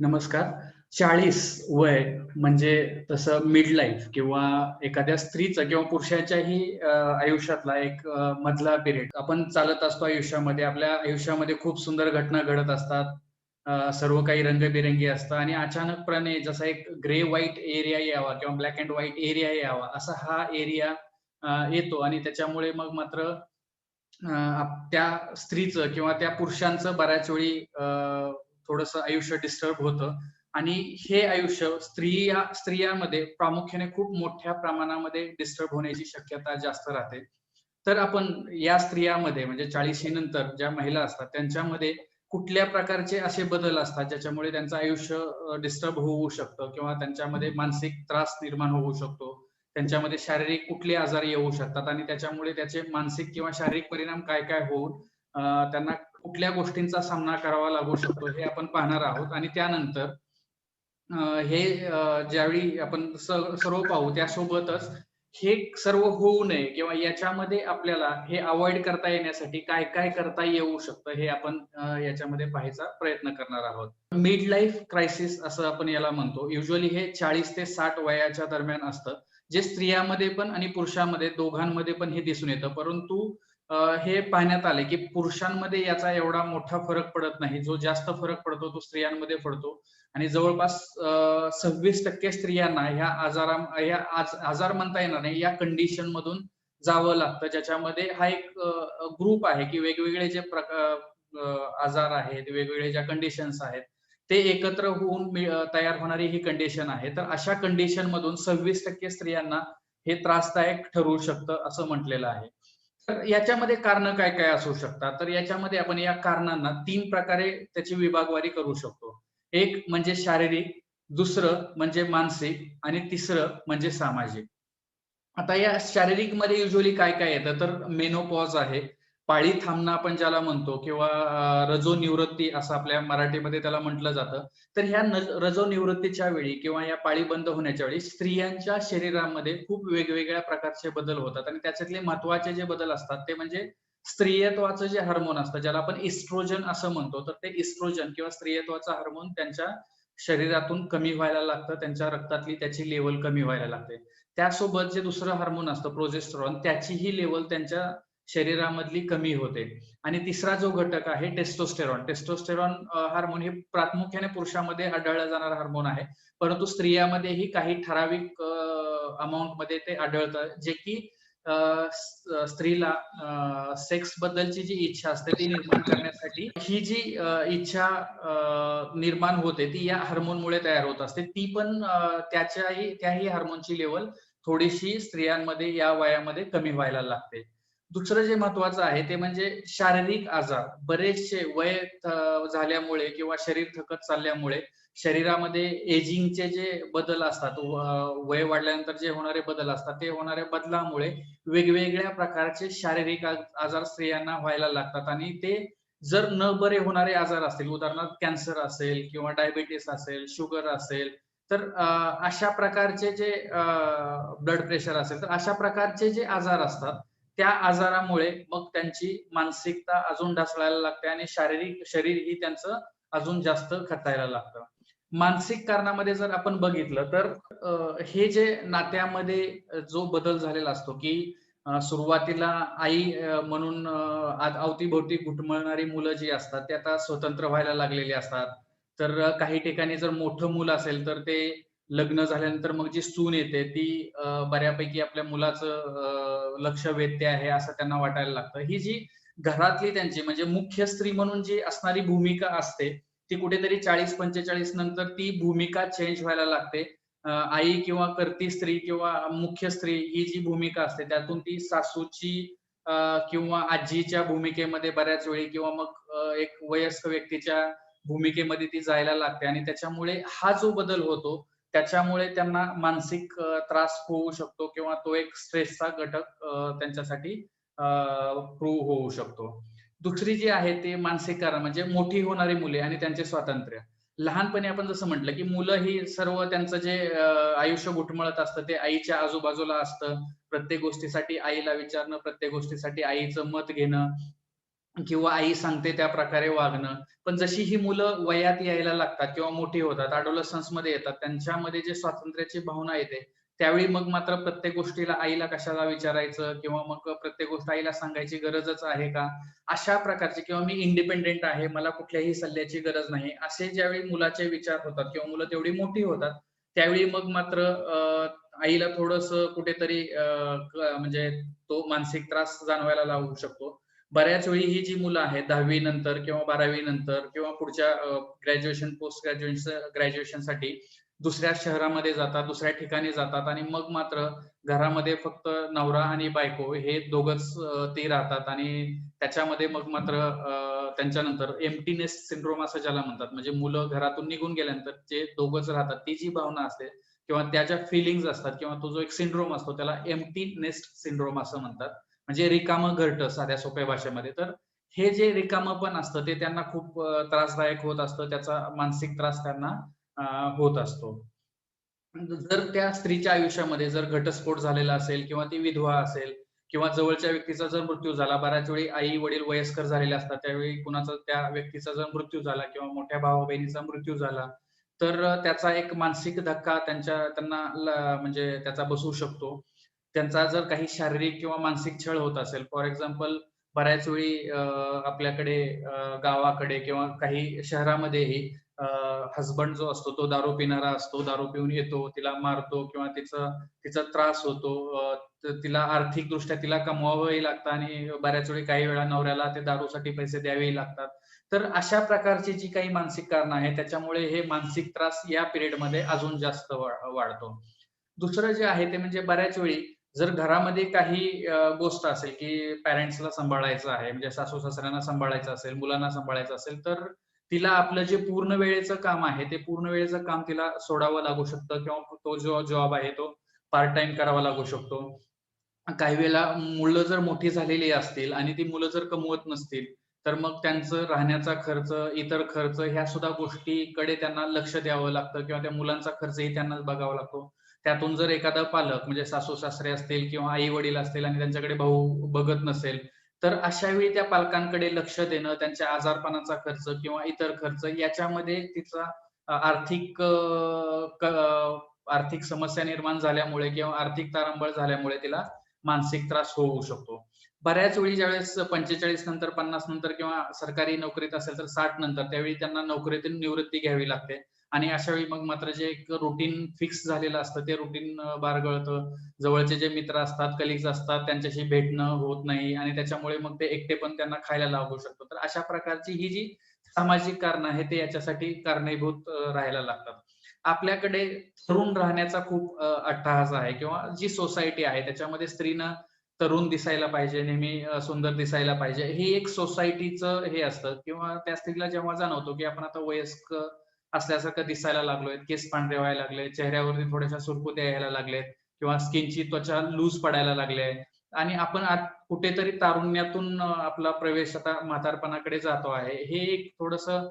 नमस्कार. 40 वय म्हणजे तसं मिड लाईफ किंवा एखाद्या स्त्रीचं किंवा पुरुषाच्याही आयुष्यातला एक मधला पिरियड. आपण चालत असतो आयुष्यामध्ये. आपल्या आयुष्यामध्ये खूप सुंदर घटना घडत असतात. सर्व काही रंगबिरंगी असतं आणि अचानकपणे जसा एक ग्रे व्हाईट एरिया यावा किंवा ब्लॅक एंड व्हाईट एरिया यावा, असा हा एरिया येतो आणि त्याच्यामुळे मग मात्र त्या स्त्रीचं किंवा त्या पुरुषांचं बऱ्याच वेळी थोडंसं आयुष्य डिस्टर्ब होतं आणि हे आयुष्य स्त्रियांमध्ये प्रामुख्याने खूप मोठ्या प्रमाणामध्ये डिस्टर्ब होण्याची शक्यता जास्त राहते. तर आपण या स्त्रियांमध्ये म्हणजे 40शी नंतर ज्या महिला असतात त्यांच्यामध्ये कुठल्या प्रकारचे असे बदल असतात ज्याच्यामुळे त्यांचं आयुष्य डिस्टर्ब होऊ शकतं किंवा त्यांच्यामध्ये मानसिक त्रास निर्माण होऊ शकतो. त्यांच्यामध्ये शारीरिक कुठले आजार येऊ शकतात आणि त्याच्यामुळे त्याचे मानसिक किंवा शारीरिक परिणाम काय-काय होऊन त्यांना कुठल्या गोष्टींचा सामना करावा लागू शकतो हे आपण पाहणार आहोत आणि त्यानंतर हे ज्यावेळी आपण सर्व पाहू त्यासोबतच हे सर्व होऊ नये किंवा याच्यामध्ये आपल्याला हे अव्हॉइड करता येण्यासाठी काय-काय करता येऊ शकतं हे आपण याच्यामध्ये पाहायचा प्रयत्न करणार आहोत. मिड लाईफ क्रायसिस असं आपण याला म्हणतो. युजुअली हे 40 ते 60 वयाच्या दरम्यान असतं. जे स्त्रियांमध्ये पण आणि पुरुषांमध्ये दोघांमध्ये पण हे दिसून येतं. परंतु हे पाहण्यात आलंय, की पुरुषांमध्ये याचा एवढा मोठा फरक पडत नाही. जो जास्त फरक पडतो तो स्त्रियांमध्ये पडतो आणि जवळपास 26% स्त्रियांना ह्या आजार म्हणता येणार नाही, या कंडिशनमधून जावं लागतं. ज्याच्यामध्ये हा एक ग्रुप आहे, की वेगवेगळे जे आजार आहेत, वेगवेगळे ज्या कंडिशन्स आहेत, ते एकत्र होऊन तयार होणारी ही कंडिशन आहे. तर अशा कंडिशनमधून 26% स्त्रियांना हे त्रासदायक ठरू शकतं असं म्हटलेलं आहे. तर याच्यामध्ये कारणं काय-काय असू शकतात? तर याच्यामध्ये आपण या कारणांना 3 प्रकारे त्याची विभागवारी करू शकतो. एक म्हणजे शारीरिक, दुसरं म्हणजे मानसिक आणि तिसरं म्हणजे सामाजिक. आता या शारीरिकमध्ये युजुअली काय-काय येतं, तर मेनोपॉज आहे. पाळी थांबणं आपण ज्याला म्हणतो किंवा रजोनिवृत्ती असं आपल्या मराठीमध्ये त्याला म्हटलं जातं. तर ह्या रजोनिवृत्तीच्या वेळी किंवा या पाळी बंद होण्याच्या वेळी स्त्रियांच्या शरीरामध्ये खूप वेगवेगळ्या प्रकारचे बदल होतात आणि त्याच्यातले महत्त्वाचे जे बदल असतात ते म्हणजे स्त्रीयत्वाचं जे हार्मोन असतं, ज्याला आपण इस्ट्रोजन असं म्हणतो. तर ते इस्ट्रोजन किंवा स्त्रीयत्वाचं हार्मोन त्यांच्या शरीरातून कमी व्हायला लागतं. त्यांच्या रक्तातली त्याची लेव्हल कमी व्हायला लागते. त्यासोबत जे दुसरं हार्मोन असतं प्रोजेस्टेरॉन, त्याचीही लेव्हल त्यांच्या शरीरामधली कमी होते. आणि तिसरा जो घटक आहे टेस्टोस्टेरॉन. टेस्टोस्टेरॉन हार्मोन हे प्रामुख्याने पुरुषांमध्ये आढळलं जाणारं हार्मोन आहे. परंतु स्त्रियांमध्येही काही ठराविक अमाउंटमध्ये ते आढळतं, जे की स्त्रीला सेक्स बद्दलची जी इच्छा असते ती निर्माण करण्यासाठी ही जी इच्छा निर्माण होते ती या हार्मोनमुळे तयार होत असते. ती पण त्याही हार्मोनची लेव्हल थोडीशी स्त्रियांमध्ये या वयामध्ये कमी व्हायला लागते. दुसरं जे महत्वाचं आहे ते म्हणजे शारीरिक आजार. बरेचसे वय झाल्यामुळे किंवा शरीर थकत चालल्यामुळे शरीरामध्ये एजिंगचे जे बदल असतात, वय वाढल्यानंतर जे होणारे बदल असतात, ते होणाऱ्या बदलामुळे वेगवेगळ्या प्रकारचे शारीरिक आजार स्त्रियांना व्हायला लागतात आणि ते जर न बरे होणारे आजार असतील, उदाहरणार्थ कॅन्सर असेल किंवा डायबिटीस असेल, शुगर असेल, तर अशा प्रकारचे जे ब्लड प्रेशर असेल, तर अशा प्रकारचे जे आजार असतात, त्या आजारामुळे मग त्यांची मानसिकता अजून ढासळायला लागते आणि शरीरही त्यांचं अजून जास्त खचायला लागतं. मानसिक कारणामध्ये जर आपण बघितलं तर हे जे नात्यामध्ये जो बदल झालेला असतो, की सुरुवातीला आई म्हणून अवती-भोवती घुटमळणारी मुलं जी असतात, ते आता स्वतंत्र व्हायला लागलेली असतात. तर काही ठिकाणी जर मोठं मुलं असेल, तर ते लग्न झाल्यानंतर मग जी सून येते, ती बऱ्यापैकी आपल्या मुलाचं लक्ष वेधते आहे, असं त्यांना वाटायला लागतं. ही जी घरातली त्यांची म्हणजे मुख्य स्त्री म्हणून जी असणारी भूमिका असते, ती कुठेतरी 40-45 नंतर ती भूमिका चेंज व्हायला लागते. आई किंवा कर्ती स्त्री किंवा मुख्य स्त्री ही जी भूमिका असते, त्यातून ती सासूची किंवा आजीच्या भूमिकेमध्ये बऱ्याच वेळी किंवा मग एक वयस्क व्यक्तीच्या भूमिकेमध्ये ती जायला लागते आणि त्याच्यामुळे हा जो बदल होतो, त्याच्यामुळे त्यांना मानसिक त्रास होऊ शकतो किंवा तो एक स्ट्रेसचा घटक त्यांच्यासाठी प्रूव्ह होऊ शकतो. दुसरी जी आहे ते मानसिक कारण म्हणजे मोठी होणारी मुले आणि त्यांचे स्वातंत्र्य. लहानपणी आपण जसं म्हटलं, की मुलं ही सर्व त्यांचं जे आयुष्य घुटमळत असतं ते आईच्या आजूबाजूला असतं. प्रत्येक गोष्टीसाठी आईला विचारणं, प्रत्येक गोष्टीसाठी आईचं मत घेणं किंवा आई सांगते त्या प्रकारे वागणं. पण जशी ही मुलं वयात यायला लागतात किंवा मोठी होतात, अडोलसन्समध्ये येतात, त्यांच्यामध्ये जे स्वातंत्र्याची भावना येते, त्यावेळी मग मात्र प्रत्येक गोष्टीला आईला कशाला विचारायचं किंवा मग प्रत्येक गोष्ट आईला सांगायची गरजच आहे का? अशा प्रकारचे किंवा मी इंडिपेंडेंट आहे, मला कुठल्याही सल्ल्याची गरज नाही, असे ज्यावेळी मुलाचे विचार होतात किंवा मुलं तेवढी मोठी होतात, त्यावेळी मग मात्र आईला थोडंसं कुठेतरी म्हणजे तो मानसिक त्रास जाणवायला लागू शकतो. बऱ्याच वेळी ही जी मुलं आहेत 10वी नंतर किंवा 12वी नंतर किंवा पुढच्या ग्रॅज्युएशन, पोस्ट ग्रॅज्युएशनसाठी दुसऱ्या शहरामध्ये जातात, दुसऱ्या ठिकाणी जातात आणि मग मात्र घरामध्ये फक्त नवरा आणि बायको हे दोघंच ते राहतात आणि त्याच्यामध्ये मग मात्र त्यांच्यानंतर एम्प्टीनेस सिंड्रोम असं ज्याला म्हणतात. म्हणजे मुलं घरातून निघून गेल्यानंतर जे दोघंच राहतात, ती जी भावना असते किंवा त्या ज्या फीलिंग्ज असतात किंवा तो जो एक सिंड्रोम असतो त्याला एम्प्टी नेस्ट सिंड्रोम असं म्हणतात. म्हणजे रिकामं घरटं साध्या सोप्या भाषेमध्ये. तर हे जे रिकामं पण असतं ते त्यांना खूप त्रासदायक होत असतं. त्याचा मानसिक त्रास त्यांना अ, होत असतो. जर त्या स्त्रीच्या आयुष्यामध्ये जर घटस्फोट झालेला असेल किंवा ती विधवा असेल किंवा जवळच्या व्यक्तीचा जर मृत्यू झाला, बऱ्याच वेळी आई-वडील वयस्कर झालेले असतात. त्यावेळी कुणाचा त्या व्यक्तीचा जर मृत्यू झाला किंवा मोठ्या भावा-बहिणीचा मृत्यू झाला, तर त्याचा एक मानसिक धक्का त्यांना म्हणजे त्याचा बसू शकतो. त्यांचा जर काही शारीरिक किंवा मानसिक छळ होत असेल, फॉर एक्झाम्पल बऱ्याच वेळी आपल्याकडे गावाकडे किंवा काही शहरामध्येही हसबंड जो असतो तो दारू पिणारा असतो. दारू पिऊन येतो, तिला मारतो किंवा तिचा त्रास होतो. तर तिला आर्थिकदृष्ट्या तिला कमवावंही लागतं आणि बऱ्याच वेळी काही वेळा नवऱ्याला ते दारूसाठी पैसे द्यावेही लागतात. तर अशा प्रकारची जी काही मानसिक कारणं आहेत, त्याच्यामुळे हे मानसिक त्रास या पिरियडमध्ये अजून जास्त वाढतो. दुसरं जे आहे ते म्हणजे बऱ्याच वेळी जर घरामध्ये काही गोष्ट असेल, की पॅरेंट्सला सांभाळायचं आहे, म्हणजे सासू-सासऱ्यांना सांभाळायचं असेल, मुलांना सांभाळायचं असेल, तर तिला आपलं जे पूर्ण वेळेचं काम आहे, ते पूर्ण वेळेचं काम तिला सोडावं लागू शकतं किंवा तो जो जॉब आहे, तो पार्ट टाईम करावा लागू शकतो. काही वेळेला मुलं जर मोठी झालेली असतील आणि ती मुलं जर कमवत नसतील, तर मग त्यांचं राहण्याचा खर्च, इतर खर्च ह्या सुद्धा गोष्टीकडे त्यांना लक्ष द्यावं लागतं किंवा त्या मुलांचा खर्चही त्यांनाच बघावा लागतो. त्यातून जर एखादा पालक म्हणजे सासू-सासरे असतील किंवा आई-वडील असतील आणि त्यांच्याकडे भाऊ बघत नसेल, तर अशा वेळी त्या पालकांकडे लक्ष देणं, त्यांच्या आजारपणाचा खर्च किंवा इतर खर्च याच्यामध्ये तिचा आर्थिक आर्थिक समस्या निर्माण झाल्यामुळे किंवा आर्थिक तारांबळ झाल्यामुळे तिला मानसिक त्रास होऊ शकतो. बऱ्याच वेळी ज्यावेळेस 45 नंतर, 50 नंतर किंवा सरकारी नोकरीत असेल तर 60 नंतर त्यावेळी त्यांना नोकरीतून निवृत्ती घ्यावी लागते आणि अशा वेळी मग मात्र जे एक रुटीन फिक्स झालेलं असतं ते रुटीन बारगळतं. जवळचे जे मित्र असतात, कलीग्स असतात त्यांच्याशी भेटणं होत नाही आणि त्याच्यामुळे मग ते एकटेपण त्यांना खायला लागू शकतो. तर अशा प्रकारची ही जी सामाजिक कारणं आहेत ते याच्यासाठी कारणीभूत राहायला लागतात. आपल्याकडे तरुण राहण्याचा खूप अट्टाहास आहे किंवा जी सोसायटी आहे त्याच्यामध्ये स्त्रीनं तरुण दिसायला पाहिजे, नेहमी सुंदर दिसायला पाहिजे. हे एक सोसायटीचं हे असतं किंवा त्या स्त्रीला जेव्हा जाणवतो, की आपण आता वयस्क असल्यासारखं दिसायला लागलोय, केस पांढरे व्हायला लागले, चेहऱ्यावरती थोड्याशा सुरकुत्या यायला लागलेत किंवा स्किनची त्वचा लूज पडायला लागली आहे आणि आपण कुठेतरी तारुण्यातून आपला प्रवेश आता म्हातारपणाकडे जातो आहे. हे एक थोडंसं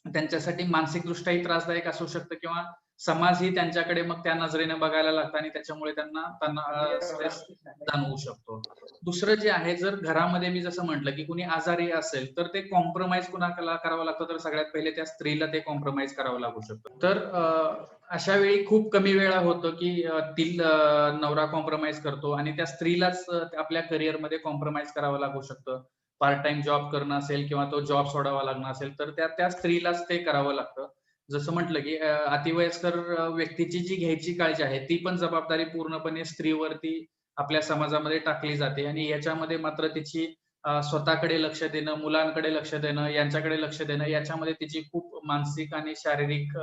त्यांच्यासाठी मानसिकदृष्ट्याही त्रासदायक असू शकतं किंवा समाजही त्यांच्याकडे मग त्या नजरेने बघायला लागतं आणि त्याच्यामुळे त्यांना त्यांना स्ट्रेस जाणवू शकतो. दुसरं जे आहे जर घरामध्ये मी जसं म्हटलं, की कुणी आजारी असेल, तर ते कॉम्प्रोमाईज कुणाला करावं लागतं, तर सगळ्यात पहिले त्या स्त्रीला ते कॉम्प्रोमाईज करावं लागू शकतं. तर अशा वेळी खूप कमी वेळा होतं, की नवरा कॉम्प्रोमाईज करतो आणि त्या स्त्रीलाच आपल्या करिअरमध्ये कॉम्प्रोमाईज करावं लागू शकतं. पार्ट टाईम जॉब करणं असेल किंवा तो जॉब सोडावा लागणं असेल, तर त्या त्या स्त्रीलाच ते करावं लागतं. जसं म्हटलं, की अतिवयस्कर व्यक्तीची जी घ्यायची काळजी आहे, ती पण जबाबदारी पूर्णपणे स्त्रीवरती आपल्या समाजामध्ये टाकली जाते आणि याच्यामध्ये मात्र तिची स्वतःकडे लक्ष देणं, मुलांकडे लक्ष देणं, यांच्याकडे लक्ष देणं, याच्यामध्ये तिची खूप मानसिक आणि शारीरिक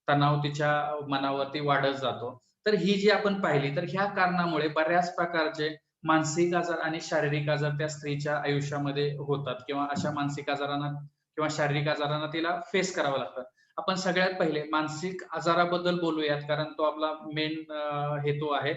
तणाव तिच्या मनावरती वाढत जातो. तर ही जी आपण पाहिली, तर ह्या कारणामुळे बऱ्याच प्रकारचे मानसिक आजार आणि शारीरिक आजार त्या स्त्रीच्या आयुष्यामध्ये होतात किंवा अशा मानसिक आजारांना किंवा शारीरिक आजारांना तिला फेस करावं लागतं. आपण सगळ्यात पहिले मानसिक आजाराबद्दल बोलूयात कारण तो आपला मेन हेतू आहे.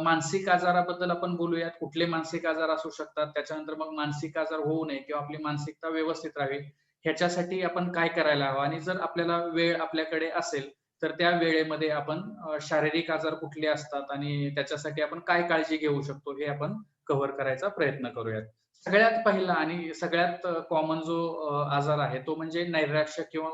मानसिक आजाराबद्दल आपण बोलूयात. कुठले मानसिक आजार असू शकतात, त्याच्यानंतर मग मानसिक आजार होऊ नये किंवा आपली मानसिकता व्यवस्थित राहावी, ह्याच्यासाठी आपण काय करायला हवं आणि जर आपल्याला वेळ आपल्याकडे असेल, तर त्या वेळेमध्ये आपण शारीरिक आजार कुठले असतात आणि त्याच्यासाठी आपण काय काळजी घेऊ शकतो, हे आपण कव्हर करायचा प्रयत्न करूयात. सगळ्यात पहिला आणि सगळ्यात कॉमन जो आजार आहे तो म्हणजे नैराश्य किंवा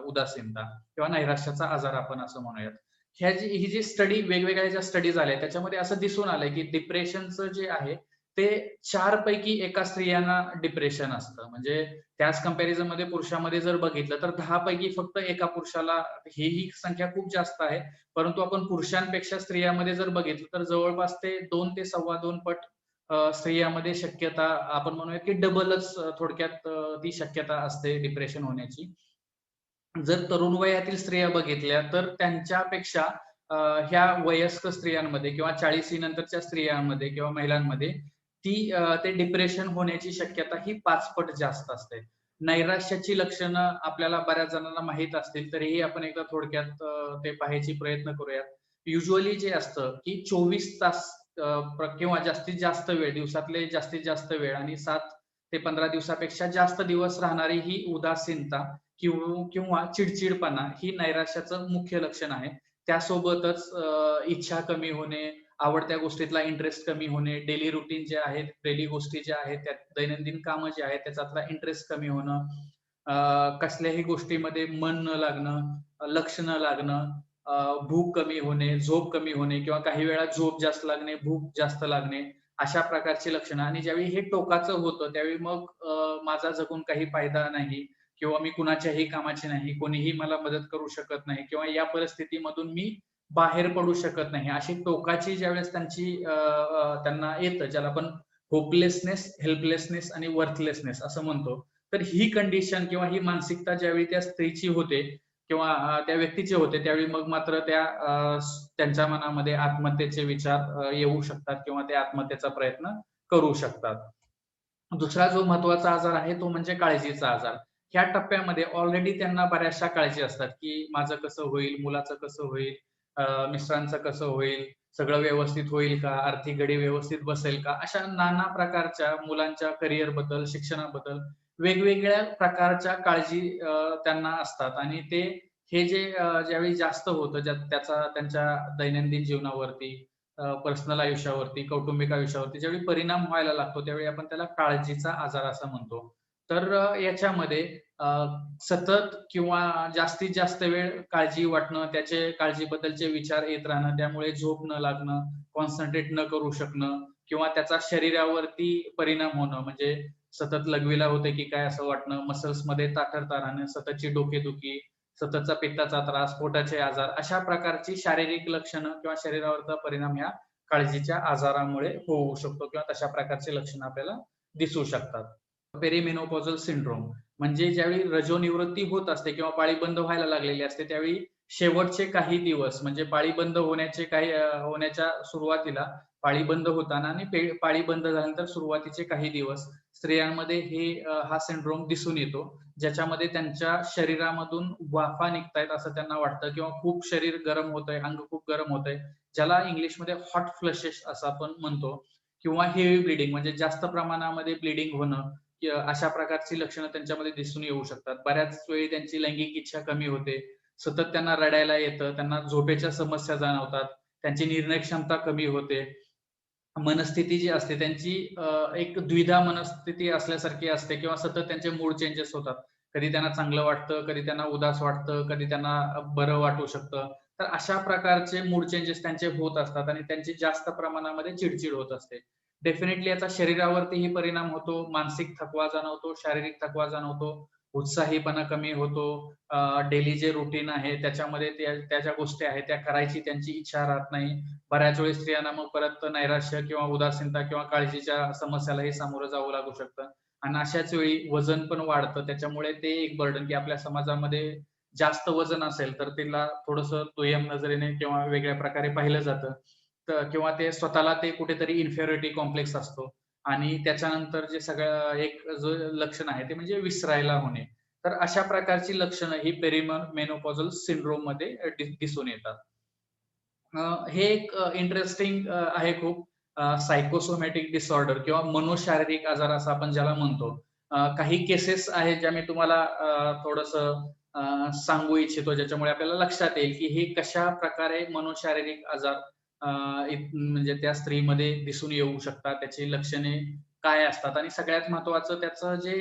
उदासीनता किंवा नैराश्याचा आजार आपण असं म्हणूयात. ही जी स्टडी वेगवेगळ्या ज्या स्टडीज आल्या त्याच्यामध्ये असं दिसून आलंय, की डिप्रेशनचं जे आहे ते 4 पैकी एका स्त्रियांना डिप्रेशन असतं. म्हणजे त्याच कंपॅरिझनमध्ये पुरुषामध्ये जर बघितलं तर 10 पैकी फक्त एका पुरुषाला ही संख्या खूप जास्त आहे. परंतु आपण पुरुषांपेक्षा स्त्रियांमध्ये जर बघितलं तर जवळपास ते 2 ते 2.25 पट स्त्रियांमध्ये शक्यता आपण म्हणूया की डबलच थोडक्यात ती शक्यता असते डिप्रेशन होण्याची. जर तरुण वयातील स्त्रिया बघितल्या तर त्यांच्यापेक्षा ह्या वयस्क स्त्रियांमध्ये किंवा 40शी नंतरच्या स्त्रियांमध्ये किंवा महिलांमध्ये ते डिप्रेशन होण्याची शक्यता ही 5 पट जास्त असते. नैराश्याची लक्षणं आपल्याला बऱ्याच जणांना माहीत असतील, तरीही आपण एकदा थोडक्यात ते पाहायची प्रयत्न करूयात. युजुअली जे असतं की 24 तास किंवा जास्तीत जास्त वेळ, दिवसातले जास्तीत जास्त वेळ आणि 7 ते 15 दिवसापेक्षा जास्त दिवस राहणारी ही उदासीनता किंवा चिडचिडपणा ही नैराश्याचं मुख्य लक्षण आहे. त्यासोबतच इच्छा कमी होणे, आवडत्या गोष्टीतला इंटरेस्ट कमी होणे, डेली रूटीन जे आहेत, डेली गोष्टी ज्या आहेत, त्यात दैनंदिन कामं जे आहेत, त्याच्यातला इंटरेस्ट कमी होणं, कसल्याही गोष्टीमध्ये मन न लागणं, लक्ष न लागणं, भूक कमी होणे, झोप कमी होणे किंवा काही वेळा झोप जास्त लागणे, भूक जास्त लागणे, अशा प्रकारची लक्षणं. आणि ज्यावेळी हे टोकाचं होतं, त्यावेळी मग माझा जगून काही फायदा नाही किंवा मी कुणाच्याही कामाची नाही, कोणीही मला मदत करू शकत नाही किंवा या परिस्थितीमधून मी बाहेर पडू शकत नाही. अशी टोकाची ज्यावेळेस त्यांना येतं, ज्याला आपण होपलेसनेस, हेल्पलेसनेस आणि वर्थलेसनेस असं म्हणतो. तर ही कंडिशन किंवा ही मानसिकता ज्यावेळी त्या स्त्रीची होते किंवा त्या व्यक्तीचे होते, त्यावेळी मग मात्र त्यांच्या मनामध्ये आत्महत्येचे विचार येऊ शकतात किंवा ते आत्महत्येचा प्रयत्न करू शकतात. दुसरा जो महत्वाचा आजार आहे तो म्हणजे काळजीचा आजार. ह्या टप्प्यामध्ये ऑलरेडी त्यांना बऱ्याचशा काळजी असतात, की माझं कसं होईल, मुलाचं कसं होईल, मिस्टरांचं कसं होईल, सगळं व्यवस्थित होईल का, आर्थिक घडी व्यवस्थित बसेल का, अशा नाना प्रकारच्या मुलांच्या करिअरबद्दल, शिक्षणाबद्दल वेगवेगळ्या प्रकारच्या काळजी त्यांना असतात आणि हे जे ज्यावेळी जास्त होतं, त्याचा त्यांच्या दैनंदिन जीवनावरती, पर्सनल आयुष्यावरती, कौटुंबिक आयुष्यावरती ज्यावेळी परिणाम व्हायला लागतो, त्यावेळी आपण त्याला काळजीचा आजार असं म्हणतो. तर याच्यामध्ये अ, सतत किंवा जास्तीत जास्त वेळ काळजी वाटणं, काळजीबद्दलचे विचार येत राहणं, त्यामुळे झोप न लागणं, कॉन्सन्ट्रेट न करू शकणं किंवा त्याचा शरीरावरती परिणाम होणं, म्हणजे सतत लघवीला होते की काय असं वाटणं, मसल्समध्ये ताठरता राहणं, सततची डोकेदुखी, सततचा पित्ताचा त्रास, पोटाचे आजार, अशा प्रकारची शारीरिक लक्षणं किंवा शरीरावरचा परिणाम ह्या काळजीच्या आजारामुळे होऊ शकतो किंवा तशा प्रकारची लक्षणं आपल्याला दिसू शकतात. पेरिमेनोपॉझल सिंड्रोम म्हणजे ज्यावेळी रजोनिवृत्ती होत असते किंवा पाळी बंद व्हायला लागलेली असते, त्यावेळी शेवटचे काही दिवस म्हणजे पाळी बंद होण्याच्या सुरुवातीला, पाळी बंद होताना आणि पाळी बंद झाल्यानंतर सुरुवातीचे काही दिवस स्त्रियांमध्ये हा सिंड्रोम दिसून येतो. ज्याच्यामध्ये त्यांच्या शरीरामधून वाफा निघतायत असं त्यांना वाटतं किंवा खूप शरीर गरम होतंय, अंग खूप गरम होतंय, ज्याला इंग्लिशमध्ये हॉट फ्लशेस असं आपण म्हणतो किंवा हेवी ब्लीडिंग म्हणजे जास्त प्रमाणामध्ये ब्लीडिंग होणं, अशा प्रकारची लक्षणं त्यांच्यामध्ये दिसून येऊ शकतात. बऱ्याच वेळी त्यांची लैंगिक इच्छा कमी होते. सतत त्यांना रडायला येतं, त्यांना झोपेच्या समस्या जाणवतात, त्यांची निर्णय क्षमता कमी होते. मनस्थिती जी असते त्यांची एक द्विधा मनस्थिती असल्यासारखी असते किंवा सतत त्यांचे मूड चेंजेस होतात. कधी त्यांना चांगलं वाटतं, कधी त्यांना उदास वाटतं, कधी त्यांना बरं वाटू शकतं. तर अशा प्रकारचे मूड चेंजेस त्यांचे होत असतात आणि त्यांची जास्त प्रमाणामध्ये चिड होत असते. डेफिनेटली याचा शरीरावरतीही परिणाम होतो, मानसिक थकवा जाणवतो, शारीरिक थकवा जाणवतो, उत्साहीपणा कमी होतो, डेली जे रुटीन आहे त्याच्यामध्ये त्या ज्या गोष्टी आहेत त्या करायची त्यांची इच्छा राहत नाही. बऱ्याच वेळेस स्त्रियांना मग परत नैराश्य किंवा उदासीनता किंवा काळजीच्या समस्यालाही सामोरं जावं लागू शकतं. आणि अशाच वेळी वजन पण वाढतं. त्याच्यामुळे ते एक बर्डन की आपल्या समाजामध्ये जास्त वजन असेल तर तिला थोडंसं दुय्यम नजरेने किंवा वेगळ्या प्रकारे पाहिलं जातं. किंवा ते स्वतःला ते कुठेतरी इन्फिरियरिटी कॉम्प्लेक्स असतो आणि त्याच्यानंतर जे सगळं एक जो लक्षण आहे ते म्हणजे विसरायला होणे. तर अशा प्रकारची लक्षणं ही मेनोपॉझल सिंड्रोममध्ये दिसून येतात. हे एक इंटरेस्टिंग आहे खूप. सायकोसोमॅटिक डिसऑर्डर किंवा मनोशारीरिक आजार असं आपण ज्याला म्हणतो. काही केसेस आहेत ज्या मी तुम्हाला थोडंसं सांगू इच्छितो, ज्याच्यामुळे आपल्याला लक्षात येईल, की हे कशाप्रकारे मनोशारीरिक आजार म्हणजे त्या स्त्रीमध्ये दिसून येऊ शकतात. त्याची लक्षणे काय असतात आणि सगळ्यात महत्वाचं त्याचं जे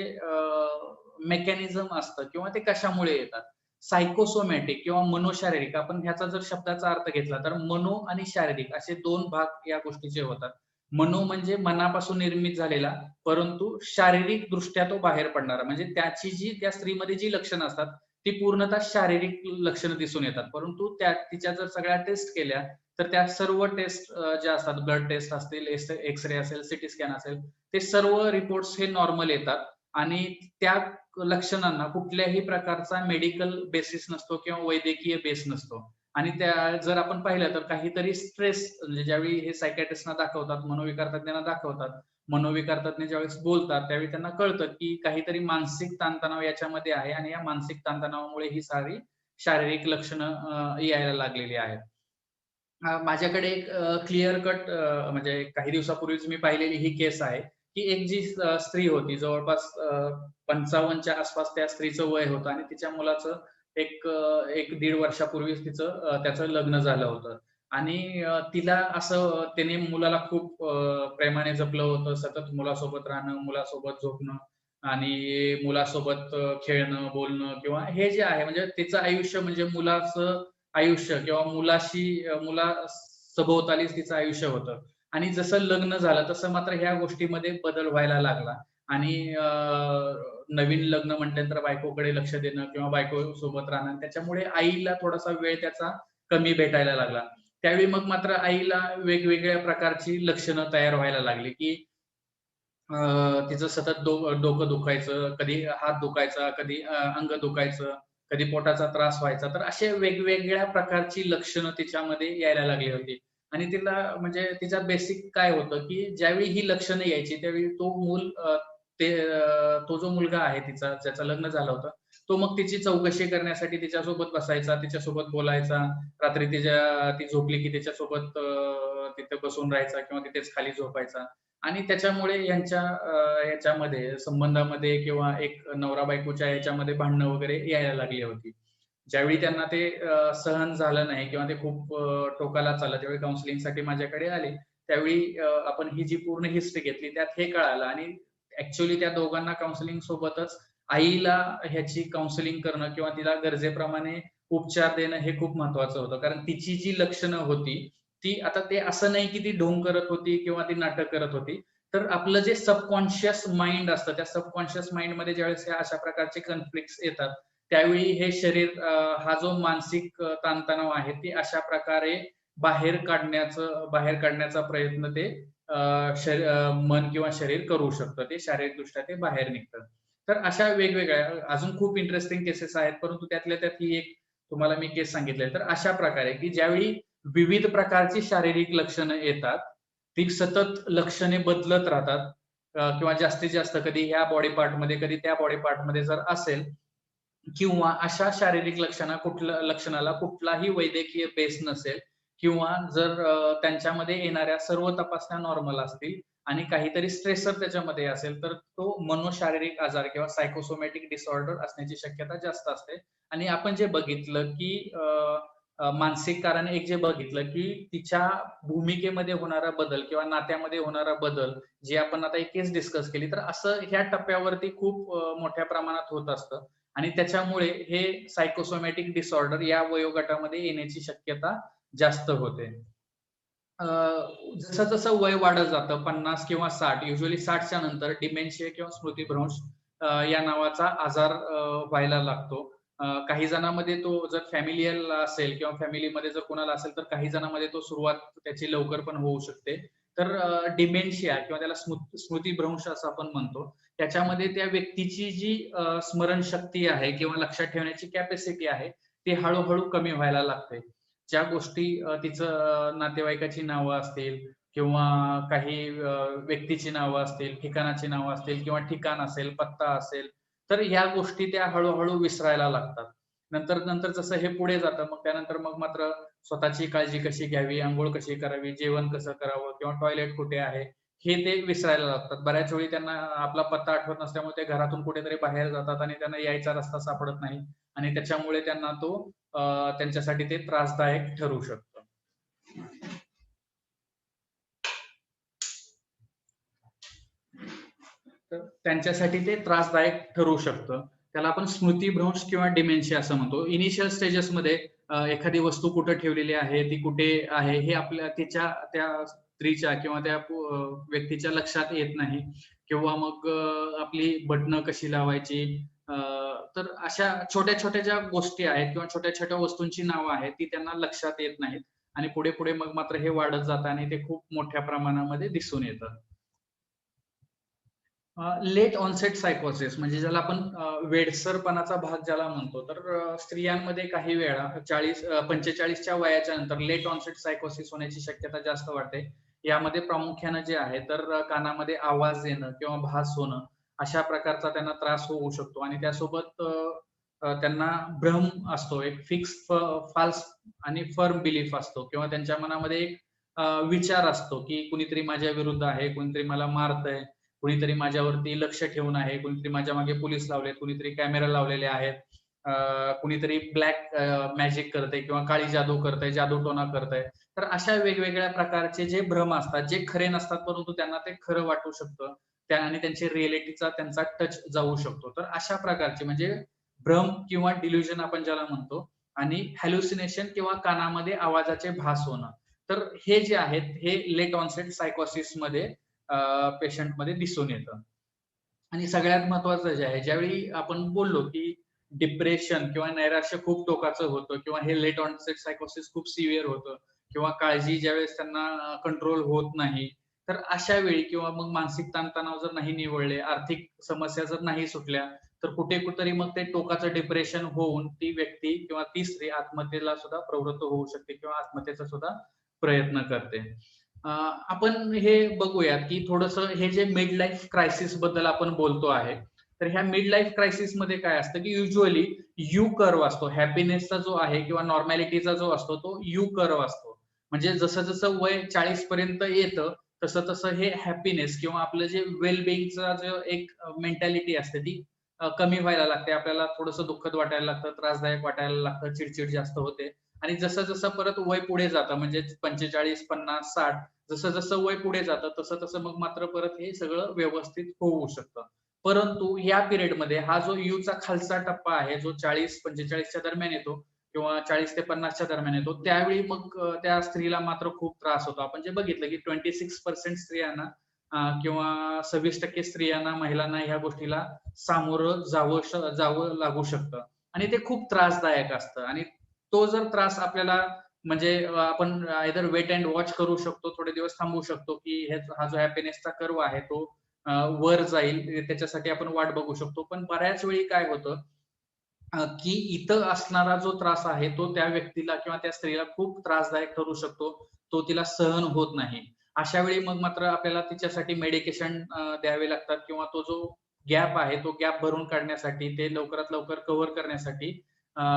मेकॅनिझम असतं किंवा ते कशामुळे येतात. सायकोसोमॅटिक किंवा मनोशारीरिक आपण ह्याचा जर शब्दाचा अर्थ घेतला तर मनो आणि शारीरिक असे 2 भाग या गोष्टीचे होतात. मनो म्हणजे मनापासून निर्मित झालेला, परंतु शारीरिक दृष्ट्या तो बाहेर पडणारा. म्हणजे त्याची जी त्या स्त्रीमध्ये जी लक्षणं असतात, ती पूर्णतः शारीरिक लक्षणं दिसून येतात. परंतु तिच्या जर सगळ्या टेस्ट केल्या, तर त्या सर्व टेस्ट ज्या असतात, ब्लड टेस्ट असतील, एक्स-रे असेल, सीटी स्कॅन असेल, ते सर्व रिपोर्ट्स हे नॉर्मल येतात आणि त्या लक्षणांना कुठल्याही प्रकारचा मेडिकल बेसिस नसतो किंवा वैद्यकीय बेस नसतो. आणि त्या जर आपण पाहिलं तर काहीतरी स्ट्रेस म्हणजे ज्यावेळी हे सायकियाट्रिस्टना दाखवतात, मनोविकार तज्ञांना दाखवतात, मनोविकार तज्ञ ज्यावेळेस बोलतात त्यावेळी त्यांना कळतं की काहीतरी मानसिक ताणतणाव याच्यामध्ये आहे आणि या मानसिक ताणतणावामुळे ही सारी शारीरिक लक्षणं यायला लागलेली आहेत. माझ्याकडे एक क्लिअर कट म्हणजे काही दिवसापूर्वीच मी पाहिलेली ही केस आहे, की एक जी स्त्री होती जवळपास 55च्या आसपास त्या स्त्रीचं वय होतं आणि तिच्या मुलाचं एक 1.5 वर्षापूर्वीच त्याचं लग्न झालं होतं आणि तिला असं त्याने मुलाला खूप प्रेमाने जपलं होतं. सतत मुलासोबत राहणं, मुलासोबत झोपणं आणि मुलासोबत खेळणं, बोलणं किंवा हे जे आहे म्हणजे तिचं आयुष्य म्हणजे मुलाचं आयुष्य किंवा मुलासभोवतालीच तिचं आयुष्य होतं आणि जसं लग्न झालं तसं मात्र ह्या गोष्टीमध्ये बदल व्हायला लागला आणि नवीन लग्न म्हटल्यानंतर बायकोकडे लक्ष देणं किंवा बायको सोबत राहणं त्याच्यामुळे आईला थोडासा वेळ त्याचा कमी भेटायला लागला. त्यावेळी मग मात्र आईला वेगवेगळ्या प्रकारची लक्षणं तयार व्हायला लागली, की तिचं सतत डोकं दुखायचं, कधी हात दुखायचा, कधी अंग दुखायचं, कधी पोटाचा त्रास व्हायचा. तर असे वेगवेगळ्या प्रकारची लक्षणं तिच्यामध्ये यायला लागली होती. आणि तिला म्हणजे तिचं बेसिक काय होतं, की ज्यावेळी ही लक्षणं यायची त्यावेळी तो जो मुलगा आहे तिचा, ज्याचं लग्न झालं होतं, तो मग तिची चौकशी करण्यासाठी तिच्यासोबत बसायचा, तिच्यासोबत बोलायचा. रात्री ती झोपली की तिच्यासोबत तिथे बसून राहायचा किंवा तिथेच खाली झोपायचा. आणि त्याच्यामुळे ह्याच्यामध्ये संबंधामध्ये किंवा एक नवरा-बायकोच्या ह्याच्यामध्ये भांडणं वगैरे यायला लागली होती. ज्यावेळी त्यांना ते सहन झालं नाही किंवा ते खूप टोकाला चाललं, त्यावेळी काउन्सिलिंगसाठी माझ्याकडे आले. त्यावेळी आपण ही जी पूर्ण हिस्ट्री घेतली त्यात हे कळालं आणि ॲक्चुअली त्या दोघांना काउन्सिलिंग सोबतच आईला ह्याची काउन्सिलिंग करणं किंवा तिला गरजेप्रमाणे उपचार देणं हे खूप महत्वाचं होतं. कारण तिची जी लक्षणं होती, ती आता ते असं नाही की ती ढोंग करत होती किंवा ती नाटक करत होती. तर आपलं जे सबकॉन्शियस माइंड असतं, त्या सबकॉन्शियस माइंडमध्ये ज्यावेळेस ह्या अशा प्रकारचे कॉन्फ्लिक्ट्स येतात, त्यावेळी हे शरीर हा जो मानसिक ताणतणाव आहे, ते अशा प्रकारे बाहेर काढण्याचा प्रयत्न ते मन किंवा शरीर करू शकतं. ते शारीरिकदृष्ट्या ते बाहेर निघतं. तर अशा वेगवेगळ्या अजून खूप इंटरेस्टिंग केसेस आहेत, परंतु त्यातल्या त्यात ही एक तुम्हाला मी केस सांगितली आहे. तर अशा प्रकारे की ज्यावेळी विविध प्रकारची शारीरिक लक्षणं येतात, ती सतत लक्षणे बदलत राहतात किंवा जास्तीत जास्त कधी ह्या बॉडी पार्टमध्ये, कधी त्या बॉडी पार्टमध्ये जर असेल किंवा अशा शारीरिक लक्षणाला कुठलाही वैद्यकीय बेस नसेल किंवा जर त्यांच्यामध्ये येणाऱ्या सर्व तपासण्या नॉर्मल असतील आणि काहीतरी स्ट्रेसर त्याच्यामध्ये असेल, तर तो मनोशारीरिक आजार किंवा सायकोसोमॅटिक डिसऑर्डर असण्याची शक्यता जास्त असते. आणि आपण जे बघितलं, की मानसिक कारण एक जे बघितलं, की तिच्या भूमिकेमध्ये होणारा बदल किंवा नात्यामध्ये होणारा बदल, जे आपण आता एक केस डिस्कस केली, तर असं ह्या टप्प्यावरती खूप मोठ्या प्रमाणात होत असतं. आणि त्याच्यामुळे हे सायकोसोमॅटिक डिसऑर्डर या वयोगटामध्ये येण्याची शक्यता जास्त होते. अ, जसं-जसं वय वाढत जातं 50 किंवा 60 युजुअली 60च्या नंतर डिमेन्शिया किंवा स्मृतिभ्रंश या नावाचा आजार व्हायला लागतो. काही जणांमध्ये तो जर फॅमिलियल असेल किंवा फॅमिलीमध्ये जर कोणाला असेल, तर काही जणांमध्ये तो सुरुवात त्याची लवकर पण होऊ शकते. तर डिमेन्शिया किंवा त्याला स्मृतिभ्रंश असं आपण म्हणतो. त्याच्यामध्ये त्या व्यक्तीची जी स्मरणशक्ती आहे किंवा लक्षात ठेवण्याची कॅपॅसिटी आहे, ती हळू कमी व्हायला लागते. ज्या गोष्टी तिचं नातेवाईकाची नावं असतील किंवा काही व्यक्तीची नावं असतील, ठिकाणाची नावं असतील किंवा ठिकाण असेल, पत्ता असेल, तर ह्या गोष्टी त्या हळू विसरायला लागतात. नंतर जसं हे पुढे जातं, मग त्यानंतर मग मात्र स्वतःची काळजी कशी घ्यावी, अंघोळ कशी करावी, जेवण कसं करावं किंवा टॉयलेट कुठे आहे, हे ते विसरायला लागतात. बऱ्याच वेळी त्यांना आपला पत्ता आठवत नसल्यामुळे ते घरातून कुठेतरी बाहेर जातात आणि त्यांना यायचा रस्ता सापडत नाही आणि त्याच्यामुळे त्यांना त्यांच्यासाठी ते त्रासदायक ठरू शकतं. तर त्यांच्यासाठी ते त्रासदायक ठरू शकतं. त्याला आपण स्मृतिभ्रंश किंवा डिमेन्शिया असं म्हणतो. इनिशियल स्टेजेसमध्ये एखादी वस्तू कुठे ठेवलेली आहे, ती कुठे आहे, हे आपल्या त्या स्त्रीच्या किंवा त्या व्यक्तीच्या लक्षात येत नाही किंवा मग आपली बटणं कशी लावायची, अ, तर अशा छोट्या-छोट्या ज्या गोष्टी आहेत किंवा छोट्या-छोट्या वस्तूंची नावं आहेत, ती त्यांना लक्षात येत नाहीत आणि पुढे-पुढे मग मात्र हे वाढत जातं आणि ते खूप मोठ्या प्रमाणामध्ये दिसून येतं. लेट ऑनसेट सायकोसिस म्हणजे ज्याला आपण वेडसरपणाचा भाग ज्याला म्हणतो, तर स्त्रियांमध्ये काही वेळा 45च्या वयाच्या नंतर लेट ऑनसेट सायकोसिस होण्याची शक्यता जास्त वाटते. यामध्ये प्रामुख्याने जे आहे तर कानामध्ये आवाज येणं किंवा भास होणं, अशा प्रकारचा त्यांना त्रास होऊ शकतो आणि त्यासोबत अ, अ, त्यांना भ्रम असतो, एक फिक्स फाल्स आणि फर्म बिलीफ असतो किंवा त्यांच्या मनामध्ये एक विचार असतो, की कुणीतरी माझ्या विरुद्ध आहे, कुणीतरी मला मारतंय, कुणीतरी माझ्यावरती लक्ष ठेवून आहे, कुणीतरी माझ्या मागे पोलीस लावलेत, कुणीतरी कॅमेरा लावलेले आहेत, कुणीतरी ब्लॅक मॅजिक करतंय किंवा काळी जादू करतंय, जादूटोणा करतंय. तर अशा वेगवेगळ्या प्रकारचे जे भ्रम असतात, जे खरे नसतात, परंतु त्यांना ते खरं वाटू शकतं. आणि त्यांची रिअॅलिटीचा त्यांचा टच जाऊ शकतो. तर अशा प्रकारचे म्हणजे भ्रम किंवा डिल्युजन आपण ज्याला म्हणतो आणि हॅल्युसिनेशन किंवा कानामध्ये आवाजाचे भास होणं. तर हे जे आहेत, हे लेट ऑनसेट सायकोसिसमध्ये पेशंटमध्ये दिसून येतं. आणि सगळ्यात महत्त्वाचं जे आहे, ज्यावेळी आपण बोललो, की डिप्रेशन किंवा नैराश्य खूप टोकाचं होतं किंवा हे लेट ऑनसेट सायकोसिस खूप सिव्हिअर होतं किंवा काळजी ज्यावेळेस त्यांना कंट्रोल होत नाही, तर अशा वेळी किंवा मग मानसिक ताणतणाव जर नाही निवळले, आर्थिक समस्या जर नाही सुटल्या, तर कुठे-कुठेतरी मग ते टोकाचं डिप्रेशन होऊन ती व्यक्ती किंवा ती स्त्री आत्महत्येला सुद्धा प्रवृत्त होऊ शकते किंवा आत्महत्येचा सुद्धा प्रयत्न करते. आपण हे बघूयात, की थोडंसं हे जे मिड लाईफ क्रायसिस बद्दल आपण बोलतो आहे. तर ह्या मिड लाईफ क्रायसिसमध्ये काय असतं, की युजुअली यू कर्व्ह असतो. हॅपीनेसचा जो आहे किंवा नॉर्मॅलिटीचा जो असतो, तो यू कर्व्ह असतो. म्हणजे जसं-जसं वय 40 पर्यंत येतं, तसं-तसं हे हॅपीनेस किंवा आपलं जे वेल बिंगचा जो एक मेंटॅलिटी असते, ती कमी व्हायला लागते. आपल्याला थोडंसं दुःखद वाटायला लागतं, त्रासदायक वाटायला लागतं, चिड जास्त होते. आणि जसं-जसं परत वय पुढे जातं म्हणजे 45, 50, 60 जसं-जसं वय पुढे जातं, तसं-तसं मग मात्र परत हे सगळं व्यवस्थित होऊ शकतं. परंतु या पिरियडमध्ये हा जो यूचा खालचा टप्पा आहे, जो 40-45 दरम्यान येतो किंवा 40 ते 50 दरम्यान येतो, त्यावेळी मग त्या स्त्रीला मात्र खूप त्रास होतो. आपण जे बघितलं की 26% स्त्रियांना किंवा 26% स्त्रियांना, महिलांना ह्या गोष्टीला सामोरं जावं लागू शकतं आणि ते खूप त्रासदायक असतं आणि तो जर त्रास आपल्याला म्हणजे आपण आयदर वेट अँड वॉच करू शकतो, थोडे दिवस थांबू शकतो, की हा जो हॅपीनेसचा कर्व आहे तो वर जाईल त्याच्यासाठी आपण वाट बघू शकतो. पण बऱ्याच वेळी काय होतं, की इथं असणारा जो त्रास आहे तो त्या व्यक्तीला किंवा त्या स्त्रीला खूप त्रासदायक ठरू शकतो. तो तिला सहन होत नाही. अशा वेळी मग मात्र आपल्याला तिच्यासाठी मेडिकेशन द्यावे लागतात किंवा तो जो गॅप आहे, तो गॅप भरून काढण्यासाठी, ते लवकरात लवकर कव्हर करण्यासाठी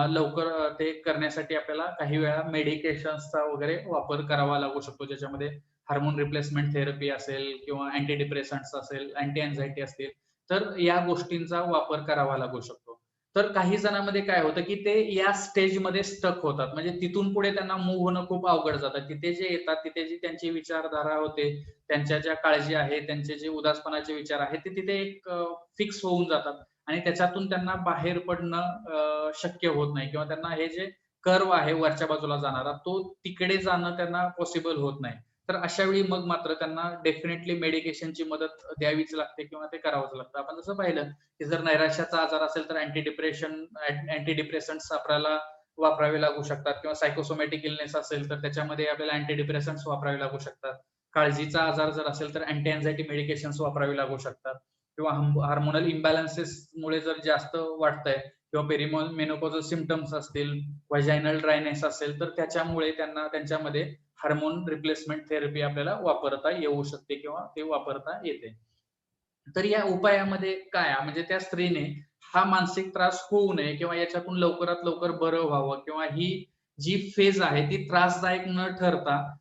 लवकर ते करण्यासाठी आपल्याला काही वेळा मेडिकेशन्सचा वगैरे वापर करावा लागू शकतो. ज्याच्यामध्ये हार्मोन रिप्लेसमेंट थेरपी असेल किंवा अँटी डिप्रेसंट्स असेल, अँटी अँक्झायटी असतील, तर या गोष्टींचा वापर करावा लागू शकतो. तर काही जणांमध्ये काय होतं, की ते या स्टेजमध्ये स्टक होतात. म्हणजे तिथून पुढे त्यांना मूव्ह होणं खूप अवघड जातं. तिथे जे येतात, तिथे जी त्यांची विचारधारा होते, त्यांच्या ज्या काळजी आहे, त्यांचे जे उदासपणाचे विचार आहेत, ते तिथे एक फिक्स होऊन जातात आणि त्याच्यातून त्यांना बाहेर पडणं शक्य होत नाही किंवा त्यांना हे जे कर्व आहे वरच्या बाजूला जाणारा, तो तिकडे जाणं त्यांना पॉसिबल होत नाही. तर अशा वेळी मग मात्र त्यांना डेफिनेटली मेडिकेशनची मदत द्यावीच लागते किंवा ते करावंच लागतं. आपण जसं पाहिलं, की जर नैराश्याचा आजार असेल तर अँटी डिप्रेसंट्स आपल्याला वापरावे लागू शकतात किंवा सायकोसोमॅटिक इलनेस असेल तर त्याच्यामध्ये आपल्याला अँटी डिप्रेसंट्स वापरावे लागू शकतात. काळजीचा आजार जर असेल तर अँटी अँक्झायटी मेडिकेशन्स वापरावी लागू शकतात किंवा हार्मोनल इम्बॅलन्सेसमुळे जर जास्त वाटतंय किंवा मेनोपॉजल सिम्प्टम्स असतील, व्हाजायनल ड्रायनेस असेल, तर त्याच्यामुळे त्यांना त्यांच्यामध्ये हार्मोन रिप्लेसमेंट थेरपी आपल्याला वापरता येऊ शकते किंवा ते वापरता येते. तर या उपायामध्ये काय म्हणजे त्या स्त्रीने हा मानसिक त्रास होऊ नये किंवा याच्यातून लवकरात लवकर बरं व्हावं किंवा ही जी फेज आहे ती त्रासदायक न ठरता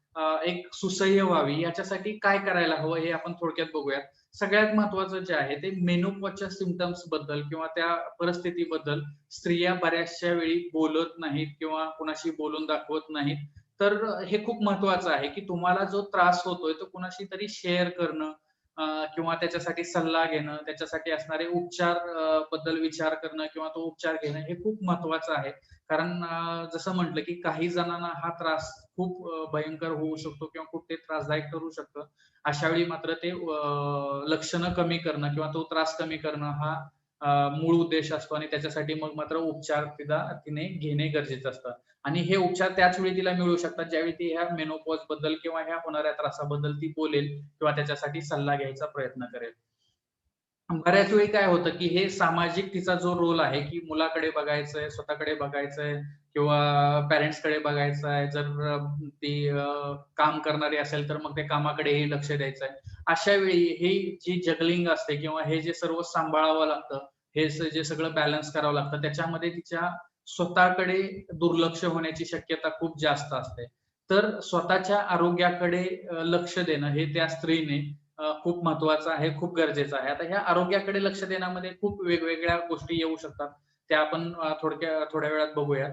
एक सुसह्य व्हावी याच्यासाठी काय करायला हवं हे आपण थोडक्यात बघूयात. सगळ्यात महत्त्वाचं जे आहे ते मेनोपॉजच्या सिम्प्टम्स बद्दल किंवा त्या परिस्थितीबद्दल स्त्रिया बऱ्याचशा वेळी बोलत नाहीत किंवा कुणाशी बोलून दाखवत नाहीत. तर हे खूप महत्त्वाचं आहे, की तुम्हाला जो त्रास होतोय तो कुणाशी तरी शेअर करणं किंवा त्याच्यासाठी सल्ला घेणं, त्याच्यासाठी असणारे उपचार बद्दल विचार करणं किंवा तो उपचार घेणं हे खूप महत्वाचं आहे. कारण जसं म्हटलं, की काही जणांना हा त्रास खूप भयंकर होऊ शकतो किंवा खूप ते त्रासदायक ठरू शकतं. अशा वेळी मात्र ते लक्षणं कमी करणं किंवा तो त्रास कमी करणं हा मूळ उद्देश असतो आणि त्याच्यासाठी मग मात्र उपचार तिने घेणे गरजेचं असतं. आणि हे उपचार त्याच वेळी तिला मिळू शकतात, ज्यावेळी ती ह्या मेनोपॉज बद्दल किंवा ह्या होणाऱ्या त्रासाबद्दल ती बोलेल किंवा त्याच्यासाठी सल्ला घ्यायचा प्रयत्न करेल. बऱ्याच वेळी काय होतं, की हे सामाजिक तिचा जो रोल आहे, की मुलाकडे बघायचंय, स्वतःकडे बघायचंय किंवा पॅरेंट्सकडे बघायचं आहे. जर ती काम करणारी असेल, तर मग ते कामाकडेही लक्ष द्यायचं आहे. अशा वेळी ही जी जगलिंग असते किंवा हे जे सर्व सांभाळावं लागतं, हे जे सगळं बॅलन्स करावं लागतं, त्याच्यामध्ये तिच्या स्वतःकडे दुर्लक्ष होण्याची शक्यता खूप जास्त असते. तर स्वतःच्या आरोग्याकडे लक्ष देणं हे त्या स्त्रीने खूप महत्वाचं आहे, खूप गरजेचं आहे. आता ह्या आरोग्याकडे लक्ष देण्यामध्ये खूप वेगवेगळ्या गोष्टी येऊ शकतात. त्या आपण थोड्या वेळात बघूया.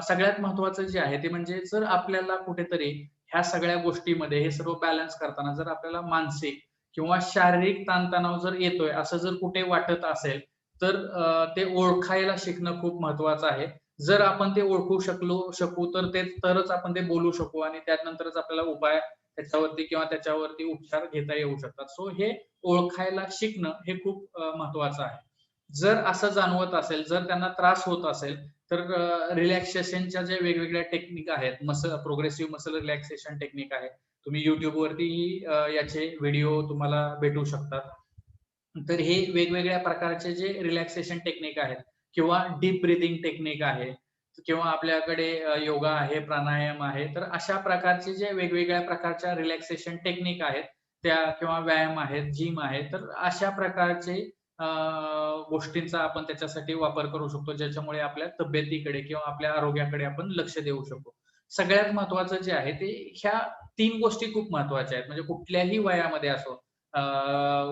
सगळ्यात महत्वाचं जे आहे ते म्हणजे जर आपल्याला कुठेतरी ह्या सगळ्या गोष्टीमध्ये हे सर्व बॅलन्स करताना जर आपल्याला मानसिक किंवा शारीरिक ताणतणाव जर येतोय, असं जर कुठे वाटत असेल, तर ते ओळखायला शिकणं खूप महत्वाचं आहे. जर आपण ते ओळखू शकू तर तरच आपण ते बोलू शकू आणि त्यानंतरच आपल्याला उपाय त्याच्यावरती किंवा त्याच्यावरती उपचार घेता येऊ शकतात. सो हे ओळखायला शिकणं हे खूप महत्वाचं आहे. जर असं जाणवत असेल, जर त्यांना त्रास होत असेल, तर रिलॅक्सेशनच्या ज्या वेगवेगळ्या टेक्निक आहेत, प्रोग्रेसिव्ह मसल रिलॅक्सेशन टेक्निक आहे. तुम्ही YouTube वरतीही याचे व्हिडिओ तुम्हाला भेटू शकतात. तर हे वेगवेगळ्या प्रकारचे जे रिलॅक्सेशन टेक्निक आहेत किंवा डीप ब्रीथिंग टेक्निक आहे किंवा आपल्याकडे योगा आहे, प्राणायाम आहे. तर अशा प्रकारचे जे वेगवेगळ्या प्रकारच्या रिलॅक्सेशन टेक्निक आहेत, त्या किंवा व्यायाम आहेत, जिम आहे. तर अशा प्रकारचे अ, गोष्टींचा आपण त्याच्यासाठी वापर करू शकतो, ज्याच्यामुळे आपल्या तब्येतीकडे किंवा आपल्या आरोग्याकडे आपण लक्ष देऊ शकतो. सगळ्यात महत्त्वाचं जे आहे ते ह्या 3 गोष्टी खूप महत्त्वाच्या आहेत. म्हणजे कुठल्याही वयामध्ये असो, अ,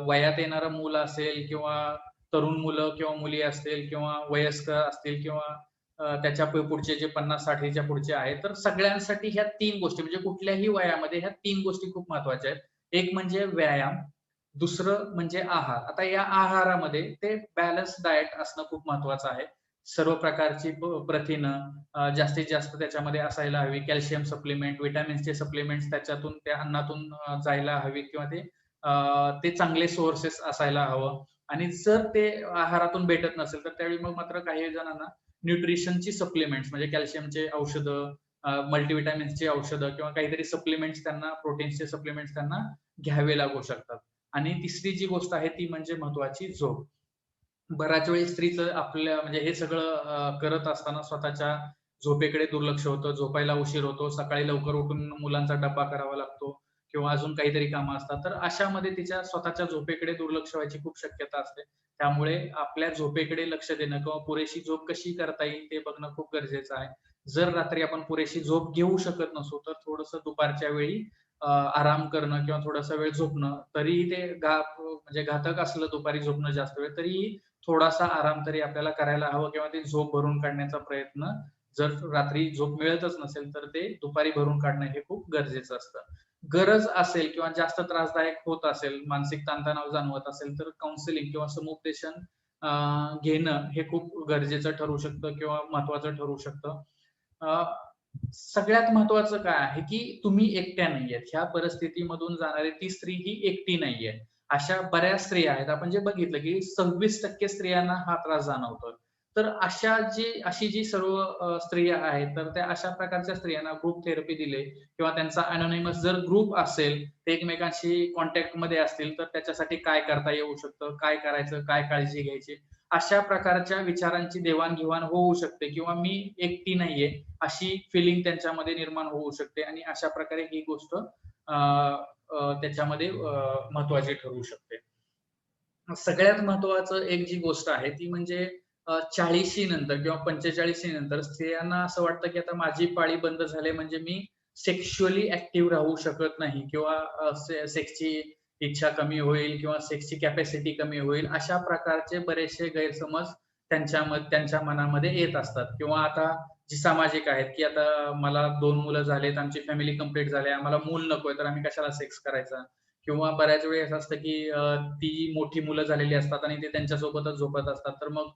वयात येणारं मूल असेल किंवा तरुण मुलं किंवा मुली असतील किंवा वयस्क असतील किंवा त्याच्या पुढचे जे 50-60च्या पुढचे आहेत, तर सगळ्यांसाठी ह्या 3 गोष्टी म्हणजे कुठल्याही वयामध्ये ह्या 3 गोष्टी खूप महत्त्वाच्या आहेत. एक म्हणजे व्यायाम, दुसरं म्हणजे आहार. आता या आहारामध्ये ते बॅलन्स डायट असणं खूप महत्त्वाचं आहे. सर्व प्रकारची प्रथिनं जास्तीत जास्त त्याच्यामध्ये असायला हवी. कॅल्शियम सप्लिमेंट, व्हिटॅमिन्सचे सप्लिमेंट्स त्याच्यातून त्या अन्नातून जायला हवीत किंवा ते चांगले सोर्सेस असायला हवं आणि जर ते आहारातून भेटत नसेल, तर त्यावेळी मग मात्र काही जणांना न्यूट्रिशनची सप्लिमेंट्स म्हणजे कॅल्शियमचे औषधं, मल्टीव्हिटॅमिन्सची औषधं किंवा काहीतरी सप्लिमेंट्स त्यांना प्रोटीन्सचे सप्लिमेंट्स त्यांना घ्यावे लागू शकतात. आणि तिसरी जी गोष्ट आहे ती म्हणजे महत्वाची झोप. बऱ्याच वेळी स्त्रीचं आपल्या म्हणजे हे सगळं करत असताना स्वतःच्या झोपेकडे दुर्लक्ष होतं, झोपायला उशीर होतो, सकाळी लवकर उठून मुलांचा डब्बा करावा लागतो किंवा अजून काहीतरी कामं असतात. तर अशामध्ये तिच्या स्वतःच्या झोपेकडे दुर्लक्ष व्हायची खूप शक्यता असते. त्यामुळे आपल्या झोपेकडे लक्ष देणं किंवा पुरेशी झोप कशी करता येईल ते बघणं खूप गरजेचं आहे. जर रात्री आपण पुरेशी झोप घेऊ शकत नसू, तर थोडंसं दुपारच्या वेळी आराम करणं किंवा थोडासा वेळ झोपणं, तरीही ते म्हणजे घातक असलं दुपारी झोपणं जास्त वेळ, तरीही थोडासा आराम तरी आपल्याला करायला हवं किंवा ती झोप भरून काढण्याचा प्रयत्न जर रात्री झोप मिळतच नसेल, तर ते दुपारी भरून काढणं हे खूप गरजेचं असतं. गरज असेल किंवा जास्त त्रासदायक होत असेल, मानसिक ताणतणाव जाणवत असेल, तर काउन्सिलिंग किंवा समुपदेशन अ, घेणं हे खूप गरजेचं ठरू शकतं किंवा महत्त्वाचं ठरू शकतं. अ, सगळ्यात महत्त्वाचं काय आहे, की तुम्ही एकट्या नाहीयेत. ह्या परिस्थितीमधून जाणारी ती स्त्री ही एकटी नाहीये. अशा बऱ्याच स्त्रिया आहेत. आपण जे बघितलं, की 26% स्त्रियांना हा त्रास जाणवतो. तर अशी जी सर्व स्त्रिया आहेत, तर त्या अशा प्रकारच्या स्त्रियांना ग्रुप थेरपी दिली किंवा त्यांचा अनोनिमस जर ग्रुप असेल, ते एकमेकांशी कॉन्टॅक्टमध्ये असतील, तर त्याच्यासाठी काय करता येऊ शकतं, काय करायचं, काय काळजी घ्यायची, अशा प्रकारच्या विचारांची देवाण-घेवाण होऊ शकते किंवा मी एकटी नाहीये, अशी फिलिंग त्यांच्यामध्ये निर्माण होऊ शकते आणि अशा प्रकारे ही गोष्ट त्याच्यामध्ये महत्त्वाची ठरू शकते. सगळ्यात महत्त्वाचं एक जी गोष्ट आहे ती म्हणजे 40शी नंतर किंवा 45शी नंतर स्त्रियांना असं वाटतं, की आता माझी पाळी बंद झाली म्हणजे मी सेक्शुअली ॲक्टिव्ह राहू शकत नाही किंवा सेक्सची इच्छा कमी होईल किंवा सेक्सची कॅपॅसिटी कमी होईल. अशा प्रकारचे बरेचसे गैरसमज त्यांच्या मनामध्ये येत असतात किंवा आता जी सामाजिक आहेत, की आता मला 2 मुलं झालेत, आमची फॅमिली कंप्लीट झाली, आम्हाला मूल नकोय, तर आम्ही कशाला सेक्स करायचा? किंवा बऱ्याच वेळी असं असतं की ती मोठी मुलं झालेली असतात आणि ते त्यांच्यासोबतच झोपत असतात. तर मग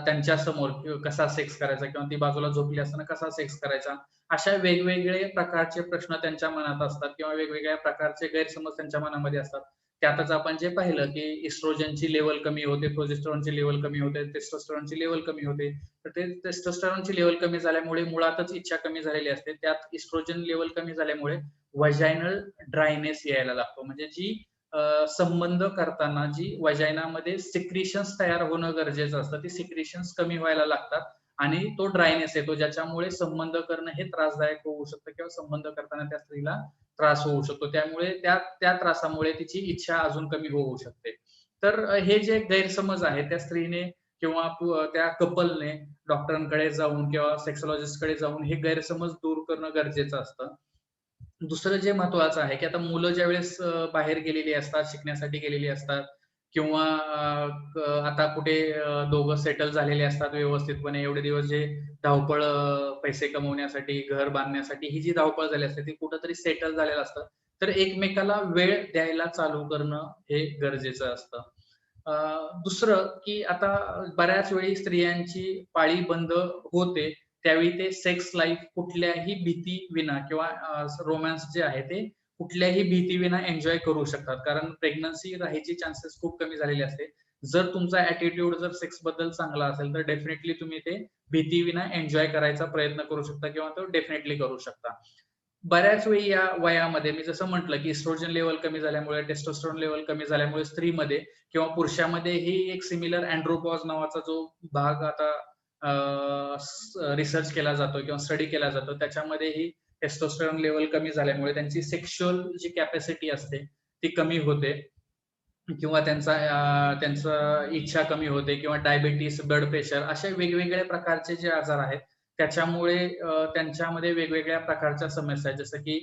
त्यांच्या समोर कसा सेक्स करायचा किंवा ती बाजूला झोपली असताना कसा सेक्स करायचा, अशा वेगवेगळे प्रकारचे प्रश्न त्यांच्या मनात असतात किंवा वेगवेगळ्या प्रकारचे गैरसमज त्यांच्या मनामध्ये असतात. त्यातच आपण जे पाहिलं की इस्ट्रोजनची लेव्हल कमी होते, प्रोजेस्टेरॉनची लेव्हल कमी होते, टेस्टोस्टेरॉनची लेव्हल कमी होते. तर ते टेस्टोस्टेरॉनची लेव्हल कमी झाल्यामुळे मुळातच इच्छा कमी झालेली असते. त्यात इस्ट्रोजन लेव्हल कमी झाल्यामुळे व्हाजायनल ड्रायनेस यायला लागतो. म्हणजे जी संबंध करताना जी व्हाजायनामध्ये सिक्रिशन्स तयार होणं गरजेचं असतं, ती सिक्रिशन्स कमी व्हायला लागतात आणि तो ड्रायनेस येतो, ज्याच्यामुळे संबंध करणं हे त्रासदायक होऊ शकतं किंवा संबंध करताना त्या स्त्रीला त्रास होऊ शकतो. त्यामुळे त्या त्या त्रासामुळे तिची इच्छा अजून कमी होऊ शकते. तर हे जे गैरसमज आहे त्या स्त्रीने किंवा त्या कपलने डॉक्टरांकडे जाऊन किंवा सेक्सॉलॉजिस्टकडे जाऊन हे गैरसमज दूर करणं गरजेचं असतं. दुसरं जे महत्वाचं आहे, की आता मुलं ज्यावेळेस बाहेर गेलेली असतात, शिकण्यासाठी गेलेली असतात किंवा आता कुठे दोघं सेटल झालेले असतात व्यवस्थितपणे. एवढे दिवस जे धावपळ पैसे कमवण्यासाठी, घर बांधण्यासाठी ही जी धावपळ झाली असते, ती कुठेतरी सेटल झालेलं असतं. तर एकमेकाला वेळ द्यायला चालू करणं हे गरजेचं असतं. अ, दुसरं की आता बऱ्याच वेळी स्त्रियांची पाळी बंद होते, त्यावेळी ते सेक्स लाईफ कुठल्याही भीतीविना किंवा रोमॅन्स जे आहे ते कुठल्याही भीतीविना एन्जॉय करू शकतात. कारण प्रेग्नन्सी राहायची चान्सेस खूप कमी झालेले असते. जर तुमचा ॲटिट्यूड जर सेक्सबद्दल चांगला असेल, तर डेफिनिटली तुम्ही ते भीतीविना एन्जॉय करायचा प्रयत्न करू शकता किंवा तो डेफिनिटली करू शकता. बऱ्याच वेळी या वयामध्ये मी जसं म्हटलं, की इस्ट्रोजन लेव्हल कमी झाल्यामुळे, टेस्टोस्टेरोन लेव्हल कमी झाल्यामुळे स्त्रीमध्ये किंवा पुरुषामध्येही एक सिमिलर अँड्रोपॉज नावाचा जो भाग आता रिसर्च केला जातो किंवा स्टडी केला जातो. त्याच्यामध्येही टेस्टोस्टेरोन लेव्हल कमी झाल्यामुळे त्यांची सेक्शुअल जी कॅपॅसिटी असते, ती कमी होते किंवा त्यांचं इच्छा कमी होते किंवा डायबिटीज, ब्लड प्रेशर असे वेगवेगळ्या प्रकारचे जे आजार आहेत, त्याच्यामुळे त्यांच्यामध्ये वेगवेगळ्या प्रकारच्या समस्या आहेत. जसं की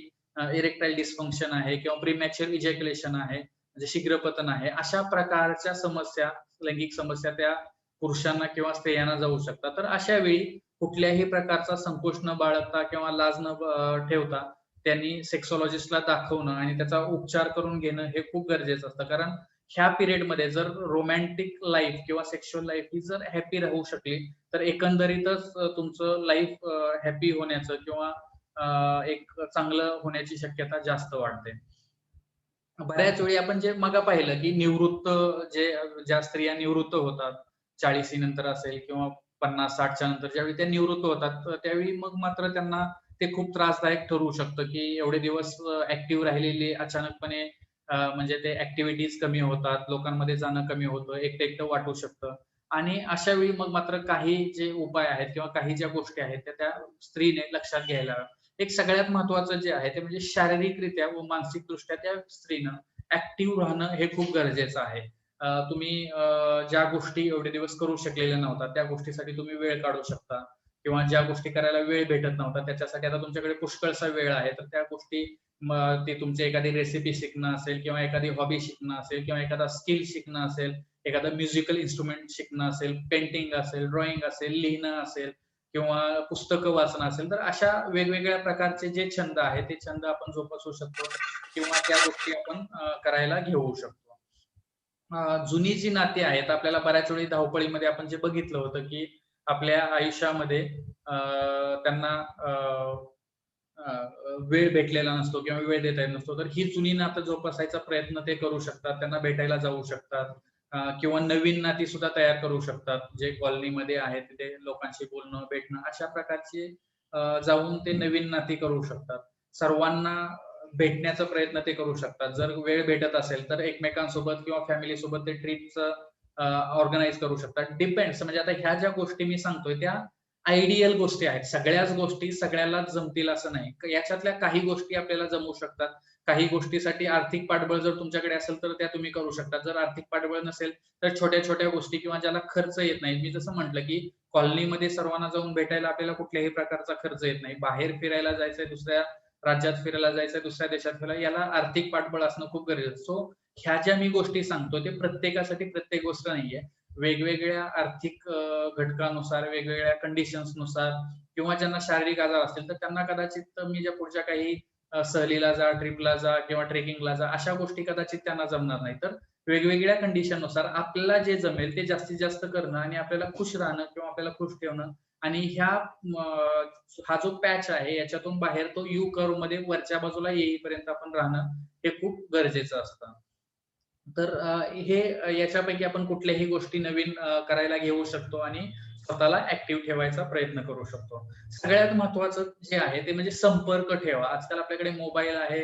इरेक्टाईल डिस्फंक्शन आहे किंवा प्रीमॅच्युअर इजॅक्युलेशन आहे, म्हणजे शीघ्रपतन आहे. अशा प्रकारच्या समस्या, लैंगिक समस्या त्या पुरुषांना किंवा स्त्रियांना जाऊ शकतात. तर अशा वेळी कुठल्याही प्रकारचा संकोच न बाळगता किंवा लाज न ठेवता त्यांनी सेक्सॉलॉजिस्टला दाखवणं आणि त्याचा उपचार करून घेणं हे खूप गरजेचं असतं. कारण ह्या पिरियडमध्ये जर रोमॅन्टिक लाईफ किंवा सेक्शुअल लाईफ ही जर हॅपी राहू शकली, तर एकंदरीतच तुमचं लाईफ हॅपी होण्याचं किंवा एक चांगलं होण्याची शक्यता जास्त वाढते. बऱ्याच वेळी आपण जे मग पाहिलं, की निवृत्त जे ज्या स्त्रिया निवृत्त होतात, 40शी नंतर असेल किंवा 50-60च्या नंतर ज्यावेळी त्या निवृत्त होतात, तर त्यावेळी मग मात्र त्यांना ते खूप त्रासदायक ठरू शकतं, की एवढे दिवस ॲक्टिव्ह राहिलेले अचानकपणे म्हणजे ते ॲक्टिव्हिटीज कमी होतात, लोकांमध्ये जाणं कमी होतं, एकटं-एकटं वाटू शकतं आणि अशा वेळी मग मात्र काही जे उपाय आहेत किंवा काही ज्या गोष्टी आहेत, त्या त्या स्त्रीने लक्षात घ्यायला एक सगळ्यात महत्वाचं जे आहे ते म्हणजे शारीरिकरित्या व मानसिकदृष्ट्या त्या स्त्रीनं ऍक्टिव्ह राहणं हे खूप गरजेचं आहे. तुम्ही ज्या गोष्टी एवढे दिवस करू शकलेल्या नव्हता, त्या गोष्टीसाठी तुम्ही वेळ काढू शकता किंवा ज्या गोष्टी करायला वेळ भेटत नव्हता, त्याच्यासाठी आता तुमच्याकडे पुष्कळसा वेळ आहे. तर त्या गोष्टी ते तुमची एखादी रेसिपी शिकणं असेल किंवा एखादी हॉबी शिकणं असेल किंवा एखादा स्किल शिकणं असेल, एखादा म्युझिकल इन्स्ट्रुमेंट शिकणं असेल, पेंटिंग असेल, ड्रॉइंग असेल, लिहिणं असेल किंवा पुस्तकं वाचणं असेल, तर अशा वेगवेगळ्या प्रकारचे जे छंद आहेत, ते छंद आपण जोपासू शकतो किंवा त्या गोष्टी आपण करायला घेऊ शकतो. जुनी जी नाती आहेत, आपल्याला बऱ्याच वेळी धावपळीमध्ये आपण जे बघितलं होतं, की आपल्या आयुष्यामध्ये अ, त्यांना अ, अ, वेळ भेटलेला नसतो किंवा वेळ देता येत नसतो. तर ही जुनी नातं जोपासायचा प्रयत्न ते करू शकतात. त्यांना भेटायला जाऊ शकतात किंवा नवीन नाती सुद्धा तयार करू शकतात. जे कॉलनीमध्ये आहेत तिथे लोकांशी बोलणं, भेटणं अशा प्रकारचे जाऊन ते नवीन नाती करू शकतात. सर्वांना भेटण्याचा प्रयत्न ते करू शकतात. जर वेळ भेटत असेल तर एकमेकांसोबत किंवा फॅमिलीसोबत ते ट्रिपचं ऑर्गनाइज करू शकतात. डिपेंड्स म्हणजे आता ह्या ज्या गोष्टी मी सांगतोय त्या आयडियल गोष्टी आहेत. सगळ्याच गोष्टी सगळ्यालाच जमतील असं नाही. याच्यातल्या काही गोष्टी आपल्याला जमू शकतात. काही गोष्टीसाठी आर्थिक पाठबळ जर तुमच्याकडे असेल, तर त्या तुम्ही करू शकता. जर आर्थिक पाठबळ नसेल, तर छोट्या-छोट्या गोष्टी किंवा ज्याला खर्च येत नाही. मी जसं म्हटलं, की कॉलनीमध्ये सर्वांना जाऊन भेटायला आपल्याला कुठल्याही प्रकारचा खर्च येत नाही. बाहेर फिरायला जायचंय, दुसऱ्या राज्यात फिरायला जायचंय, दुसऱ्या देशात फिरायला, याला आर्थिक पाठबळ असणं खूप गरजेचं आहे. सो ह्या ज्या मी गोष्टी सांगतो, ते प्रत्येकासाठी प्रत्येक गोष्ट नाहीये. वेगवेगळ्या आर्थिक घटकानुसार, वेगवेगळ्या कंडिशन्सनुसार किंवा ज्यांना शारीरिक आजार असतील, तर त्यांना कदाचित मी ज्या पुढच्या काही सहलीला जा, ट्रिपला जा किंवा ट्रेकिंगला जा, अशा गोष्टी कदाचित त्यांना जमणार नाही. तर वेगवेगळ्या कंडिशननुसार आपल्याला जे जमेल ते जास्तीत जास्त करणं आणि आपल्याला खुश राहणं किंवा आपल्याला खुश ठेवणं आणि हा जो पॅच आहे याच्यातून बाहेर तो यू कर्व मध्ये वरच्या बाजूला येईपर्यंत आपण राहणं हे खूप गरजेचं असतं. तर याच्यापैकी आपण कुठल्याही गोष्टी नवीन करायला घेऊ शकतो आणि स्वतःला ऍक्टिव्ह ठेवायचा प्रयत्न करू शकतो. सगळ्यात महत्वाचं जे आहे ते म्हणजे संपर्क ठेवा. आजकाल आपल्याकडे मोबाईल आहे,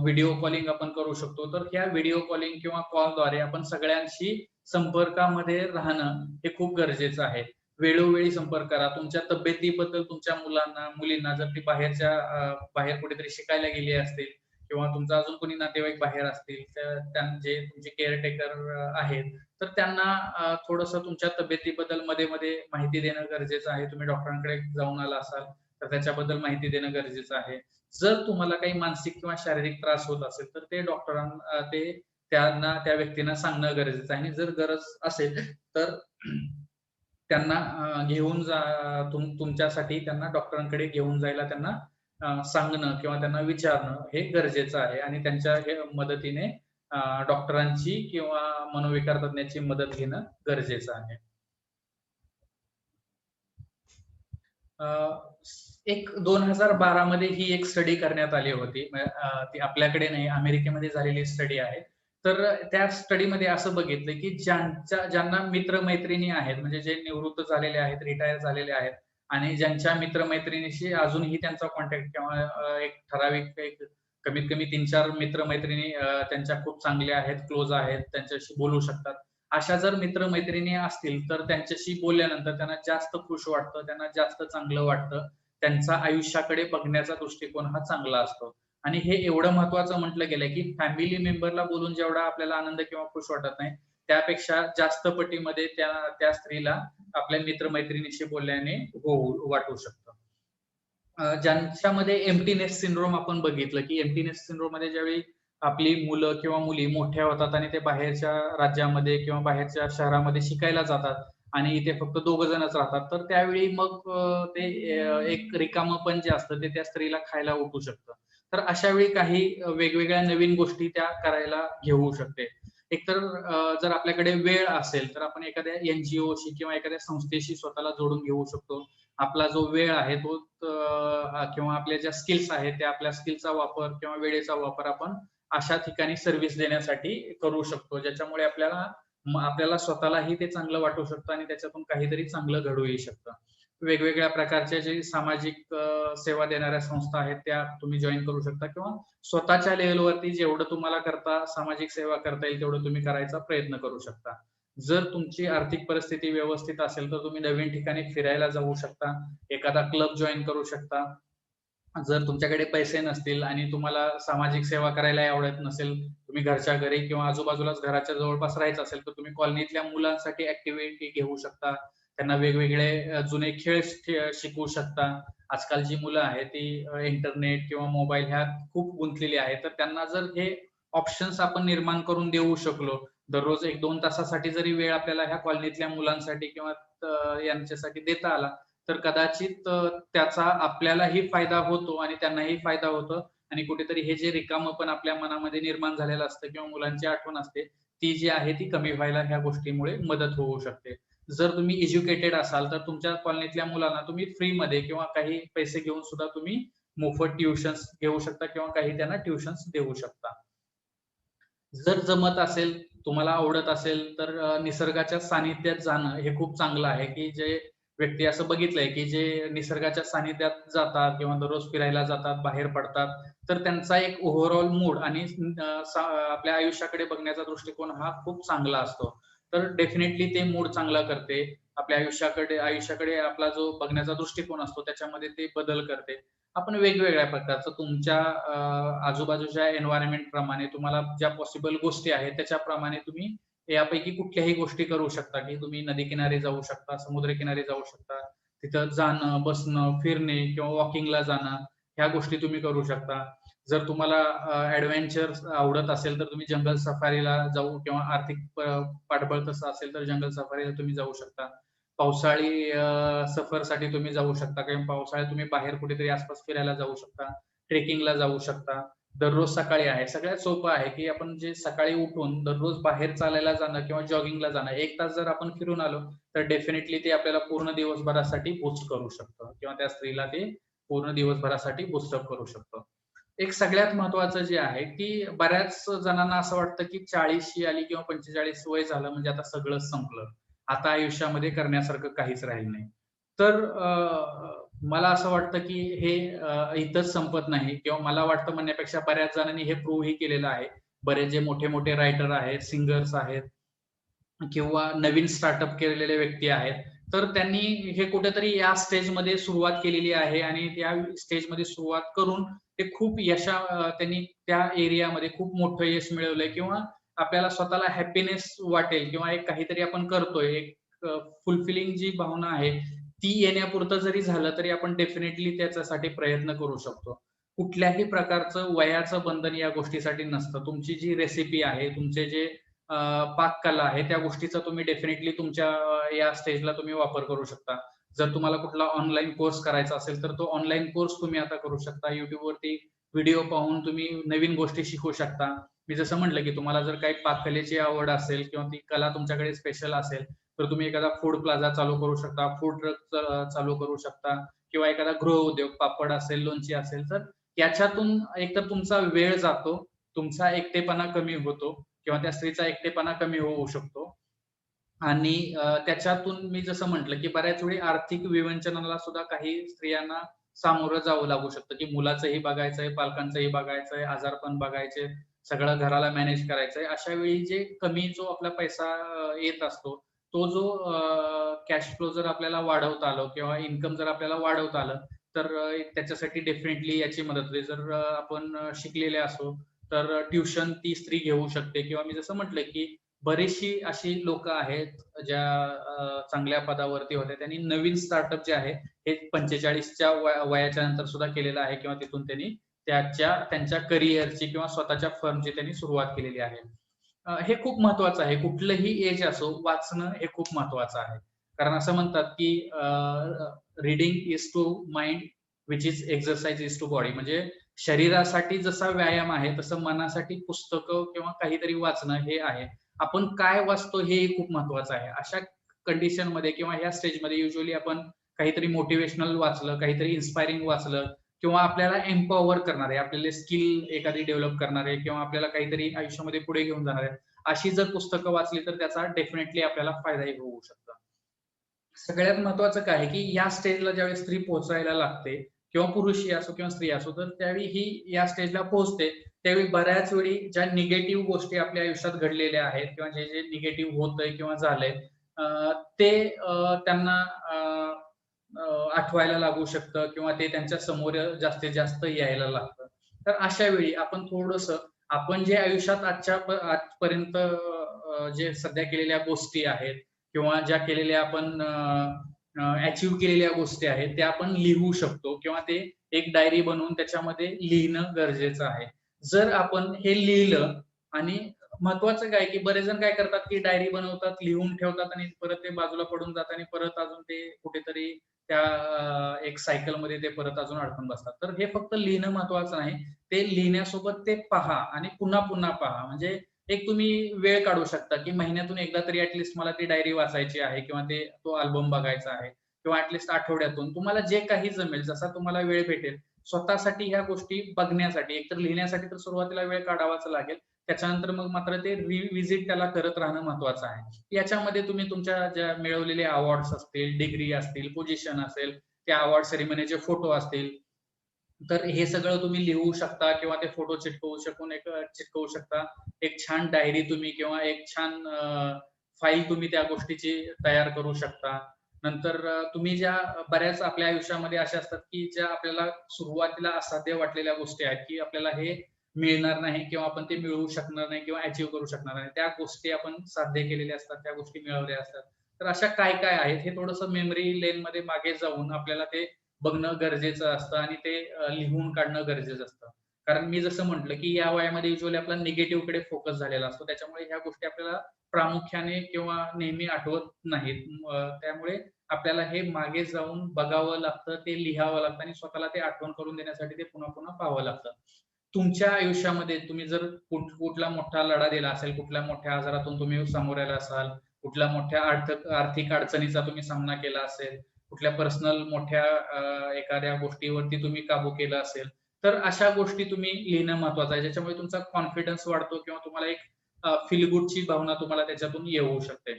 व्हिडिओ कॉलिंग आपण करू शकतो. तर ह्या व्हिडिओ कॉलिंग किंवा कॉलद्वारे आपण सगळ्यांशी संपर्कामध्ये राहणं हे खूप गरजेचं आहे. वेळोवेळी संपर्क करा. तुमच्या तब्येतीबद्दल तुमच्या मुलांना, मुलींना जर ती बाहेर कुठेतरी शिकायला गेली असतील किंवा तुमचा अजून कोणी नातेवाईक बाहेर असतील, तर जे तुमचे केअरटेकर आहेत, तर त्यांना थोडंसं तुमच्या तब्येतीबद्दल मध्ये-मध्ये माहिती देणं गरजेचं आहे. तुम्ही डॉक्टरांकडे जाऊन आला असाल, तर त्याच्याबद्दल माहिती देणं गरजेचं आहे. जर तुम्हाला काही मानसिक किंवा शारीरिक त्रास होत असेल, तर ते त्यांना त्या व्यक्तींना सांगणं गरजेचं आहे आणि जर गरज असेल तर त्यांना घेऊन जा तुमच्यासाठी त्यांना डॉक्टरांकडे घेऊन जायला त्यांना सांगणं किंवा त्यांना विचारणं हे गरजेचं आहे आणि त्यांच्या मदतीने डॉक्टरांची किंवा मनोविकार तज्ञाची मदत घेणं गरजेचं आहे. एक 2012 मध्ये ही एक स्टडी करण्यात आली होती. ती आपल्याकडे नाही, अमेरिकेमध्ये झालेली स्टडी आहे. तर त्या स्टडीमध्ये असं बघितलं की ज्यांना मित्र-मैत्रिणी आहेत, म्हणजे जे निवृत्त झालेले आहेत, रिटायर झालेले आहेत आणि ज्यांच्या मित्र-मैत्रिणीशी अजूनही त्यांचा कॉन्टॅक्ट किंवा एक ठराविक एक कमीत कमी 3-4 मित्र-मैत्रिणी त्यांच्या खूप चांगल्या आहेत, क्लोज आहेत, त्यांच्याशी बोलू शकतात. अशा जर मित्र-मैत्रिणी असतील, तर त्यांच्याशी बोलल्यानंतर त्यांना जास्त खुश वाटतं, त्यांना जास्त चांगलं वाटतं. त्यांचा आयुष्याकडे बघण्याचा दृष्टिकोन हा चांगला असतो. आणि हे एवढं महत्वाचं म्हटलं गेलंय, की फॅमिली मेंबरला बोलून जेवढा आपल्याला आनंद किंवा खुश वाटत नाही, त्यापेक्षा जास्त पटीमध्ये त्या स्त्रीला आपल्या मित्र-मैत्रिणीशी बोलल्याने वाटू शकतं. ज्यांच्यामध्ये एम्प्टीनेस सिंड्रोम आपण बघितलं, की एम्प्टीनेस सिंड्रोम मध्ये ज्यावेळी आपली मुलं किंवा मुली मोठ्या होतात आणि ते बाहेरच्या राज्यामध्ये किंवा बाहेरच्या शहरामध्ये शिकायला जातात आणि इथे फक्त दोघं जणच राहतात, तर त्यावेळी मग ते एक रिकामपण जे असतं ते त्या स्त्रीला खायला उठू शकतं. तर अशा वेळी काही वेगवेगळ्या नवीन गोष्टी त्या करायला घेऊ शकते. एकतर जर आपल्याकडे वेळ असेल, तर आपण एखाद्या एन-जी-ओशी किंवा एखाद्या संस्थेशी स्वतःला जोडून घेऊ शकतो. आपला जो वेळ आहे तो किंवा आपल्या ज्या स्किल्स आहेत, त्या आपल्या स्किलचा वापर किंवा वेळेचा वापर आपण अशा ठिकाणी सर्व्हिस देण्यासाठी करू शकतो. ज्याच्यामुळे आपल्याला स्वतःलाही ते चांगलं वाटू शकतं आणि त्याच्यातून काहीतरी चांगलं घडूही शकतं. वेगवेगळ्या प्रकारच्या जे सामाजिक सेवा देणाऱ्या संस्था आहेत, त्या तुम्ही जॉइन करू शकता किंवा स्वतःच्या लेव्हलवरती जेवढं तुम्हाला सामाजिक सेवा करता येईल तेवढं तुम्ही करायचा प्रयत्न करू शकता. जर तुमची आर्थिक परिस्थिती व्यवस्थित असेल, तर तुम्ही नवीन ठिकाणी फिरायला जाऊ शकता. एखादा क्लब जॉइन करू शकता. जर तुमच्याकडे पैसे नसतील आणि तुम्हाला सामाजिक सेवा करायला आवडत नसेल, तुम्ही घरच्या घरी किंवा आजूबाजूलाच घराच्या जवळपास राहायचं असेल, तर तुम्ही कॉलनीतल्या मुलांसाठी ऍक्टिव्हिटी घेऊ शकता. त्यांना वेगवेगळे जुने खेळ शिकवू शकता. आजकालची मुलं आहेत ती इंटरनेट किंवा मोबाईल ह्यात खूप गुंतलेली आहेत. तर त्यांना जर हे ऑप्शन्स आपण निर्माण करून देऊ शकलो, दररोज 1-2 तासासाठी जरी वेळ आपल्याला ह्या कॉलनीतल्या मुलांसाठी किंवा यांच्यासाठी देता आला, तर कदाचित त्याचा आपल्यालाही फायदा होतो आणि त्यांनाही फायदा होतो आणि कुठेतरी हे जे रिकामपण आपल्या मनामध्ये निर्माण झालेलं असतं किंवा मुलांची आठवण असते, ती जी आहे ती कमी व्हायला ह्या गोष्टीमुळे मदत होऊ शकते. जर तुम्ही एज्युकेटेड असाल, तर तुमच्या कॉलनीतल्या मुलांना तुम्ही फ्रीमध्ये किंवा काही पैसे घेऊन सुद्धा तुम्ही मोफत ट्युशन्स घेऊ शकता किंवा काही त्यांना ट्युशन्स देऊ शकता. जर जमत असेल, तुम्हाला आवडत असेल, तर निसर्गाच्या सानिध्यात जाणं हे खूप चांगलं आहे, की जे व्यक्ती असं बघितलंय, की जे निसर्गाच्या सानिध्यात जातात किंवा दररोज फिरायला जातात, बाहेर पडतात, तर त्यांचा एक ओव्हरऑल मूड आणि आपल्या आयुष्याकडे बघण्याचा दृष्टिकोन हा खूप चांगला असतो. तर डेफिनेटली ते मूड चांगला करते. आपल्या आयुष्याकडे आपला जो बघण्याचा दृष्टिकोन असतो, त्याच्यामध्ये ते बदल करते. आपण वेगवेगळ्या प्रकारचं तुमच्या आजूबाजूच्या एन्व्हायरमेंट प्रमाणे तुम्हाला ज्या पॉसिबल गोष्टी आहेत त्याच्याप्रमाणे तुम्ही यापैकी कुठल्याही गोष्टी करू शकता, की तुम्ही नदीकिनारी जाऊ शकता, समुद्रकिनारी जाऊ शकता. तिथं जाणं, बसणं, फिरणे किंवा वॉकिंगला जाणं, ह्या गोष्टी तुम्ही करू शकता. जर तुम्हाला आवडत असेल, तर तुम्ही जंगल सफारीला जाऊ किंवा आर्थिक पाठबळ तसं असेल, तर जंगल सफारीला तुम्ही जाऊ शकता. पावसाळी सफरसाठी तुम्ही जाऊ शकता किंवा पावसाळ्यात तुम्ही बाहेर कुठेतरी आसपास फिरायला जाऊ शकता. ट्रेकिंगला जाऊ शकता. दररोज सकाळी आहे. सगळ्यात सोपं आहे, की आपण जे सकाळी उठून दररोज बाहेर चालायला जाणं किंवा जॉगिंगला जाणं. 1 तास जर आपण फिरून आलो, तर डेफिनेटली ते आपल्याला पूर्ण दिवसभरासाठी बूस्ट करू शकतं किंवा त्या स्त्रीला ते पूर्ण दिवसभरासाठी बूस्टअप करू शकतं. एक सगळ्यात महत्त्वाचं जे आहे, की बऱ्याच जणांना असं वाटतं, की 40 शी आली किंवा 45 वय झालं म्हणजे आता सगळंच संपलं. आता आयुष्यामध्ये करण्यासारखं काहीच राहिलं नाही. तर मला असं वाटतं, की हे इथंच संपत नाही किंवा मला वाटतं म्हणण्यापेक्षा बऱ्याच जणांनी हे प्रूव्हही केलेलं आहे. बरेच जे मोठे-मोठे रायटर आहेत, सिंगर्स आहेत किंवा नवीन स्टार्टअप केलेले व्यक्ती आहेत. तर त्यांनी हे कुठेतरी या स्टेजमध्ये सुरुवात केलेली आहे आणि त्या स्टेजमध्ये सुरुवात करून ते खूप त्यांनी त्या एरियामध्ये खूप मोठं यश मिळवलंय किंवा आपल्याला स्वतःला हॅपीनेस वाटेल किंवा एक काहीतरी आपण करतोय, एक फुलफिलिंग जी भावना आहे, ती येण्यापुरतं जरी झालं तरी आपण डेफिनेटली त्याच्यासाठी प्रयत्न करू शकतो. कुठल्याही प्रकारचं वयाचं बंधन या गोष्टीसाठी नसतं. तुमची जी रेसिपी आहे, तुमचे जे पाककला आहे, त्या गोष्टीचा तुम्ही डेफिनेटली तुमच्या या स्टेजला तुम्ही वापर करू शकता. जर तुम्हाला कुठला ऑनलाईन कोर्स करायचा असेल, तर तो ऑनलाईन कोर्स तुम्ही आता करू शकता. YouTubeवरती व्हिडिओ पाहून तुम्ही नवीन गोष्टी शिकू शकता. मी जसं म्हटलं, की तुम्हाला जर काही पाककलेची आवड असेल किंवा ती कला तुमच्याकडे स्पेशल असेल, तर तुम्ही एखादा फूड प्लाझा चालू करू शकता, फूड ट्रक चालू करू शकता किंवा एखादा गृहउद्योग, पापड असेल, लोणची असेल, तर याच्यातून एकतर तुमचा वेळ जातो, तुमचा एकटेपणा कमी होतो किंवा त्या स्त्रीचा एकटेपणा कमी होऊ शकतो. आणि त्याच्यातून मी जसं म्हटलं, की बऱ्याच वेळी आर्थिक विवंचनाला सुद्धा काही स्त्रियांना सामोरं जावं लागू शकतं, की मुलाचंही बघायचंय, पालकांचंही बघायचंय, आजारपण बघायचे, सगळं घराला मॅनेज करायचंय. अशा वेळी जे कमी जो आपला पैसा येत असतो, तो जो कॅश फ्लो जर आपल्याला वाढवता आलं किंवा इन्कम जर आपल्याला वाढवता आलं, तर त्याच्यासाठी डेफिनिटली याची मदत होते. जर आपण शिकलेले असू, तर ट्युशन ती स्त्री घेऊ शकते किंवा मी जसं म्हटलं, की बरीचशी अशी लोकं आहेत, ज्या चांगल्या पदावरती होत्या. त्यांनी नवीन स्टार्टअप जे आहे, हे 45च्या वयाच्या नंतर सुद्धा केलेलं आहे किंवा तिथून त्यांनी त्यांच्या करिअरची किंवा स्वतःच्या फर्मची त्यांनी सुरुवात केलेली आहे. हे खूप महत्वाचं आहे. कुठलंही एज असो, वाचणं हे खूप महत्वाचं आहे. कारण असं म्हणतात, की reading is to mind which is exercise is to body. म्हणजे शरीरासाठी जसा व्यायाम आहे, तसं मनासाठी पुस्तकं किंवा काहीतरी वाचणं हे आहे. आपण काय वाचतो हेही खूप महत्वाचं आहे. अशा कंडिशनमध्ये किंवा ह्या स्टेजमध्ये युज्युअली आपण काहीतरी मोटिव्हेशनल वाचलं, काहीतरी इन्स्पायरिंग वाचलं किंवा आपल्याला एम्पॉवर करणारे, आपल्याला स्किल एखादी डेव्हलप करणारे किंवा आपल्याला काहीतरी आयुष्यामध्ये पुढे घेऊन जाणारे, अशी जर पुस्तकं वाचली तर त्याचा डेफिनेटली आपल्याला फायदाही होऊ शकतो. सगळ्यात महत्वाचं काय आहे, की या स्टेजला ज्यावेळी स्त्री पोहोचायला लागते किंवा पुरुषही असो किंवा स्त्री असो, तर त्यावेळी ही या स्टेजला पोहोचते. त्यावेळी बऱ्याच वेळी ज्या निगेटिव्ह गोष्टी आपल्या आयुष्यात घडलेल्या आहेत किंवा जे निगेटिव्ह होतंय किंवा झालंय, ते त्यांना अ, अ, आठवायला लागू शकतं किंवा ते त्यांच्या समोर जास्तीत जास्त यायला लागतं. तर अशा वेळी आपण थोडंसं आपण जे आयुष्यात आजपर्यंत जे सध्या केलेल्या गोष्टी आहेत किंवा ज्या केलेल्या आपण केलेल्या गोष्टी आहेत, त्या आपण लिहू शकतो किंवा ते एक डायरी बनवून त्याच्यामध्ये लिहिणं गरजेचं आहे. जर आपण हे लिहिलं आणि महत्वाचं काय, की बरेच जण काय करतात, की डायरी बनवतात, लिहून ठेवतात आणि परत ते बाजूला पडून जातं आणि परत अजून ते कुठेतरी त्या एक सायकलमध्ये ते परत अजून अडकून बसतात. तर हे फक्त लिहिणं महत्वाचं नाही. ते लिहिण्यासोबत ते पहा आणि पुन्हा-पुन्हा पहा. म्हणजे एक तुम्ही वेळ काढू शकता, की महिन्यातून एकदा तरी मला ती डायरी वाचायची आहे किंवा तो अल्बम बघायचा आहे किंवा आठवड्यातून तुम्हाला जे काही जमेल, जसा तुम्हाला वेळ भेटेल, स्वतःसाठी ह्या गोष्टी बघण्यासाठी, एकतर लिहिण्यासाठी तर सुरुवातीला वेळ काढावाच लागेल. त्याच्यानंतर मग मात्र ते रिव्हिजिट त्याला करत राहणं महत्वाचं आहे. याच्यामध्ये तुम्ही तुमच्या ज्या मिळवलेले अवॉर्ड्स असतील, डिग्री असतील, पोझिशन असेल, त्या अवॉर्ड सेरेमनीचे फोटो असतील, तर हे सगळं तुम्ही लिहू शकता किंवा ते फोटो चिटकवू शकता. एक छान डायरी तुम्ही किंवा एक छान फाईल तुम्ही त्या गोष्टीची तयार करू शकता. नंतर तुम्ही ज्या बऱ्याच आपल्या आयुष्यामध्ये अशा असतात, की ज्या आपल्याला सुरुवातीला असाध्य वाटलेल्या गोष्टी आहेत, की आपल्याला हे मिळणार नाही किंवा आपण ते मिळवू शकणार नाही किंवा अचीव्ह करू शकणार नाही. त्या गोष्टी आपण साध्य केलेल्या असतात, त्या गोष्टी मिळवल्या असतात. तर अशा काय-काय आहेत हे थोडंसं मेमरी लेनमध्ये मागे जाऊन आपल्याला ते बघणं गरजेचं असतं आणि ते लिहून काढणं गरजेचं असतं. कारण मी जसं म्हटलं, की या वयामध्ये युज्युअली आपला निगेटिव्हकडे फोकस झालेला असतो. त्याच्यामुळे ह्या गोष्टी आपल्याला प्रामुख्याने किंवा नेहमी आठवत नाहीत. त्यामुळे आपल्याला हे मागे जाऊन बघावं लागतं, ते लिहावं लागतं आणि स्वतःला ते आठवण करून देण्यासाठी ते पुन्हा पुन्हा पाहावं लागतं. तुमच्या आयुष्यामध्ये तुम्ही जर कुठला मोठा लढा दिला असेल, कुठल्या मोठ्या आजारातून तुम्ही सामोरे आला असाल, कुठल्या मोठ्या आर्थिक अडचणीचा तुम्ही सामना केला असेल, कुठल्या पर्सनल मोठ्या एखाद्या गोष्टीवरती तुम्ही काबू केला असेल, तर अशा गोष्टी तुम्ही लिहिणं महत्वाचं आहे. ज्याच्यामुळे तुमचा कॉन्फिडन्स वाढतो किंवा तुम्हाला एक फील गुडची भावना तुम्हाला त्याच्यातून येऊ शकते.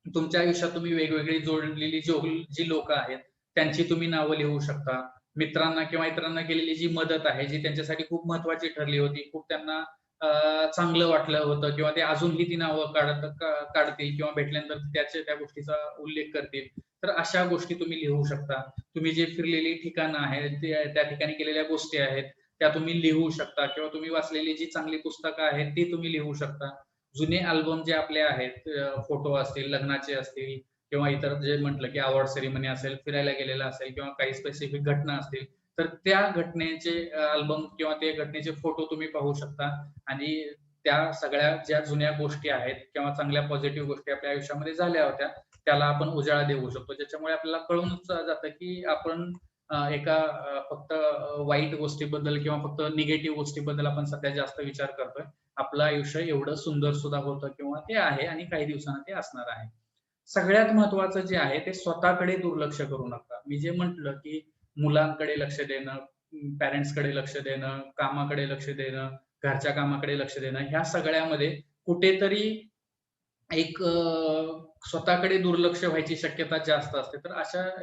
तुमच्या आयुष्यात तुम्ही वेगवेगळी जोडलेली जी लोकं आहेत, त्यांची तुम्ही नावं लिहू शकता. मित्रांना किंवा इतरांना केलेली जी मदत आहे, जी त्यांच्यासाठी खूप महत्त्वाची ठरली होती, खूप त्यांना चांगलं वाटलं होतं किंवा ते अजूनही ती नावं काढतील किंवा भेटल्यानंतर त्या गोष्टीचा उल्लेख करतील. तर अशा गोष्टी तुम्ही लिहू शकता. तुम्ही जे फिरलेली ठिकाणं आहेत, त्या ठिकाणी केलेल्या गोष्टी आहेत, त्या तुम्ही लिहू शकता किंवा तुम्ही वाचलेली जी चांगली पुस्तकं आहेत, ती तुम्ही लिहू शकता. जुने अल्बम जे आपले आहेत, फोटो असतील, लग्नाचे असतील किंवा इतर जे म्हटलं की अवॉर्ड सेरेमनी असेल, फिरायला गेलेला असेल किंवा काही स्पेसिफिक घटना असतील, तर त्या घटनेचे अल्बम किंवा त्या घटनेचे फोटो तुम्ही पाहू शकता आणि त्या सगळ्या ज्या जुन्या गोष्टी आहेत किंवा चांगल्या पॉझिटिव्ह गोष्टी आपल्या आयुष्यामध्ये झाल्या होत्या, त्याला आपण उजाळा देऊ शकतो. ज्याच्यामुळे आपल्याला कळूनच जातं की आपण एका फक्त वाईट गोष्टीबद्दल किंवा फक्त निगेटिव्ह गोष्टीबद्दल आपण सध्या जास्त विचार करतोय. आपलं आयुष्य एवढं सुंदर सुद्धा होतं किंवा ते आहे आणि काही दिवसांनी ते असणार आहे. सगळ्यात महत्त्वाचं जे आहे ते स्वतःकडे दुर्लक्ष करू नका. मी जे म्हटलं, की मुलांकडे लक्ष देणं, पॅरेंट्सकडे लक्ष देणं, कामाकडे लक्ष देणं, घरच्या कामाकडे लक्ष देणं, ह्या सगळ्यामध्ये कुठेतरी एक स्वतःकडे दुर्लक्ष व्हायची शक्यता जास्त असते. तर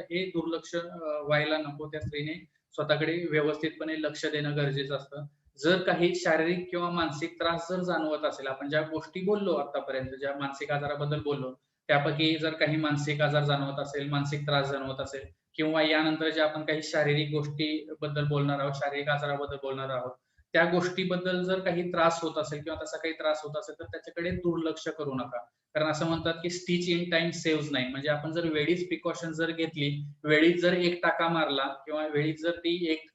हे दुर्लक्ष व्हायला नको. त्या स्त्रीने स्वतःकडे व्यवस्थितपणे लक्ष देणं गरजेचं असतं. जर काही शारीरिक किंवा मानसिक त्रास जर जाणवत असेल, आपण ज्या गोष्टी बोललो आतापर्यंत, ज्या मानसिक आजाराबद्दल बोललो, त्यापैकी जर काही मानसिक आजार जाणवत असेल, मानसिक त्रास जाणवत असेल किंवा यानंतर जे आपण काही शारीरिक गोष्टीबद्दल बोलणार आहोत, शारीरिक आजाराबद्दल बोलणार आहोत, त्या गोष्टीबद्दल जर काही त्रास होत असेल किंवा तसा काही त्रास होत असेल, तर त्याच्याकडे दुर्लक्ष करू नका. कारण असं म्हणतात की stitch in time saves nine. म्हणजे आपण जर वेळीच प्रिकॉशन जर घेतली, वेळीच जर एक टाका मारला किंवा वेळीच जर ती एक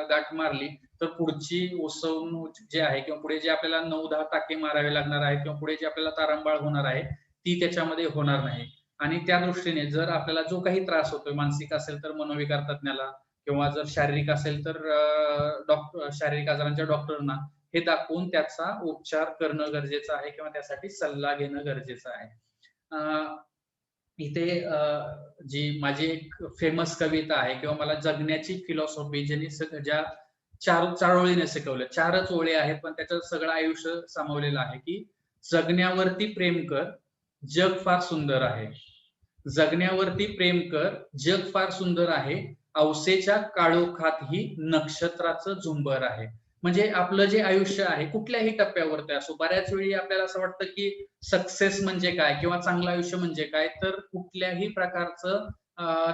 गाठ मारली, तर पुढची उसवणूक जे आहे किंवा पुढे जे आपल्याला 9-10 टाके मारावे लागणार आहेत किंवा पुढे जे आपल्याला तारंबाळ होणार आहे, ती त्याच्यामध्ये होणार नाही. आणि त्या दृष्टीने जर आपल्याला जो काही त्रास होतोय, मानसिक असेल तर मनोविकार तज्ञाला किंवा जर शारीरिक असेल तर शारीरिक आजारांच्या डॉक्टरना हे दाखवून त्याचा उपचार करणं गरजेचं आहे किंवा त्यासाठी सल्ला घेणं गरजेचं आहे. अ, इथे जी माझी एक फेमस कविता आहे किंवा मला जगण्याची फिलॉसॉफी ज्या 4 ओळीने शिकवलं. 4च ओळी आहेत, पण त्याच्यात सगळं आयुष्य सामावलेलं आहे, की जगण्यावरती प्रेम कर, जग फार सुंदर आहे. जगण्यावरती प्रेम कर, जग फार सुंदर आहे. औसेच्या काळोखातही नक्षत्राचं झुंबर आहे. म्हणजे आपलं जे आयुष्य आहे कुठल्याही टप्प्यावरती असो, बऱ्याच वेळी आपल्याला असं वाटतं, की सक्सेस म्हणजे काय किंवा चांगलं आयुष्य म्हणजे काय? तर कुठल्याही प्रकारचं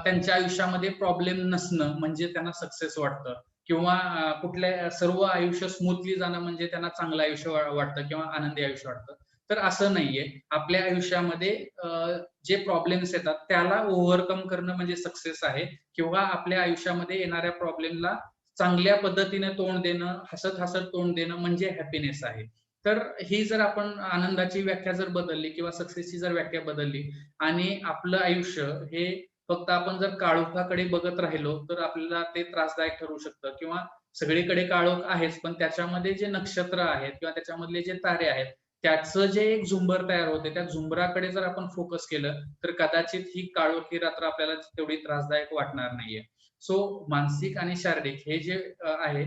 त्यांच्या आयुष्यामध्ये प्रॉब्लेम नसणं म्हणजे त्यांना सक्सेस वाटतं किंवा कुठल्या सर्व आयुष्य स्मूथली जाणं म्हणजे त्यांना चांगलं आयुष्य वाटतं किंवा आनंदी आयुष्य वाटतं. तर असं नाहीये. आपल्या आयुष्यामध्ये जे प्रॉब्लेम्स येतात त्याला ओव्हरकम करणं म्हणजे सक्सेस आहे किंवा आपल्या आयुष्यामध्ये येणाऱ्या प्रॉब्लेमला चांगल्या पद्धतीने तोंड देणं, हसत-हसत तोंड देणं म्हणजे हॅपीनेस आहे. तर ही जर आपण आनंदाची व्याख्या जर बदलली किंवा सक्सेसची जर व्याख्या बदलली आणि आपलं आयुष्य हे फक्त आपण जर काळोखाकडे बघत राहिलो, तर आपल्याला ते त्रासदायक ठरू शकतं किंवा सगळीकडे काळोख आहेच, पण त्याच्यामध्ये जे नक्षत्र आहेत किंवा त्याच्यामधले जे तारे आहेत, त्याचं जे एक झुंबर तयार होते, त्या झुंबराकडे जर आपण फोकस केलं, तर कदाचित ही काळोखी रात्र आपल्याला तेवढी त्रासदायक वाटणार नाहीये. सो मानसिक आणि शारीरिक हे जे आहे,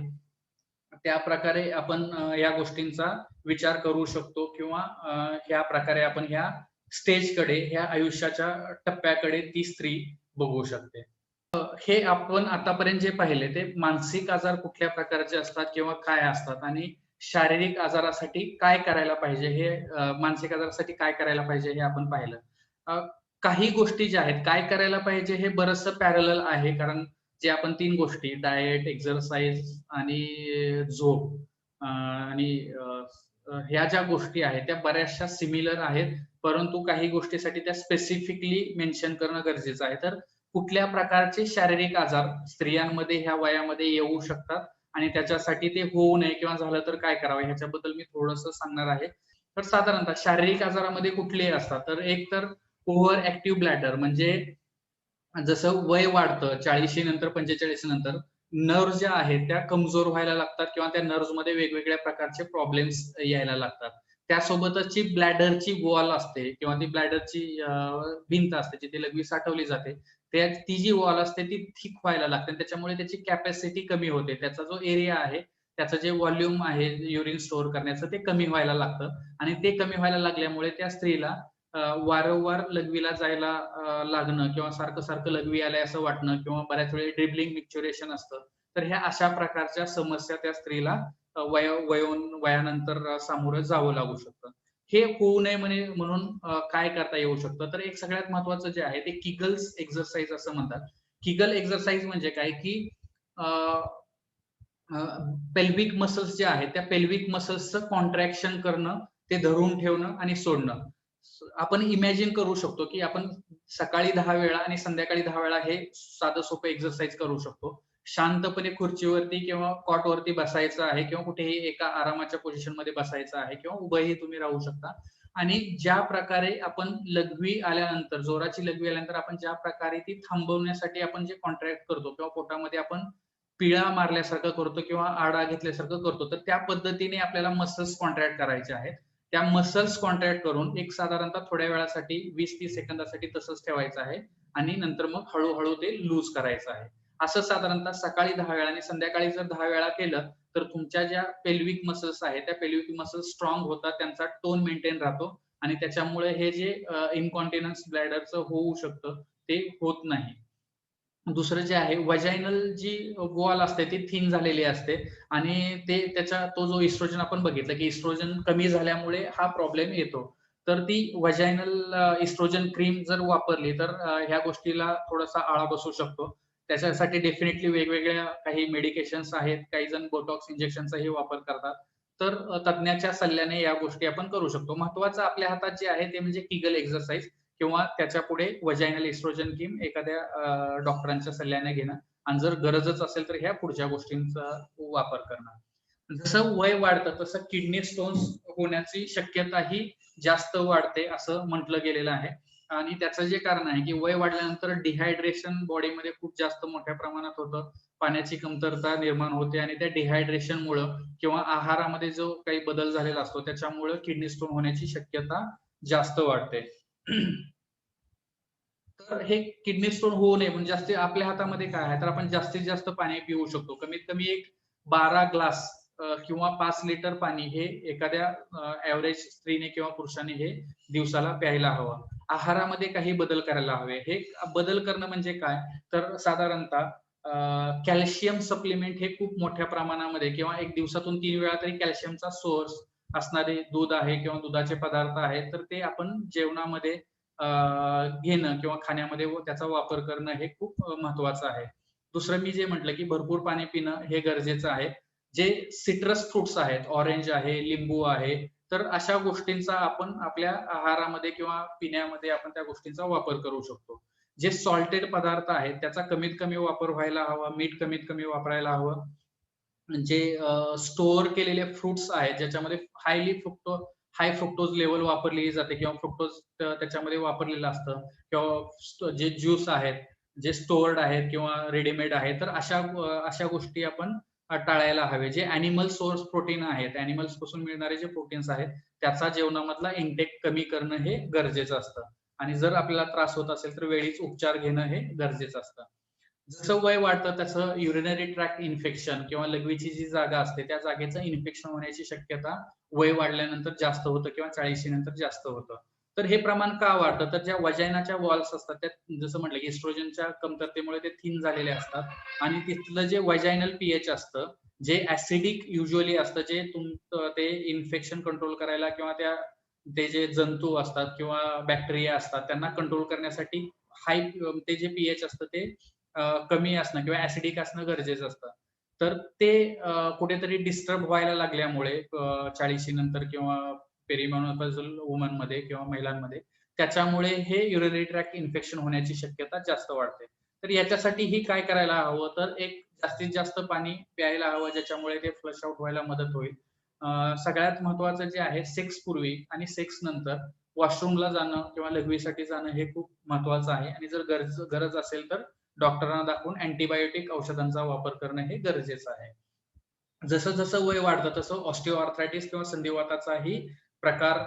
त्या प्रकारे आपण या गोष्टींचा विचार करू शकतो किंवा ह्या प्रकारे आपण ह्या स्टेजकडे, ह्या आयुष्याच्या टप्प्याकडे ती स्त्री बघू शकते. हे आपण आतापर्यंत जे पाहिले ते मानसिक आजार कुठल्या प्रकारचे असतात किंवा काय असतात आणि शारीरिक आजारासाठी काय करायला पाहिजे हे मानसिक आजारासाठी काय करायला पाहिजे हे आपण पाहिलं. अ, काही गोष्टी ज्या आहेत, काय करायला पाहिजे हे बरचसं पॅरलल आहे. कारण जे आपण 3 गोष्टी डायट, एक्सरसाइज आणि झोप आणि ह्या ज्या गोष्टी आहेत त्या बऱ्याचशा सिमिलर आहेत. परंतु काही गोष्टीसाठी त्या स्पेसिफिकली मेन्शन करणं गरजेचं आहे. तर कुठल्या प्रकारचे शारीरिक आजार स्त्रियांमध्ये ह्या वयामध्ये येऊ शकतात आणि त्याच्यासाठी ते होऊ नये किंवा झालं तर काय करावं ह्याच्याबद्दल मी थोडंसं सांगणार आहे. तर साधारणतः शारीरिक आजारामध्ये कुठलेही असतात. तर एक तर ओव्हर ऍक्टिव्ह ब्लॅडर म्हणजे जसं वय वाढतं 40 नंतर 45 नंतर नर्व्ह ज्या आहेत त्या कमजोर व्हायला लागतात किंवा त्या नर्व्हमध्ये वेगवेगळ्या प्रकारचे प्रॉब्लेम्स यायला लागतात. त्यासोबतच जी ब्लॅडरची वॉल असते किंवा ती ब्लॅडरची भिंत असते जिथे लघवी साठवली जाते. ती जी वॉल असते ती थिक व्हायला लागते आणि त्याच्यामुळे त्याची कॅपॅसिटी कमी होते. त्याचा जो एरिया आहे, त्याचं जे व्हॉल्यूम आहे युरिन स्टोअर करण्याचं ते कमी व्हायला लागतं आणि ते कमी व्हायला लागल्यामुळे त्या स्त्रीला वारंवार लघवीला जायला लागणं किंवा सारखं-सारखं लघवी आलंय असं वाटणं किंवा बऱ्याच वेळी ड्रिबलिंग मिक्च्युरेशन असतं. तर ह्या अशा प्रकारच्या समस्या त्या स्त्रीला वयानंतर सामोरं जावं लागू शकतं. हे होऊ नये म्हणून काय करता येऊ शकतं? तर एक सगळ्यात महत्त्वाचं जे आहे ते किगल्स एक्सरसाइज असं म्हणतात. किगल एक्सरसाइज म्हणजे काय, की पेल्विक मसल्स जे आहेत, त्या पेल्विक मसल्सचं कॉन्ट्रॅक्शन करणं, ते धरून ठेवणं आणि सोडणं. आपण इमॅजिन करू शकतो, की आपण सकाळी 10 वेळा आणि संध्याकाळी 10 वेळा हे साधं सोपं एक्सरसाइज करू शकतो. शांतपणे खुर्चीवरती किंवा कॉटवरती बसायचं आहे किंवा कुठेही एका आरामाच्या पोझिशनमध्ये बसायचं आहे किंवा उभंही तुम्ही राहू शकता आणि ज्या प्रकारे आपण लघवी आल्यानंतर, जोराची लघवी आल्यानंतर आपण ज्या प्रकारे ती थांबवण्यासाठी आपण जे कॉन्ट्रॅक्ट करतो किंवा पोटामध्ये आपण पिळा मारल्यासारखं करतो किंवा आडा घेतल्यासारखं करतो. तर त्या पद्धतीने आपल्याला मसल्स कॉन्ट्रॅक्ट करायचे आहेत. त्या मसल्स कॉन्ट्रॅक्ट करून एक साधारणतः थोड्या वेळासाठी 20-30 सेकंदासाठी तसंच ठेवायचं आहे आणि नंतर मग हळू-हळू ते लूज करायचं आहे. असं साधारणतः सकाळी 10 वेळा आणि संध्याकाळी जर 10 वेळा केलं, तर तुमच्या ज्या पेल्विक मसल्स आहेत, त्या पेल्विक मसल्स स्ट्रॉंग होतात, त्यांचा टोन मेंटेन राहतो आणि त्याच्यामुळे हे जे इन्कॉन्टिनन्स ब्लॅडरचं होऊ शकतं, ते होत नाही. दुसरं जे आहे व्हजायनल जी वॉल असते ती थिन झालेली असते आणि तो जो इस्ट्रोजन आपण बघितलं, की इस्ट्रोजन कमी झाल्यामुळे हा प्रॉब्लेम येतो. तर ती व्हजायनल इस्ट्रोजन क्रीम जर वापरली तर ह्या गोष्टीला थोडासा आळा बसू शकतो. त्याच्यासाठी डेफिनिटली वेगवेगळ्या काही मेडिकेशन्स आहेत. काही जण बोटॉक्स इंजेक्शनचाही वापर करतात. तर तज्ञाच्या सल्ल्याने या गोष्टी आपण करू शकतो. महत्त्वाचं आपल्या हातात जे आहे ते म्हणजे किगल एक्सरसाइज किंवा त्याच्यापुढे व्हजायनल इस्ट्रोजन क्रीम एखाद्या डॉक्टरांच्या सल्ल्याने घेणं आणि जर गरजच असेल तर ह्या पुढच्या गोष्टींचा वापर करणं. जसं वय वाढतं तसं किडनी स्टोन्स होण्याची शक्यताही जास्त वाढते असं म्हटलं गेलेलं आहे. आणि त्याचं जे कारण आहे, की वय वाढल्यानंतर डिहायड्रेशन बॉडीमध्ये खूप जास्त मोठ्या प्रमाणात होतं. पाण्याची कमतरता निर्माण होते आणि त्या डिहायड्रेशनमुळं किंवा आहारामध्ये जो काही बदल झालेला असतो त्याच्यामुळं किडनी स्टोन होण्याची शक्यता जास्त वाढते. तर हे किडनी स्टोन होऊ नये म्हणजे जास्ती आपल्या हातामध्ये काय आहे, तर आपण जास्तीत जास्त पाणी पिऊ शकतो. कमीत कमी एक 12 ग्लास किंवा 5 लिटर पाणी हे एखाद्या एव्हरेज स्त्रीने किंवा पुरुषाने हे दिवसाला प्यायला हवं. आहारामध्ये काही बदल करायला हवे. हे बदल करणं म्हणजे काय, तर साधारणतः कॅल्शियम सप्लिमेंट हे खूप मोठ्या प्रमाणामध्ये किंवा एक दिवसातून 3 वेळा तरी कॅल्शियमचा सोर्स असणारे दूध आहे किंवा दुधाचे पदार्थ आहेत, तर ते आपण जेवणामध्ये घेणं किंवा खाण्यामध्ये त्याचा वापर करणं हे खूप महत्वाचं आहे. दुसरं मी जे म्हटलं, की भरपूर पाणी पिणं हे गरजेचं आहे. जे सिट्रस फ्रुट्स आहेत, ऑरेंज आहे, लिंबू आहे, तर अशा गोष्टींचा आपण आपल्या आहारामध्ये किंवा पिण्यामध्ये आपण त्या गोष्टींचा वापर करू शकतो. जे सॉल्टेड पदार्थ आहेत, त्याचा कमीत कमी वापर व्हायला हवा. मीठ कमीत कमी वापरायला हवं. जे स्टोअर केलेले फ्रुट्स आहेत, ज्याच्यामध्ये हाय फ्रुक्टोज लेव्हल वापरली जाते किंवा फ्रुक्टोज त्याच्यामध्ये वापरलेलं असतं किंवा जे ज्यूस आहेत, जे स्टोअर्ड आहेत किंवा रेडीमेड आहेत, तर अशा गोष्टी आपण टाळायला हवे. जे ॲनिमल सोर्स प्रोटीन आहेत, ॲनिमल्स पासून मिळणारे जे प्रोटीन्स आहेत, त्याचा जेवणामधला इंटेक कमी करणं हे गरजेचं असतं आणि जर आपल्याला त्रास होत असेल, तर वेळीच उपचार घेणं हे गरजेचं असतं. जसं वय वाढतं तसं युरिनरी ट्रॅक्ट इन्फेक्शन किंवा लघवीची जी जागा असते त्या जागेचं इन्फेक्शन होण्याची शक्यता वय वाढल्यानंतर जास्त होतं किंवा 40 नंतर जास्त होतं. तर हे प्रमाण का वाढतं? तर ज्या वजायनाच्या वॉल्स असतात त्या जसं म्हटलं, की इस्ट्रोजनच्या कमतरतेमुळे ते थिन झालेले असतात आणि तिथलं जे व्हाजायनल पीएच असतं, जे ॲसिडिक युज्युअली असतं, जे ते इन्फेक्शन कंट्रोल करायला किंवा ते जे जंतू असतात किंवा बॅक्टेरिया असतात त्यांना कंट्रोल करण्यासाठी ते जे पीएच असतं ते कमी असणं किंवा ॲसिडिक असणं गरजेचं असतं. तर ते कुठेतरी डिस्टर्ब व्हायला लागल्यामुळे 40 नंतर किंवा पेरिमेनोपॉजल वुमनमध्ये किंवा महिलांमध्ये त्याच्यामुळे हे युरिनरी ट्रॅक्ट इन्फेक्शन होण्याची शक्यता जास्त वाढते. तर याच्यासाठीही काय करायला हवं, तर एक जास्तीत जास्त पाणी प्यायला हवं, ज्याच्यामुळे ते फ्लश आउट व्हायला मदत होईल. सगळ्यात महत्त्वाचं जे आहे सेक्स पूर्वी आणि सेक्स नंतर वॉशरूमला जाणं किंवा लघवीसाठी जाणं हे खूप महत्वाचं आहे आणि जर गरज असेल तर डॉक्टरांना दाखवून अँटिबायोटिक औषधांचा वापर करणं हे गरजेचं आहे. जसं जसं वय वाढतं तसं ऑस्टिओआर्थरायटिस किंवा संधिवाताचाही प्रकार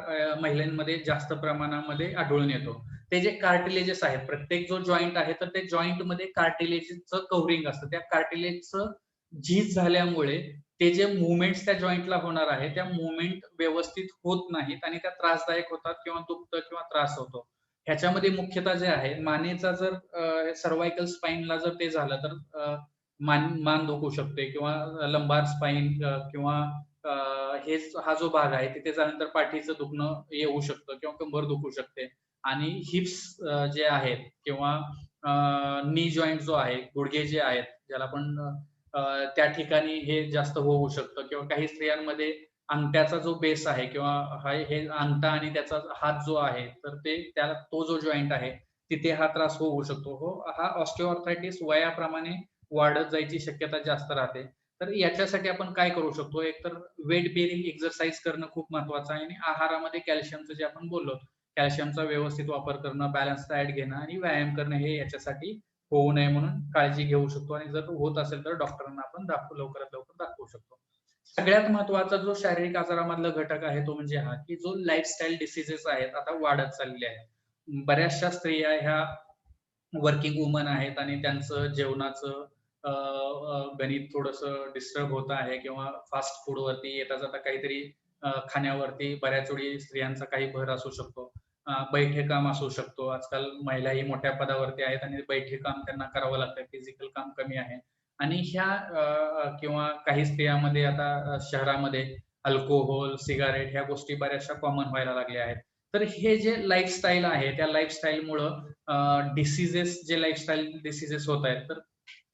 महिलांमध्ये जास्त प्रमाणामध्ये आढळून येतो. ते जे कार्टिलेजेस आहेत, प्रत्येक जो जॉइंट आहे तर ते जॉइंटमध्ये कार्टिलेजचं कव्हरिंग असतं. त्या कार्टिलेजचं झीज झाल्यामुळे ते जे मूव्हमेंट्स त्या जॉइंटला होणार आहे, त्या मूव्हमेंट व्यवस्थित होत नाहीत आणि त्या त्रासदायक होतात किंवा दुखतं किंवा त्रास होतो. ह्याच्यामध्ये मुख्यतः जे आहे मानेचा जर सर्व्हायकल स्पाइनला जर ते झालं तर मान दुखू शकते किंवा लंबार स्पाइन किंवा हा जो भाग आहे तिथे झाल्यानंतर पाठीचं दुखणं येऊ शकतं किंवा कंबर दुखू शकते आणि हिप्स जे आहेत किंवा नी जॉइंट जो आहे, गुडघे जे आहेत ज्याला आपण त्या ठिकाणी हे जास्त होऊ शकतं किंवा काही स्त्रियांमध्ये अंगठ्याचा जो बेस आहे किंवा हे अंगठा आणि त्याचा हात जो आहे तर त्याला तो जो जॉइंट आहे तिथे हा त्रास होऊ शकतो. हा ऑस्टिओआर्थरायटिस वयाप्रमाणे वाढत जायची शक्यता जास्त राहते. तर याच्यासाठी आपण काय करू शकतो? एकतर वेट बेअरिंग एक्सरसाइज करणं खूप महत्वाचं आहे आणि आहारामध्ये कॅल्शियमचं जे आपण बोललो, कॅल्शियमचा व्यवस्थित वापर करणं, बॅलन्स डाएट घेणं आणि व्यायाम करणं हे याच्यासाठी होऊ नये म्हणून काळजी घेऊ शकतो आणि जर होत असेल तर डॉक्टरांना आपण लवकरात लवकर दाखवू शकतो. सगळ्यात महत्वाचा जो शारीरिक आजारामधला घटक आहे तो म्हणजे हा, की जो लाईफस्टाईल डिसीजेस आहेत आता वाढत चाललेले आहेत. बऱ्याचशा स्त्रिया ह्या वर्किंग वुमन आहेत आणि त्यांचं जेवणाचं गणित थोडंसं डिस्टर्ब होत आहे किंवा फास्ट फूडवरती येता-जाता काहीतरी खाण्यावरती बऱ्याच वेळी स्त्रियांचा काही भर असू शकतो. बैठे काम असू शकतो. आजकाल महिलाही मोठ्या पदावरती आहेत आणि बैठे काम त्यांना करावं लागतं. फिजिकल काम कमी आहे आणि ह्या किंवा काही स्त्रियांमध्ये आता शहरामध्ये अल्कोहोल, सिगारेट ह्या गोष्टी बऱ्याचशा कॉमन व्हायला लागल्या आहेत. तर हे जे लाईफस्टाईल आहे, त्या लाईफस्टाईलमुळं डिसीजेस जे लाईफस्टाईल डिसीजेस होत आहेत, तर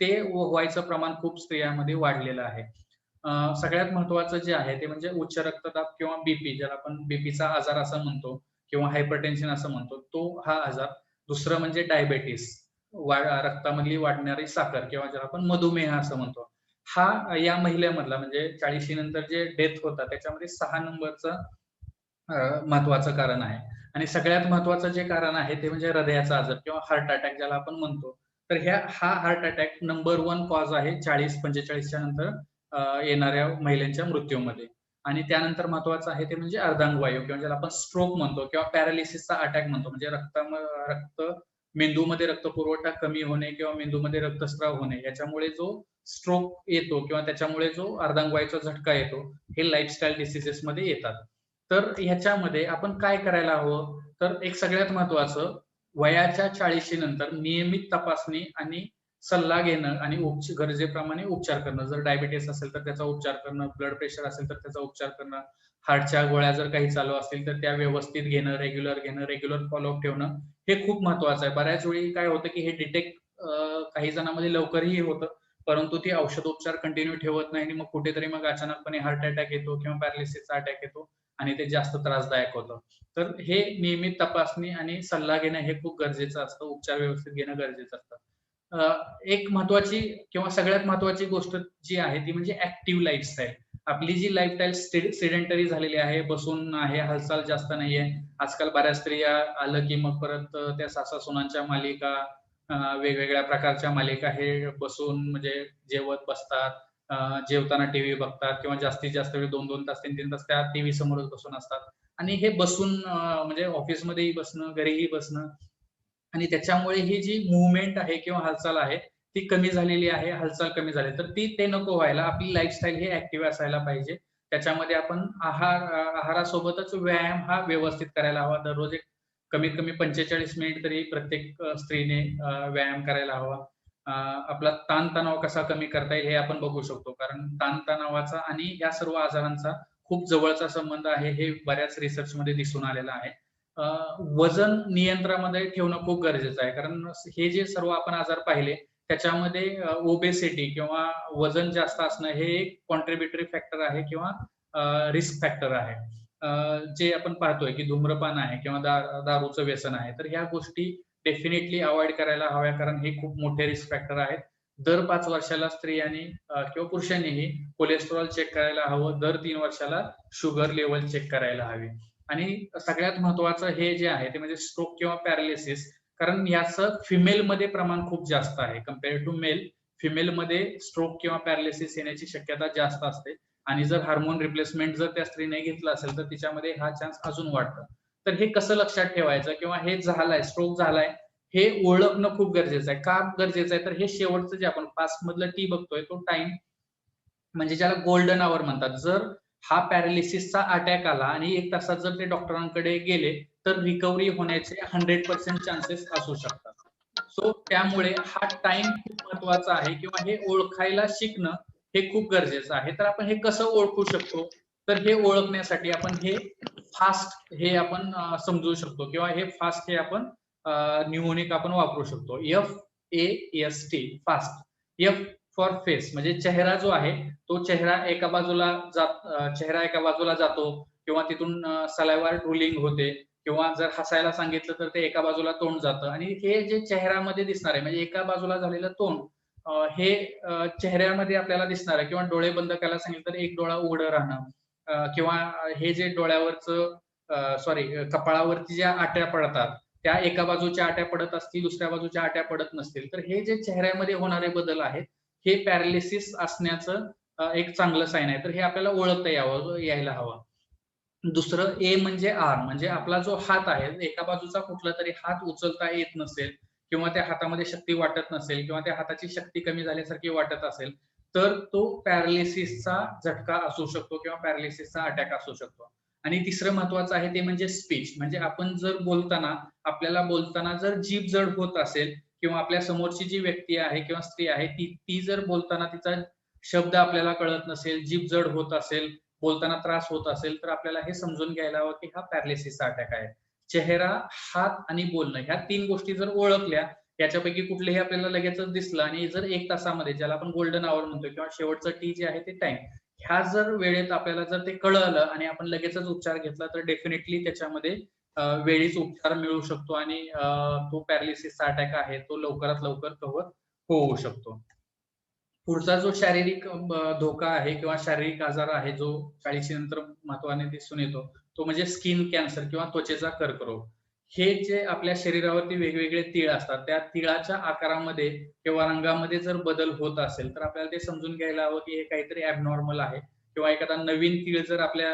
ते व्हायचं प्रमाण खूप स्त्रियांमध्ये वाढलेलं आहे. सगळ्यात महत्त्वाचं जे आहे ते म्हणजे उच्च रक्तदाब किंवा बीपी ज्याला आपण बीपीचा आजार असं म्हणतो किंवा हायपरटेन्शन असं म्हणतो, तो हा आजार. दुसरं म्हणजे डायबिटीस, रक्तामधली वाढणारी साखर किंवा ज्याला आपण मधुमेह असं म्हणतो. हा या महिलेमधला म्हणजे 40शी नंतर जे डेथ होतात त्याच्यामध्ये 6 नंबरचं महत्वाचं कारण आहे आणि सगळ्यात महत्वाचं जे कारण आहे ते म्हणजे हृदयाचा आजार किंवा हार्ट अटॅक ज्याला आपण म्हणतो. तर हा हार्ट अटॅक नंबर 1 कॉज आहे 40-45च्या नंतर येणाऱ्या महिलांच्या मृत्यूमध्ये आणि त्यानंतर महत्वाचं आहे ते म्हणजे अर्धांगवायू किंवा ज्याला आपण स्ट्रोक म्हणतो किंवा पॅरालिसिसचा अटॅक म्हणतो. म्हणजे रक्त मेंदूमध्ये रक्तपुरवठा कमी होणे किंवा मेंदूमध्ये रक्तस्राव होणे याच्यामुळे जो स्ट्रोक येतो किंवा त्याच्यामुळे जो अर्धांगवायूचा झटका येतो, हे लाईफस्टाईल डिसीजेस मध्ये येतात. तर ह्याच्यामध्ये आपण काय करायला हवं? तर एक सगळ्यात महत्वाचं वयाच्या 40शी नंतर नियमित तपासणी आणि सल्ला घेणं आणि गरजेप्रमाणे उपचार करणं. जर डायबिटीस असेल तर त्याचा उपचार करणं, ब्लड प्रेशर असेल तर त्याचा उपचार करणं, हार्टच्या गोळ्या जर काही चालू असतील तर त्या व्यवस्थित घेणं, रेग्युलर फॉलोअप ठेवणं हे खूप महत्वाचं आहे. बऱ्याच वेळी काय होतं की हे डिटेक्ट काही जणांमध्ये लवकरही होतं, परंतु ती औषधोपचार कंटिन्यू ठेवत नाही आणि मग कुठेतरी मग अचानकपणे हार्ट अटॅक येतो किंवा पॅरालिसिसचा अटॅक येतो आणि ते जास्त त्रासदायक होतं. तर हे नियमित तपासणी आणि सल्ला घेणं हे खूप गरजेचं असतं. उपचार व्यवस्थित घेणं गरजेचं असतं. एक महत्वाची किंवा सगळ्यात महत्वाची गोष्ट जी आहे ती म्हणजे ऍक्टिव्ह लाईफस्टाईल. आपली जी लाईफस्टाईल सेडेंटरी झालेली आहे, बसून आहे, हालचाल जास्त नाहीये. आजकाल बऱ्याच स्त्रिया आलं की मग परत त्या सासा-सुनांच्या मालिका, वेगवेगळ्या प्रकारच्या मालिका हे बसून म्हणजे जेवत बसतात. जेवताना टीव्ही बघतात किंवा जास्तीत जास्त वेळ 2-2 तास, 3-3 तास त्या टीव्ही समोरच बसून असतात आणि हे बसून म्हणजे ऑफिसमध्येही बसणं, घरीही बसणं आणि त्याच्यामुळे ही जी मूव्हमेंट आहे किंवा हालचाल आहे, ती कमी झालेली आहे, हालचाल कमी झाली. तर ते नको व्हायला. आपली लाईफस्टाईल ही ॲक्टिव्ह असायला पाहिजे. त्याच्यामध्ये आपण आहारासोबतच व्यायाम हा व्यवस्थित करायला हवा. दररोज एक कमीत कमी 45 मिनिट तरी प्रत्येक स्त्रीने व्यायाम करायला हवा. आपला ताणतणाव कसा कमी करता येईल हे आपण बघू शकतो. कारण ताणतणावाचा आणि या सर्व आजारांचा खूप जवळचा संबंध आहे, हे बऱ्याच रिसर्चमध्ये दिसून आलेलं आहे. वजन नियंत्रणामध्ये ठेवणं खूप गरजेचं आहे. कारण हे जे सर्व आपण आजार पाहिले त्याच्यामध्ये ओबेसिटी किंवा वजन जास्त असणं हे एक कॉन्ट्रिब्युटरी फॅक्टर आहे किंवा रिस्क फॅक्टर आहे. जे आपण पाहतोय की धूम्रपान आहे किंवा दारूचं व्यसन आहे. तर ह्या गोष्टी डेफिनेटली अव्हॉइड करायला हव्या कारण हे खूप मोठे रिस्क फॅक्टर आहेत. दर 5 वर्षाला स्त्रियांनी किंवा पुरुषांनीही कोलेस्टेरॉल चेक करायला हवं. दर 3 वर्षाला शुगर लेव्हल चेक करायला हवी. आणि सगळ्यात महत्वाचं हे जे आहे ते म्हणजे स्ट्रोक किंवा पॅरालिसिस, कारण याचं फिमेलमध्ये प्रमाण खूप जास्त आहे कम्पेअर टू मेल. फिमेलमध्ये स्ट्रोक किंवा पॅरालिसिस येण्याची शक्यता जास्त असते आणि जर हार्मोन रिप्लेसमेंट जर त्या स्त्रीने घेतलं असेल तर तिच्यामध्ये हा चान्स अजून वाढतं. तर हे कसं लक्षात ठेवायचं किंवा हे झालाय, स्ट्रोक झालाय, हे ओळखणं खूप गरजेचं आहे. का गरजेचं आहे? तर हे शेवटचं जे आपण पास्ट मधलं टी बघतोय तो टाइम म्हणजे ज्याला गोल्डन आवर म्हणतात. जर हा पॅरालिसिसचा अटॅक आला आणि 1 तासात जर ते डॉक्टरांकडे गेले तर रिकव्हरी होण्याचे 100% चान्सेस असू शकतात. सो त्यामुळे हा टाइम खूप महत्वाचा आहे किंवा हे ओळखायला शिकणं हे खूप गरजेचं आहे. तर आपण हे कसं ओळखू शकतो? तर हे ओळखण्यासाठी आपण हे फास्ट हे आपण समजू शकतो किंवा हे फास्ट हे आपण न्यूमोनिक आपण वापरू शकतो. FAST fast. F for face म्हणजे चेहरा जो आहे तो चेहरा एका बाजूला चेहरा एका बाजूला जातो किंवा तिथून सलायवा रुलिंग होते किंवा जर हसायला सांगितलं तर ते एका बाजूला तोंड जातं आणि हे जे चेहऱ्यामध्ये दिसणार आहे म्हणजे एका बाजूला झालेलं तोंड हे चेहऱ्यामध्ये आपल्याला दिसणार आहे किंवा डोळे बंद करायला सांगितलं तर एक डोळा उघडं राहणं किंवा हे जे डोळ्यावरचं सॉरी कपाळावरती ज्या आट्या पडतात त्या एका बाजूच्या आट्या पडत असतील दुसऱ्या बाजूच्या आट्या पडत नसतील तर हे जे चेहऱ्यामध्ये होणारे बदल आहेत हे पॅरालिसिस असण्याचं एक चांगलं साईन आहे. तर हे आपल्याला ओळखता यायला हवं. दुसरं ए म्हणजे आर्म म्हणजे आपला जो हात आहे एका बाजूचा कुठला तरी हात उचलता येत नसेल किंवा त्या हातामध्ये शक्ती वाटत नसेल किंवा त्या हाताची शक्ती कमी झाल्यासारखी वाटत असेल तर तो पॅरालिसिसचा झटका असू शकतो किंवा पॅरालिसिसचा अटॅक असू शकतो. आणि तिसरं महत्वाचं आहे ते म्हणजे स्पीच म्हणजे आपण जर बोलताना आपल्याला बोलताना जर जीभ जड होत असेल किंवा आपल्या समोरची जी व्यक्ती आहे किंवा स्त्री आहे ती जर बोलताना तिचा शब्द आपल्याला कळत नसेल, जीभ जड होत असेल, बोलताना त्रास होत असेल तर आपल्याला हे समजून घ्यायला हवं की हा पॅरालिसिसचा अटॅक आहे. चेहरा, हात आणि बोलणं ह्या 3 गोष्टी जर ओळखल्या याच्यापैकी कुठलेही आपल्याला लगेचच दिसलं आणि जर 1 तासामध्ये ज्याला आपण गोल्डन आवर म्हणतो किंवा शेवटचं टी जे आहे ते टाइम ह्या जर वेळेत आपल्याला जर ते कळलं आणि आपण लगेचच उपचार घेतला तर डेफिनेटली त्याच्यामध्ये वेळीच उपचार मिळू शकतो आणि तो पॅरालिसिसचा अटॅक आहे तो लवकरात लवकर कव्हर होऊ शकतो. पुढचा जो शारीरिक धोका आहे किंवा शारीरिक आजार आहे जो 40 नंतर महत्वाने दिसून येतो तो म्हणजे स्किन कॅन्सर किंवा त्वचेचा कर्करोग. हे जे आपल्या शरीरावरती वेगवेगळे तीळ असतात त्या तिळाच्या आकारामध्ये किंवा रंगामध्ये जर बदल होत असेल तर आपल्याला ते समजून घ्यायला हवं की हे काहीतरी ॲबनॉर्मल आहे किंवा एखादा नवीन तीळ जर आपल्या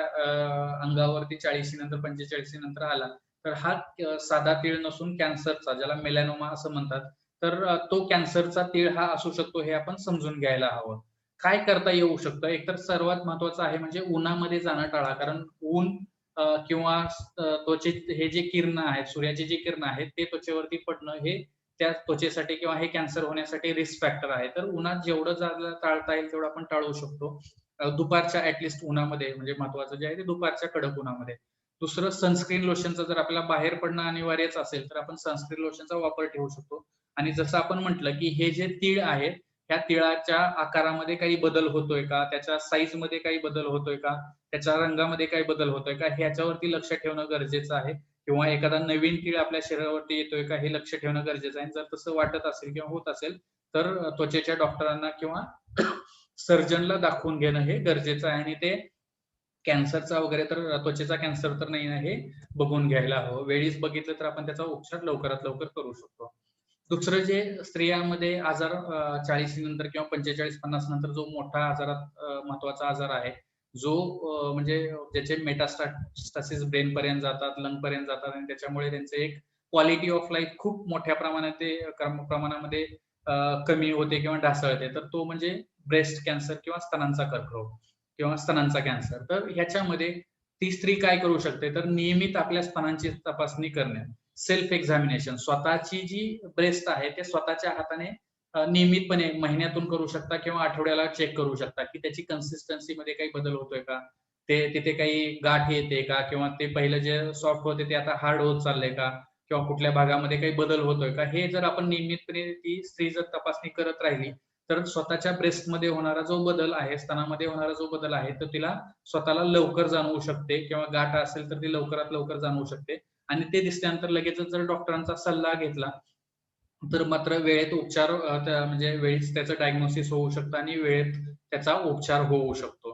अंगावरती 40 नंतर 45 नंतर आला तर हा साधा तीळ नसून कॅन्सरचा ज्याला मेलॅनोमा असं म्हणतात तर तो कॅन्सरचा तीळ हा असू शकतो हे आपण समजून घ्यायला हवं. काय करता येऊ शकतं? एकतर सर्वात महत्वाचं आहे म्हणजे उन्हामध्ये जाणं टाळा. कारण ऊन किंवा त्वचेत हे जे किरणं आहेत, सूर्याची जी किरणं आहेत, ते त्वचेवरती पडणं हे त्या त्वचेसाठी किंवा हे कॅन्सर होण्यासाठी रिस्क फॅक्टर आहे. तर उन्हात जेवढं जायला टाळता येईल तेवढं आपण टाळू शकतो. दुपारच्या उन्हामध्ये म्हणजे महत्वाचं जे आहे ते दुपारच्या कडक उन्हामध्ये. दुसरं सनस्क्रीन लोशनचा जर आपल्याला बाहेर पडणं अनिवार्यच असेल, तर आपण सनस्क्रीन लोशनचा वापर ठेवू शकतो. आणि जसं आपण म्हटलं, की हे जे तीळ आहेत, ह्या तिळाच्या आकारामध्ये काही बदल होतोय का? त्याच्या साईजमध्ये काही बदल होतोय का? त्याच्या रंगामध्ये काही बदल होतोय का? ह्याच्यावरती लक्ष ठेवणं गरजेचं आहे किंवा एखादा नवीन तीळ आपल्या शरीरावरती येतोय का? हे लक्ष ठेवणं गरजेचं आहे. जर तसं वाटत असेल किंवा होत असेल, तर त्वचेच्या डॉक्टरांना किंवा सर्जनला दाखवून घेणं हे गरजेचं आहे आणि ते कॅन्सरचा वगैरे तर त्वचेचा कॅन्सर तर नाही आहे हे बघून घ्यायला हवं. वेळीच बघितलं तर आपण त्याचा उपचार लवकरात लवकर करू शकतो. दुसरं जे स्त्रियांमध्ये आजार 40 नंतर किंवा 45-50 नंतर जो मोठा आजारात महत्वाचा आजार आहे, जो म्हणजे ज्याचे मेटास्टॅसिस ब्रेनपर्यंत जातात, लंगपर्यंत जातात आणि त्याच्यामुळे त्यांचे एक क्वालिटी ऑफ लाईफ खूप मोठ्या प्रमाणामध्ये कमी होते किंवा ढासळते. तर तो म्हणजे ब्रेस्ट कॅन्सर किंवा स्तनांचा कर्करोग किंवा स्तनांचा कॅन्सर. तर ह्याच्यामध्ये ती स्त्री काय करू शकते? तर नियमित आपल्या स्तनांची तपासणी करणे. सेल्फ एक्झामिनेशन स्वतःची जी ब्रेस्ट आहे ते स्वतःच्या हाताने नियमितपणे महिन्यातून करू शकता किंवा आठवड्याला चेक करू शकता की त्याची कन्सिस्टन्सी मध्ये काही बदल होतोय का ते तिथे काही गाठ येते का किंवा ते पहिलं जे सॉफ्ट होते ते आता हार्ड होत चाललंय का किंवा कुठल्या भागामध्ये काही बदल होतोय का हे जर आपण नियमितपणे ती स्त्री जर तपासणी करत राहिली तर स्वतःच्या ब्रेस्टमध्ये होणारा जो बदल आहे स्तनामध्ये होणारा जो बदल आहे तो तिला स्वतःला लवकर जाणवू शकते किंवा गाठ असेल तर ती लवकरात लवकर जाणवू शकते आणि ते दिसल्यानंतर लगेचच जर डॉक्टरांचा सल्ला घेतला तर मात्र वेळेत उपचार म्हणजे वेळीच त्याचं डायग्नोसिस होऊ शकतं आणि वेळेत त्याचा उपचार होऊ शकतो.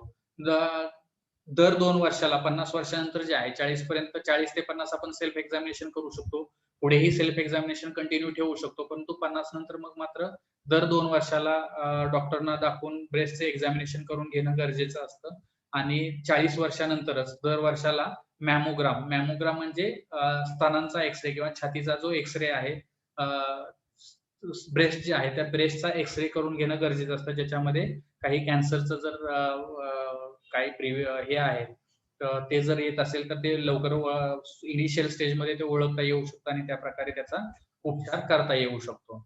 दर 2 वर्षाला 50 वर्षानंतर जे आहे 40 पर्यंत 40 ते 50 आपण सेल्फ एक्झामिनेशन करू शकतो. पुढेही सेल्फ एक्झामिनेशन कंटिन्यू ठेवू शकतो. परंतु 50 नंतर मग मात्र दर 2 वर्षाला डॉक्टरना दाखवून ब्रेस्टचे एक्झामिनेशन करून घेणं गरजेचं असतं. आणि 40 वर्षानंतरच दर वर्षाला मॅमोग्राम म्हणजे स्तनांचा एक्स-रे किंवा छातीचा जो एक्स-रे आहे, ब्रेस्ट जे आहे त्या ब्रेस्टचा एक्स-रे करून घेणं गरजेचं असतं. ज्याच्यामध्ये काही कॅन्सरचं जर काही हे आहे, तर ते जर येत असेल तर ते लवकर इनिशियल स्टेजमध्ये ते ओळखता येऊ शकतं आणि त्याप्रकारे त्याचा उपचार करता येऊ शकतो.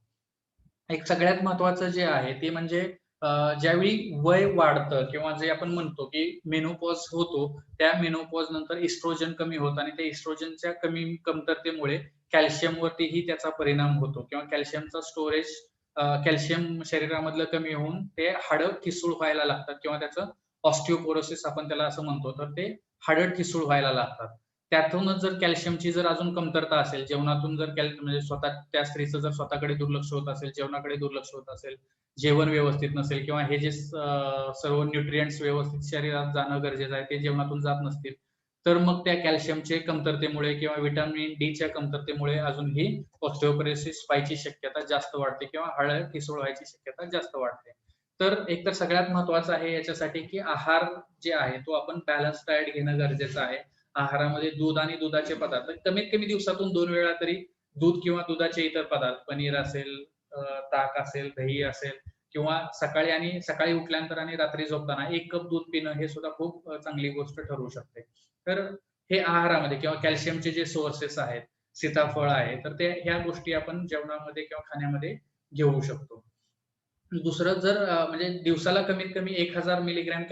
एक सगळ्यात महत्त्वाचं जे आहे ते म्हणजे ज्यावेळी वय वाढतं किंवा जे आपण म्हणतो की मेनोपॉज होतो, त्या मेनोपॉज नंतर इस्ट्रोजन कमी होतं आणि त्या इस्ट्रोजनच्या कमतरतेमुळे कॅल्शियमवरतीही त्याचा परिणाम होतो किंवा कॅल्शियमचा स्टोरेज, कॅल्शियम शरीरामधलं कमी होऊन ते हाडं ठिसूळ व्हायला लागतात किंवा त्याचं ऑस्टिओपोरोसिस आपण त्याला असं म्हणतो, तर ते हाडं ठिसूळ व्हायला लागतात. त्यातूनच जर कॅल्शियमची जर अजून कमतरता असेल, जेवणातून जर म्हणजे स्वतः त्या स्त्रीचं जर स्वतःकडे दुर्लक्ष होत असेल, जेवणाकडे दुर्लक्ष होत असेल, जेवण व्यवस्थित नसेल किंवा हे जे सर्व न्यूट्रिएंट्स व्यवस्थित शरीरात जाणं गरजेचं आहे, ते जेवणातून जात नसतील, तर मग त्या कॅल्शियमच्या कमतरतेमुळे किंवा व्हिटॅमिन डीच्या कमतरतेमुळे अजूनही ऑस्टिओपोरोसिस व्हायची शक्यता जास्त वाढते किंवा हाडं ठिसूळ व्हायची शक्यता जास्त वाढते. तर एकतर सगळ्यात महत्त्वाचं आहे याच्यासाठी, की आहार जे आहे तो आपण बॅलन्स डाएट घेणं गरजेचं आहे. आहारामध्ये दूध आणि दुधाचे पदार्थ कमीत कमी दिवसातून 2 वेळा तरी दूध किंवा दुधाचे इतर पदार्थ, पनीर असेल, ताक असेल, दही असेल किंवा सकाळी उठल्यानंतर आणि रात्री झोपताना 1 कप दूध पिणं हे सुद्धा खूप चांगली गोष्ट ठरू शकते. तर हे आहारामध्ये किंवा कॅल्शियमचे जे सोर्सेस आहेत, सीताफळ आहे, तर ते ह्या गोष्टी आपण जेवणामध्ये किंवा खाण्यामध्ये घेऊ शकतो. दुसरं जर म्हणजे दिवसाला कमीत कमी 1000 मिलीग्रॅम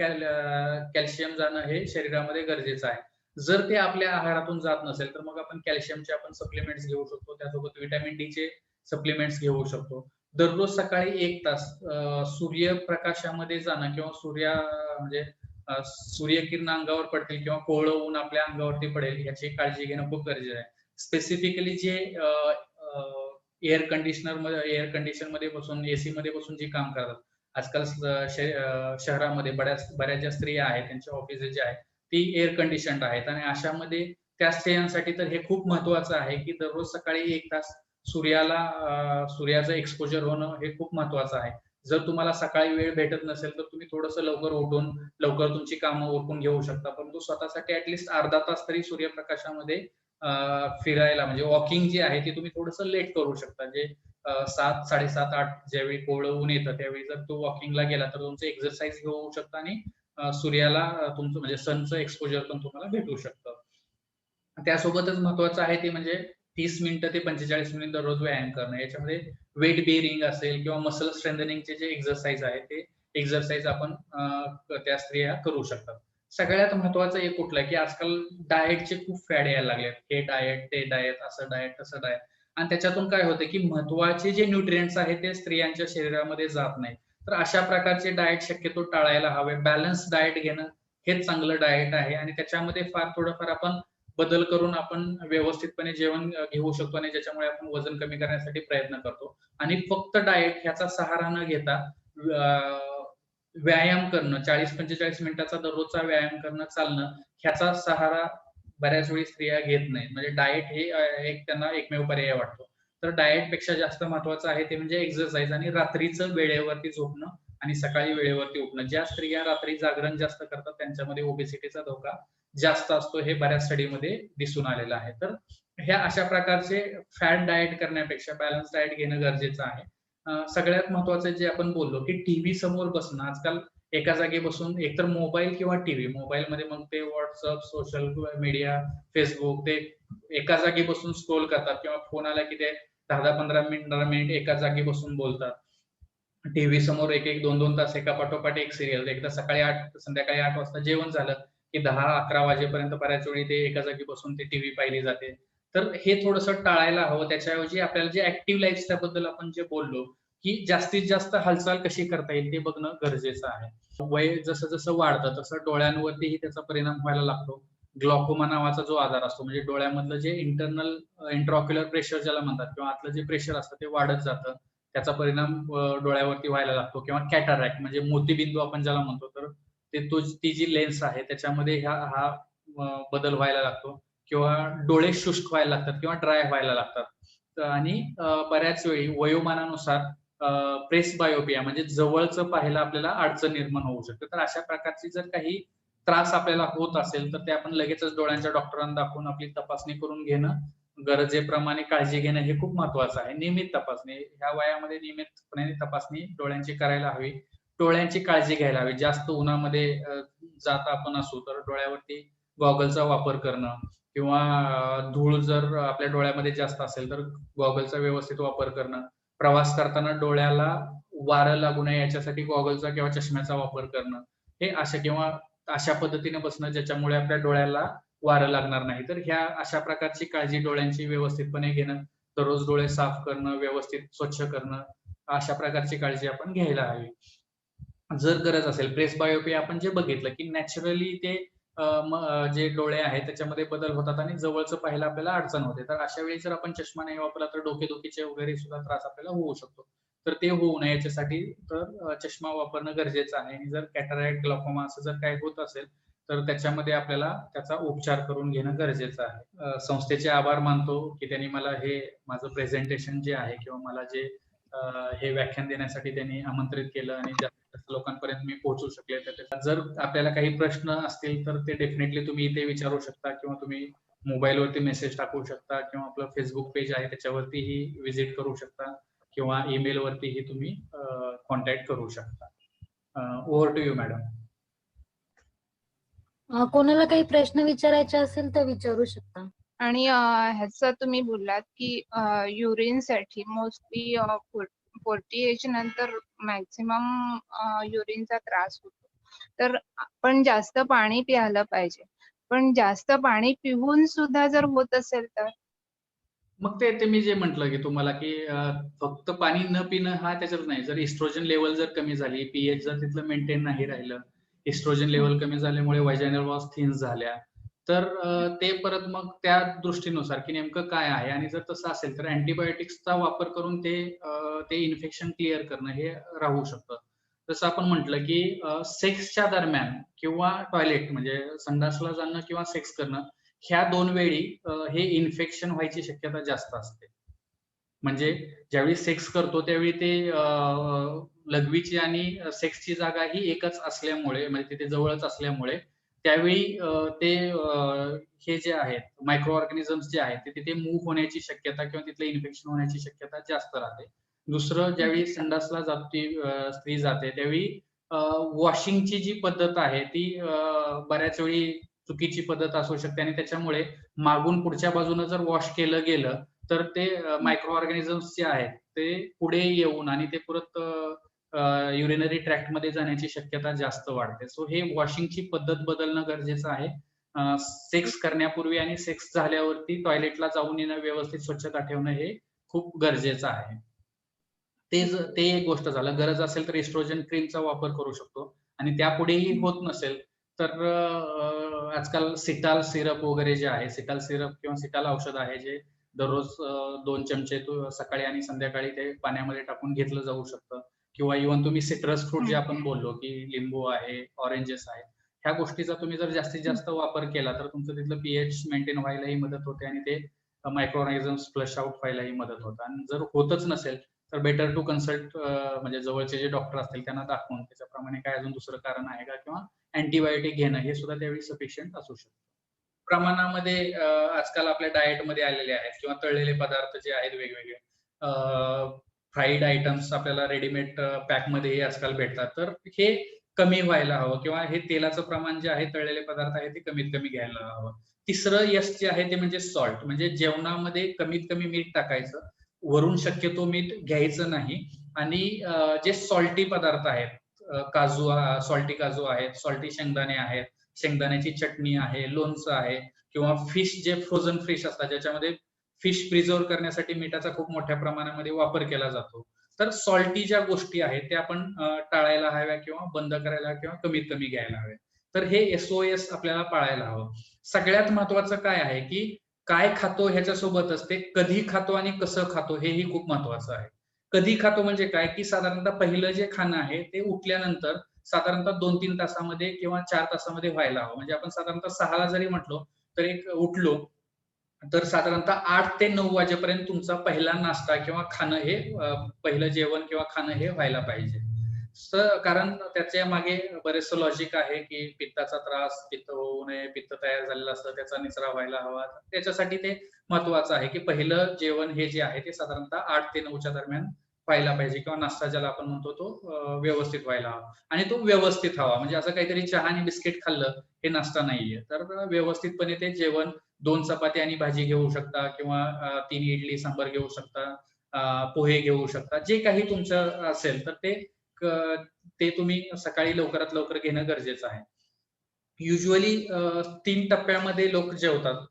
कॅल्शियम जाणं हे शरीरामध्ये गरजेचं आहे. जर ते आपल्या आहारातून जात नसेल, तर मग आपण कॅल्शियमचे सप्लिमेंट्स घेऊ शकतो. त्यासोबत व्हिटॅमिन डीचे सप्लिमेंट्स घेऊ शकतो. दररोज सकाळी 1 तास सूर्यप्रकाशामध्ये जाणं किंवा म्हणजे सूर्यकिरण अंगावर पडतील किंवा कोवळं ऊन आपल्या अंगावरती पडेल याची काळजी घेणं खूप गरजेचं आहे. स्पेसिफिकली जे एअर कंडिशनमध्ये बसून, एसीमध्ये बसून जे काम करतात. आजकाल शहरामध्ये बऱ्याच ज्या स्त्रिया आहेत, त्यांच्या ऑफिसेस जे आहेत, ती एअर कंडिशन्ड आहेत आणि अशामध्ये त्या स्त्रियांसाठी तर हे खूप महत्त्वाचं आहे, की दररोज सकाळी 1 तास सूर्याचं एक्सपोजर होणं हे खूप महत्त्वाचं आहे. जर तुम्हाला सकाळी वेळ भेटत नसेल, तर तुम्ही थोडंसं लवकर उठून लवकर तुमची कामं उरकून घेऊ शकता. परंतु स्वतःसाठी ॲटलीस्ट अर्धा तास तरी सूर्यप्रकाशामध्ये फिरायला म्हणजे वॉकिंग जी आहे ती तुम्ही थोडंसं लेट करू शकता. जे 7, 7:30, 8 ज्यावेळी कोवळं ऊन येतं, त्यावेळी जर तो वॉकिंगला गेला, तर तुमचं एक्सरसाइज होऊ शकतं आणि सूर्याला तुमचं म्हणजे सनचं एक्सपोजर पण तुम्हाला भेटू शकतं. त्यासोबतच महत्त्वाचं आहे ते म्हणजे 30 मिनिटं ते 45 मिनिट दररोज व्यायाम करणं. याच्यामध्ये वेट बेअरिंग असेल किंवा मसल स्ट्रेंथनिंगचे जे एक्सरसाइज आहे, ते एक्सरसाइज आपण त्या स्त्रिया करू शकतात. सगळ्यात महत्त्वाचं एक कुठलं, की आजकाल डाएटचे खूप फॅड यायला लागलेत. हे डाएट, ते डाएट, असं डाएट, तसं डाएट आणि त्याच्यातून काय होतं, की महत्त्वाचे जे न्यूट्रिएंट्स आहेत ते स्त्रियांच्या शरीरामध्ये जात नाही. तर अशा प्रकारचे डाएट शक्यतो टाळायला हवे. बॅलन्स डाएट घेणं हेच चांगलं डाएट आहे आणि त्याच्यामध्ये फार थोडंफार आपण बदल करून आपण व्यवस्थितपणे जेवण घेऊ शकतो आणि ज्याच्यामुळे आपण वजन कमी करण्यासाठी प्रयत्न करतो. आणि फक्त डाएट ह्याचा सहारा न घेता व्यायाम करणं, 40-45 मिनिटाचा दररोजचा व्यायाम करणं, चालणं ह्याचा सहारा बऱ्याच वेळी स्त्रिया घेत नाहीत. म्हणजे डाएट हे एक त्यांना एकमेव पर्याय वाटतो. तर डाएटपेक्षा जास्त महत्त्वाचं आहे ते म्हणजे एक्सरसाइज आणि रात्रीचं वेळेवरती झोपणं आणि सकाळी वेळेवरती उठणं. ज्या स्त्रिया रात्री जागरण जास्त करतात त्यांच्यामध्ये ओबेसिटीचा धोका जास्त असतो, हे बऱ्याच स्टडीमध्ये दिसून आलेलं आहे. तर ह्या अशा प्रकारचे फॅट डाएट करण्यापेक्षा बॅलन्स डाएट घेणं गरजेचं आहे. सगळ्यात महत्त्वाचं जे आपण बोललो, की टीव्ही समोर बसणं. आजकाल एका जागी बसून एकतर मोबाईल किंवा टीव्ही. मोबाईलमध्ये मग ते WhatsApp, सोशल मीडिया, Facebook ते एका जागी बसून स्क्रोल करतात किंवा फोन आला की ते 10-10, 15 मिनिट एका जागी बसून बोलतात. टीव्ही समोर 1-1, 2-2 तास एका पाठोपाठ एक सीरियल. एकदा सकाळी 8, संध्याकाळी 8 वाजता जेवण झालं, की 10-11 वाजेपर्यंत बऱ्याच वेळी ते एका जागी बसून ते टीव्ही पाहिली जाते. तर हे थोडंसं टाळायला हवं. त्याच्याऐवजी आपल्याला जे ॲक्टिव्ह लाईफस्टाईलबद्दल आपण जे बोललो, की जास्तीत जास्त हालचाल कशी करता येईल ते बघणं गरजेचं आहे. वय जसं-जसं वाढतं तसं डोळ्यांवरतीही त्याचा परिणाम व्हायला लागतो. ग्लॉकोमा नावाचा जो आजार असतो म्हणजे डोळ्यामधलं जे इंट्राऑक्युलर प्रेशर ज्याला म्हणतात किंवा आतलं जे प्रेशर असतं ते वाढत जातं. त्याचा परिणाम डोळ्यावरती व्हायला लागतो किंवा कॅटरॅक्ट म्हणजे मोतीबिंदू आपण ज्याला म्हणतो, तर ती जी लेन्स आहे त्याच्यामध्ये हा बदल व्हायला लागतो, किंवा डोळे शुष्क व्हायला लागतात किंवा ड्राय व्हायला लागतात. आणि बऱ्याच वेळी वयोमानानुसार प्रेस बायोपिया म्हणजे जवळचं पाहायला आपल्याला अडचण निर्माण होऊ शकते. तर अशा प्रकारची जर काही त्रास आपल्याला होत असेल तर ते आपण लगेचच डोळ्यांच्या डॉक्टरांना दाखवून आपली तपासणी करून घेणं, गरजेप्रमाणे काळजी घेणं हे खूप महत्वाचं आहे. नियमित तपासणी, ह्या वयामध्ये नियमितपणे तपासणी डोळ्यांची करायला हवी. डोळ्यांची काळजी घ्यायला हवी. जास्त उन्हामध्ये जात आपण असू तर डोळ्यावरती गॉगलचा वापर करणं, किंवा धूळ जर आपल्या डोळ्यामध्ये जास्त असेल तर गॉगलचा व्यवस्थित वापर करणं. प्रवास करताना डोळ्याला वारं लागू नये याच्यासाठी गॉगलचा किंवा चष्म्याचा वापर करणं. हे अशा पद्धतीने बसणं ज्याच्यामुळे आपल्या डोळ्याला वारं लागणार नाही. तर ह्या अशा प्रकारची काळजी डोळ्यांची व्यवस्थितपणे घेणं, दररोज डोळे साफ करणं, व्यवस्थित स्वच्छ करणं, अशा प्रकारची काळजी आपण घ्यायला हवी. जर गरज असेल प्रेस बायोपिया आपण जे बघितलं की नॅचरली ते जे डोळे आहेत त्याच्यामध्ये बदल होतात आणि जवळचं पाहायला आपल्याला अडचण होते. तर अशा वेळी जर आपण चष्मा नाही वापरला तर डोकेदुखीचे वगैरे सुद्धा त्रास आपल्याला होऊ शकतो. तर ते होऊ नये याच्यासाठी तर चष्मा वापरणं गरजेचं आहे. आणि जर कॅटरॅक्ट, ग्लॉकोमा असं जर काही होत असेल तर त्याच्यामध्ये आपल्याला त्याचा उपचार करून घेणं गरजेचं आहे. संस्थेचे आभार मानतो की त्यांनी मला हे माझं प्रेझेंटेशन जे आहे किंवा मला जे हे व्याख्यान देण्यासाठी त्यांनी आमंत्रित केलं आणि जास्तीत जास्त लोकांपर्यंत मी पोहोचू शकले. तर जर आपल्याला काही प्रश्न असतील तर ते डेफिनेटली तुम्ही इथे विचारू शकता, किंवा तुम्ही मोबाईलवरती मेसेज टाकू शकता, किंवा आपलं फेसबुक पेज आहे त्याच्यावरतीही व्हिजिट करू शकता, किंवा ईमेल वरतीही तुम्ही कॉन्टॅक्ट करू शकता. Over to you madam. कोणाला काही प्रश्न विचारायचे असेल तर विचारू शकता. आणि ह्याचं तुम्ही बोललात की युरिनसाठी मोस्टली 40 एज नंतर मॅक्झिमम युरिनचा त्रास होतो. तर आपण जास्त पाणी प्यायला पाहिजे. पण जास्त पाणी पिऊन सुद्धा जर होत असेल तर? मग ते मी जे म्हटलं की तुम्हाला की फक्त पाणी न पिणं हा त्याच्यात नाही. जर इस्ट्रोजन लेवल जर कमी झाली, पीएच जर तिथलं मेंटेन नाही राहिलं, इस्ट्रोजन लेवल कमी झाल्यामुळे व्हाजायनल वॉल्स थिन झाल्या, तर ते परत मग त्या दृष्टीनुसार की नेमकं काय आहे. आणि जर तसं असेल तर अँटीबायोटिक्सचा वापर करून ते इन्फेक्शन क्लिअर करणं हे राहू शकतं. जसं आपण म्हटलं की सेक्सच्या दरम्यान किंवा टॉयलेट म्हणजे संडासला जाणं किंवा सेक्स करणं, ह्या 2 वेळी हे इन्फेक्शन व्हायची शक्यता जास्त असते. म्हणजे ज्यावेळी सेक्स करतो त्यावेळी ते लघवीची आणि सेक्सची जागा ही एकच असल्यामुळे, म्हणजे तिथे जवळच असल्यामुळे त्यावेळी हे जे आहेत मायक्रो ऑर्गॅनिझम्स जे आहेत ते तिथे मूव्ह होण्याची शक्यता किंवा तिथलं इन्फेक्शन होण्याची शक्यता जास्त राहते. दुसरं, ज्यावेळी संडासला जाते स्त्री जाते त्यावेळी वॉशिंगची जी पद्धत आहे ती बऱ्याच वेळी चुकीची पद्धत असू शकते, आणि त्याच्यामुळे मागून पुढच्या बाजूनं जर वॉश केलं गेलं तर ते मायक्रो ऑर्गॅनिझम्स जे आहेत ते पुढे येऊन आणि ते परत युरिनरी ट्रॅक्ट मध्ये जाण्याची शक्यता जास्त वाढते. सो हे वॉशिंगची पद्धत बदलणं गरजेचं आहे. सेक्स करण्यापूर्वी आणि सेक्स झाल्यावरती टॉयलेटला जाऊन येणं, व्यवस्थित स्वच्छता ठेवणं हे खूप गरजेचं आहे. ते एक गोष्ट झालं. गरज असेल तर इस्ट्रोजन क्रीमचा वापर करू शकतो, आणि त्यापुढेही होत नसेल तर आजकाल सिटाल सिरप वगैरे जे आहे, सिटाल सिरप किंवा सिटाल औषध आहे जे दररोज 2 चमचे सकाळी आणि संध्याकाळी ते पाण्यामध्ये टाकून घेतलं जाऊ शकतं. किंवा इव्हन तुम्ही सिट्रस फ्रूट जे आपण बोललो की लिंबू आहे, ऑरेंजेस आहे, ह्या गोष्टीचा तुम्ही जर जास्तीत जास्त वापर केला तर तुमचं तिथलं पीएच मेंटेन व्हायलाही मदत होते आणि ते मायक्रो ऑर्गॅनिझम्स फ्लश आउट व्हायलाही मदत होतं. आणि जर होतच नसेल तर बेटर टू कन्सल्ट, म्हणजे जवळचे जे डॉक्टर असतील त्यांना दाखवून त्याच्याप्रमाणे काय अजून दुसरं कारण आहे का, किंवा अँटीबायोटिक घेणं हे सुद्धा त्यावेळी सफिशियंट असू शकतं. प्रमाणामध्ये आजकाल आपल्या डाएटमध्ये आलेले आहेत, किंवा तळलेले पदार्थ जे आहेत वेगवेगळे फ्राईड आयटम्स आपल्याला रेडीमेड पॅकमध्येही आजकाल भेटतात. तर हे कमी व्हायला हवं, किंवा हे तेलाचं प्रमाण जे आहे, तळलेले पदार्थ आहे ते कमीत कमी घ्यायला हवं. तिसरं यश जे आहे ते म्हणजे सॉल्ट, म्हणजे जेवणामध्ये कमीत कमी मीठ टाकायचं, वरून शक्यतो मीठ घ्यायचं नाही. आणि जे सॉल्टी पदार्थ आहेत, काजू, सॉल्टी काजू आहेत, सॉल्टी शेंगदाणे आहेत, शेंगदाण्याची चटणी आहे, लोणचं आहे, किंवा फिश जे फ्रोझन फिश असतात ज्याच्यामध्ये फिश प्रिझर्व करण्यासाठी मिठाचा खूप मोठ्या प्रमाणामध्ये वापर केला जातो. तर सॉल्टी ज्या गोष्टी आहेत त्या आपण टाळायला हव्या, किंवा बंद करायला, किंवा कमीत कमी घ्यायला हव्या. तर हे SOS आपल्याला पाळायला हवं. सगळ्यात महत्वाचं काय आहे की काय खातो ह्याच्यासोबतच ते कधी खातो आणि कसं खातो हेही खूप महत्वाचं आहे. कधी खातो म्हणजे काय की साधारणतः पहिलं जे खाणं आहे ते उठल्यानंतर साधारणतः 2-3 तासामध्ये किंवा 4 तासामध्ये व्हायला हवं. म्हणजे आपण साधारणतः 6ला जरी म्हटलो तर एक उठलो तर साधारणतः 8 ते 9 वाजेपर्यंत तुमचा पहिला नाश्ता किंवा खाणं हे पहिलं जेवण किंवा खाणं हे व्हायला पाहिजे. कारण त्याच्या मागे बरेचसं लॉजिक आहे, की पित्ताचा त्रास, पित्त होऊ नये, पित्त तयार झालेलं असतं, त्याचा निचरा व्हायला हवा. त्याच्यासाठी ते महत्वाचं आहे, की पहिलं जेवण हे जे आहे ते साधारणतः 8 ते 9च्या दरम्यान व्हायला पाहिजे किंवा नाश्ता ज्याला आपण म्हणतो तो व्यवस्थित व्हायला हवा आणि तो व्यवस्थित हवा. म्हणजे असं काहीतरी चहा आणि बिस्किट खाल्लं हे नाश्ता नाहीये. तर व्यवस्थितपणे ते जेवण 2 चपाती आणि भाजी घेऊ शकता किंवा 3 इडली सांबार घेऊ शकता, पोहे घेऊ शकता. जे काही तुमचं असेल तर ते तुम्ही सकाळी लवकरात लवकर घेणं गरजेचं आहे. युजुअली 3 टप्प्यामध्ये लोक जेवतात.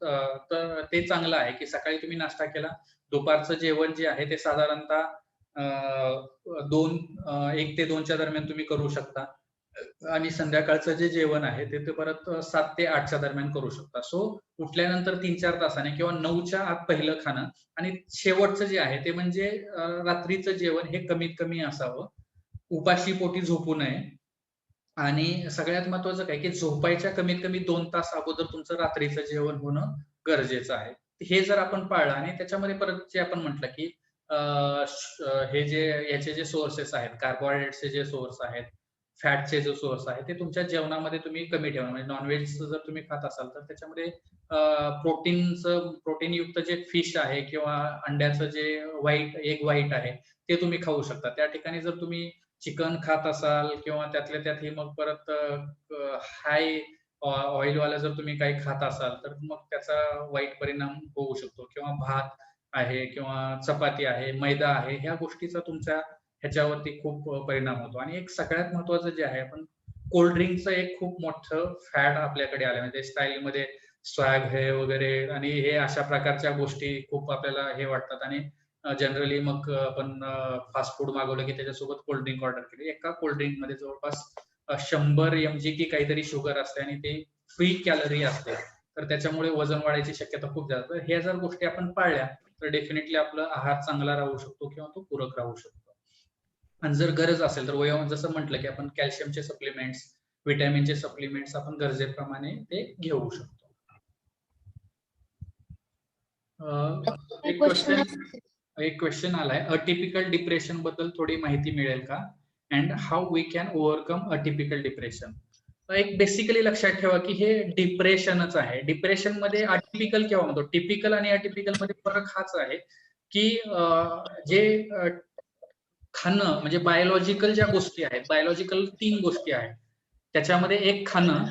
तर ते चांगलं आहे, की सकाळी तुम्ही नाश्ता केला. दुपारचं जेवण जे आहे ते साधारणतः 1 ते 2च्या दरम्यान तुम्ही करू शकता. आणि संध्याकाळचं जे जेवण आहे ते परत 7 ते 8च्या दरम्यान करू शकता. सो उठल्यानंतर 3-4 तासाने किंवा 9च्या आत पहिलं खाणं आणि शेवटचं जे आहे ते म्हणजे रात्रीचं जेवण हे कमीत कमी असावं. उपाशी पोटी झोपू नये आणि सगळ्यात महत्वाचं काय, की झोपायच्या कमीत कमी 2 तास अगोदर तुमचं रात्रीचं जेवण होणं गरजेचं आहे. हे जर आपण पाळलं आणि त्याच्यामध्ये परत जे आपण म्हटलं, की हे जे याचे जे सोर्सेस आहेत, कार्बोहायड्रेट्सचे जे सोर्स आहेत, फॅटचे जो सोर्स आहे, ते तुमच्या जेवणामध्ये तुम्ही कमी ठेवा. म्हणजे नॉन-व्हेजचं जर तुम्ही खात असाल तर त्याच्यामध्ये प्रोटीनयुक्त जे फिश आहे किंवा अंड्याचं जे एग व्हाईट आहे, ते तुम्ही खाऊ शकता. त्या ठिकाणी जर तुम्ही चिकन खात असाल किंवा त्यातल्या त्यातही मग परत हाय ऑइलवाला जर तुम्ही काही खात असाल तर मग त्याचा वाईट परिणाम होऊ शकतो किंवा भात आहे किंवा चपाती आहे, मैदा आहे, ह्या गोष्टीचा तुमच्या ह्याच्यावरती खूप परिणाम होतो. आणि एक सगळ्यात महत्वाचं जे आहे, आपण कोल्ड ड्रिंकचं एक खूप मोठं फॅड आपल्याकडे आलं म्हणजे स्टाईलमध्ये स्वॅग है वगैरे आणि हे अशा प्रकारच्या गोष्टी खूप आपल्याला हे वाटतात आणि जनरली मग आपण फास्ट फूड मागवलं की त्याच्यासोबत कोल्ड ड्रिंक ऑर्डर केली. एका कोल्ड ड्रिंक मध्ये जवळपास 100 mg की काहीतरी शुगर असते आणि ते फ्री कॅलरी असते. तर त्याच्यामुळे वजन वाढायची शक्यता खूप जास्त. ह्या जर गोष्टी आपण पाळल्या तर डेफिनेटली आपला आहार चांगला राहू शकतो किंवा तो पूरक राहू शकतो. आणि जर गरज असेल तर जसं म्हटलं की आपण कॅल्शियमचे सप्लिमेंट्स, व्हिटॅमिनचे सप्लिमेंट्स आपण गरजेप्रमाणे ते घेऊ शकतो. एक क्वेश्चन आलाय, अटिपिकल डिप्रेशन बद्दल थोडी माहिती मिळेल का? And how we can overcome atypical depression. एक बेसिकली लक्षात ठेवा की हे डिप्रेशनच आहे. डिप्रेशन मध्ये अटिपिकल केव्हा म्हणतो, टिपिकल आणि अटिपिकल मध्ये फरक हाच आहे की जे खाणं म्हणजे बायोलॉजिकल ज्या गोष्टी आहेत, बायोलॉजिकल 3 गोष्टी आहेत. त्याच्यामध्ये एक खाणं,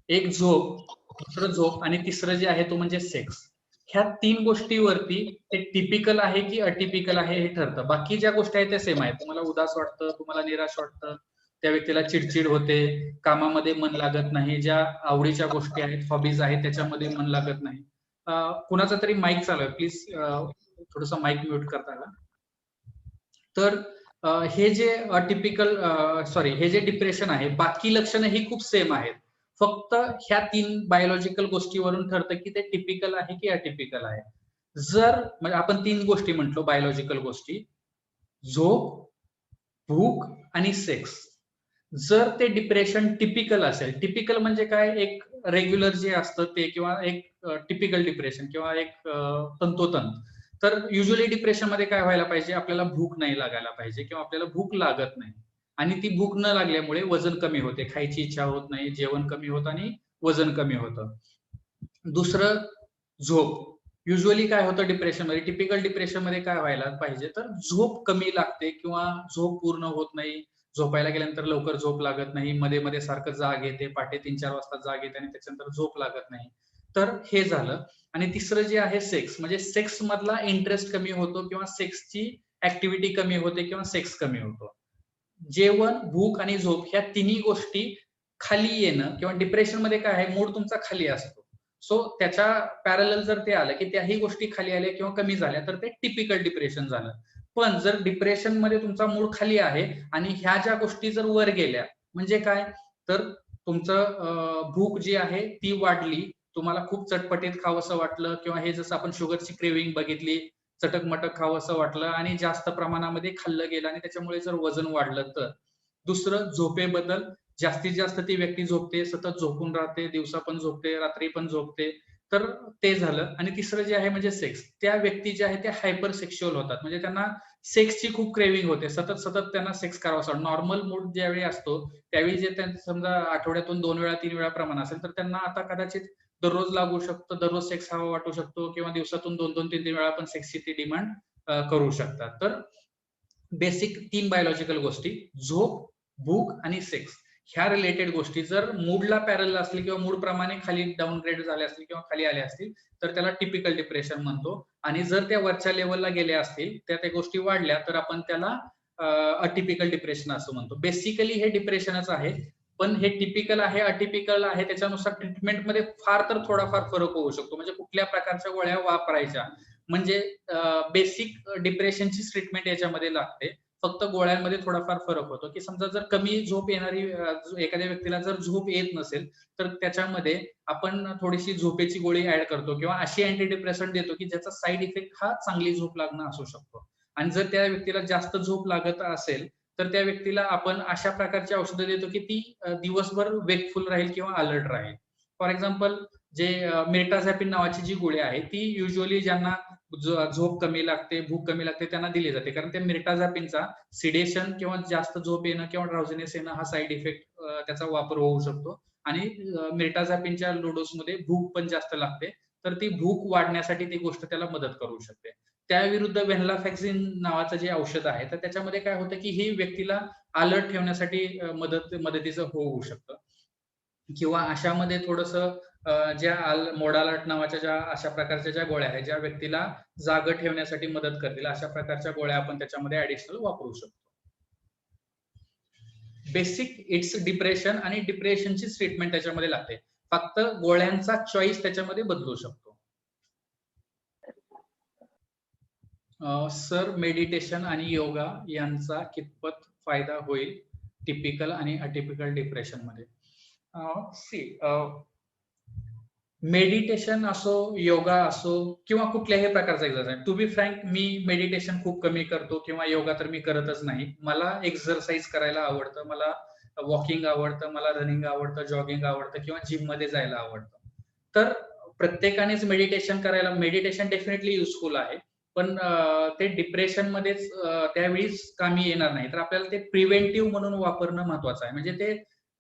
एक झोप, दुसरं झोप आणि तिसरं जे आहे तो म्हणजे सेक्स. ह्या 3 गोष्टीवरती ते टिपिकल आहे की अटिपिकल आहे हे ठरतं. बाकी ज्या गोष्टी आहेत त्या सेम आहेत. तुम्हाला उदास वाटतं, तुम्हाला निराश वाटतं, त्या व्यक्तीला चिडचिड होते, कामामध्ये मन लागत नाही, ज्या आवडीच्या गोष्टी आहेत, हॉबीज आहेत त्याच्यामध्ये मन लागत नाही. कुणाचा तरी माईक चालू आहे, प्लीज थोडंसं माईक म्यूट करता का? तर हे जे हे जे डिप्रेशन आहे, बाकी लक्षणं ही खूप सेम आहेत. फक्त ह्या 3 बायोलॉजिकल गोष्टीवरून ठरतं की ते टिपिकल आहे की अटिपिकल आहे. जर म्हणजे आपण 3 गोष्टी म्हटलो बायोलॉजिकल गोष्टी, झोप, भूक आणि सेक्स. जर ते डिप्रेशन टिपिकल असेल, टिपिकल म्हणजे काय, एक रेग्युलर जे असतं ते किंवा एक टिपिकल डिप्रेशन किंवा एक तंतोतंत. तर युजुअली डिप्रेशन मध्ये काय व्हायला पाहिजे, आपल्याला भूक नाही लागायला पाहिजे किंवा आपल्याला भूक लागत नाही आणि ती भूक न लागल्यामुळे वजन कमी होते, खायची इच्छा होत नाही, जेवण कमी होतं आणि वजन कमी होतं. दुसरं झोप. युजुअली काय होतं डिप्रेशन मध्ये, टिपिकल डिप्रेशन मध्ये काय व्हायला पाहिजे, तर झोप कमी लागते किंवा झोप पूर्ण होत नाही, झोपायला गेल्यानंतर लवकर झोप लागत नाही, मध्ये मध्ये सारखं जाग येते, पहाटे 3-4 वाजता जाग येते आणि त्याच्यानंतर झोप लागत नाही. तर हे झालं. आणि तिसरं जे आहे सेक्स, म्हणजे सेक्स मधला इंटरेस्ट कमी होतो किंवा सेक्सची ऍक्टिव्हिटी कमी होते किंवा सेक्स कमी होतो. जेवण, भूक आणि झोप ह्या तिन्ही गोष्टी खाली येणं किंवा डिप्रेशन मध्ये काय आहे, मूड तुमचा खाली असतो. सो त्याच्या पॅरलल जर ते आलं की त्याही गोष्टी खाली आल्या किंवा कमी झाल्या तर ते टिपिकल डिप्रेशन झालं. पण जर डिप्रेशन मध्ये तुमचा मूड खाली आहे आणि ह्या ज्या गोष्टी जर वर गेल्या म्हणजे काय, तर तुमचं भूक जी आहे ती वाढली, तुम्हाला खूप चटपटीत खावंसं वाटलं किंवा हे जसं आपण शुगरची क्रेविंग बघितली, चटक मटक खावंसं वाटलं आणि जास्त प्रमाणामध्ये खाल्लं गेलं आणि त्याच्यामुळे जर वजन वाढलं तर दुसरं झोपेबद्दल, जास्तीत जास्त ती व्यक्ती झोपते, सतत झोपून राहते, दिवसा पण झोपते, रात्री पण झोपते, तर ते झालं. आणि तिसरं जे आहे म्हणजे सेक्स. त्या व्यक्ती ज्या आहेत त्या हायपर सेक्शुअल होतात, म्हणजे त्यांना सेक्सची खूप क्रेविंग होते, सतत सतत त्यांना सेक्स करावं असं. नॉर्मल मूड ज्यावेळी असतो त्यावेळी जे त्यांचं समजा आठवड्यातून 2 वेळा 3 वेळा प्रमाण असेल, तर त्यांना आता कदाचित दररोज लागू शकतं, दररोज सेक्स हवा वाटू शकतो, किंवा दिवसातून 2-2, 3-3 वेळा पण सेक्सची ती डिमांड करू शकतात. तर बेसिक 3 बायोलॉजिकल गोष्टी, झोप, भूक आणि सेक्स, ह्या रिलेटेड गोष्टी जर मूडला पॅरलल असतील किंवा मूड प्रमाणे खाली डाऊनग्रेड झाले असतील किंवा खाली आले असतील, तर त्याला टिपिकल डिप्रेशन म्हणतो. आणि जर त्या वरच्या लेवलला गेल्या असतील, त्या गोष्टी वाढल्या, तर आपण त्याला अटिपिकल डिप्रेशन असं म्हणतो. बेसिकली हे डिप्रेशनच आहे, पण हे टिपिकल आहे, अटिपिकल आहे, त्याच्यानुसार ट्रीटमेंटमध्ये फार तर थोडाफार फरक होऊ शकतो. म्हणजे कुठल्या प्रकारच्या गोळ्या वापरायच्या, म्हणजे बेसिक डिप्रेशनची ट्रीटमेंट याच्यामध्ये लागते. फक्त गोळ्यांमध्ये थोडाफार फरक होतो, की समजा जर कमी झोप येणारी एखाद्या व्यक्तीला जर झोप येत नसेल, तर त्याच्यामध्ये आपण थोडीशी झोपेची गोळी ऍड करतो किंवा अशी अँटी डिप्रेसंट देतो की ज्याचा साईड इफेक्ट हा चांगली झोप लागणं असू शकतो. आणि जर त्या व्यक्तीला जास्त झोप लागत असेल, तर त्या व्यक्तीला आपण अशा प्रकारची औषधं देतो की ती दिवसभर वेकफुल राहील किंवा अलर्ट राहील. फॉर एक्झाम्पल, जे मिर्टाझॅपिन नावाची जी गोळी आहे, ती युजली ज्यांना झोप कमी लागते, भूक कमी लागते, त्यांना दिली जाते. कारण त्या मिर्टाझॅपिनचा सिडेशन किंवा जास्त झोप येणं किंवा ड्राउझीनेस येणं हा साईड इफेक्ट त्याचा वापर होऊ शकतो. आणि मिर्टाझॅपिनच्या लो डोसमध्ये भूक पण जास्त लागते, तर ती भूक वाढण्यासाठी ती गोष्ट त्याला मदत करू शकते. त्याविरुद्ध व्हेनलाफॅक्सिन नावाचं जे औषध आहे, तर त्याच्यामध्ये काय होतं की ही व्यक्तीला अलर्ट ठेवण्यासाठी मदतीचं होऊ शकतं. किंवा अशामध्ये थोडंसं ज्या मोडालर्ट नावाच्या ज्या अशा प्रकारच्या ज्या गोळ्या आहेत, ज्या व्यक्तीला जागं ठेवण्यासाठी मदत करतील, अशा प्रकारच्या गोळ्या आपण त्याच्यामध्ये ऍडिशनल वापरू शकतो. बेसिक इट्स डिप्रेशन, आणि डिप्रेशनची ट्रीटमेंट त्याच्यामध्ये लागते. फक्त गोळ्यांचा चॉईस त्याच्यामध्ये बदलू शकतो. सर, मेडिटेशन आणि योगा यांचा कितपत फायदा होईल टिपिकल आणि अटिपिकल डिप्रेशन मध्ये? सी, मेडिटेशन असो, योगा असो, किंवा कुठल्याही प्रकारचा एक्सरसाइज, टू बी फ्रँक मी मेडिटेशन खूप कमी करतो किंवा योगा तर मी करतच नाही. मला एक्सरसाइज करायला आवडतं, मला वॉकिंग आवडतं, मला रनिंग आवडतं, जॉगिंग आवडतं, किंवा जिम मध्ये जायला आवडतं. तर प्रत्येकानेच मेडिटेशन करायला, मेडिटेशन डेफिनेटली युजफुल आहे, पण ते डिप्रेशन मध्येच त्यावेळीच कामी येणार नाही. तर आपल्याला ते प्रिव्हेंटिव्ह म्हणून वापरणं महत्वाचं आहे. म्हणजे ते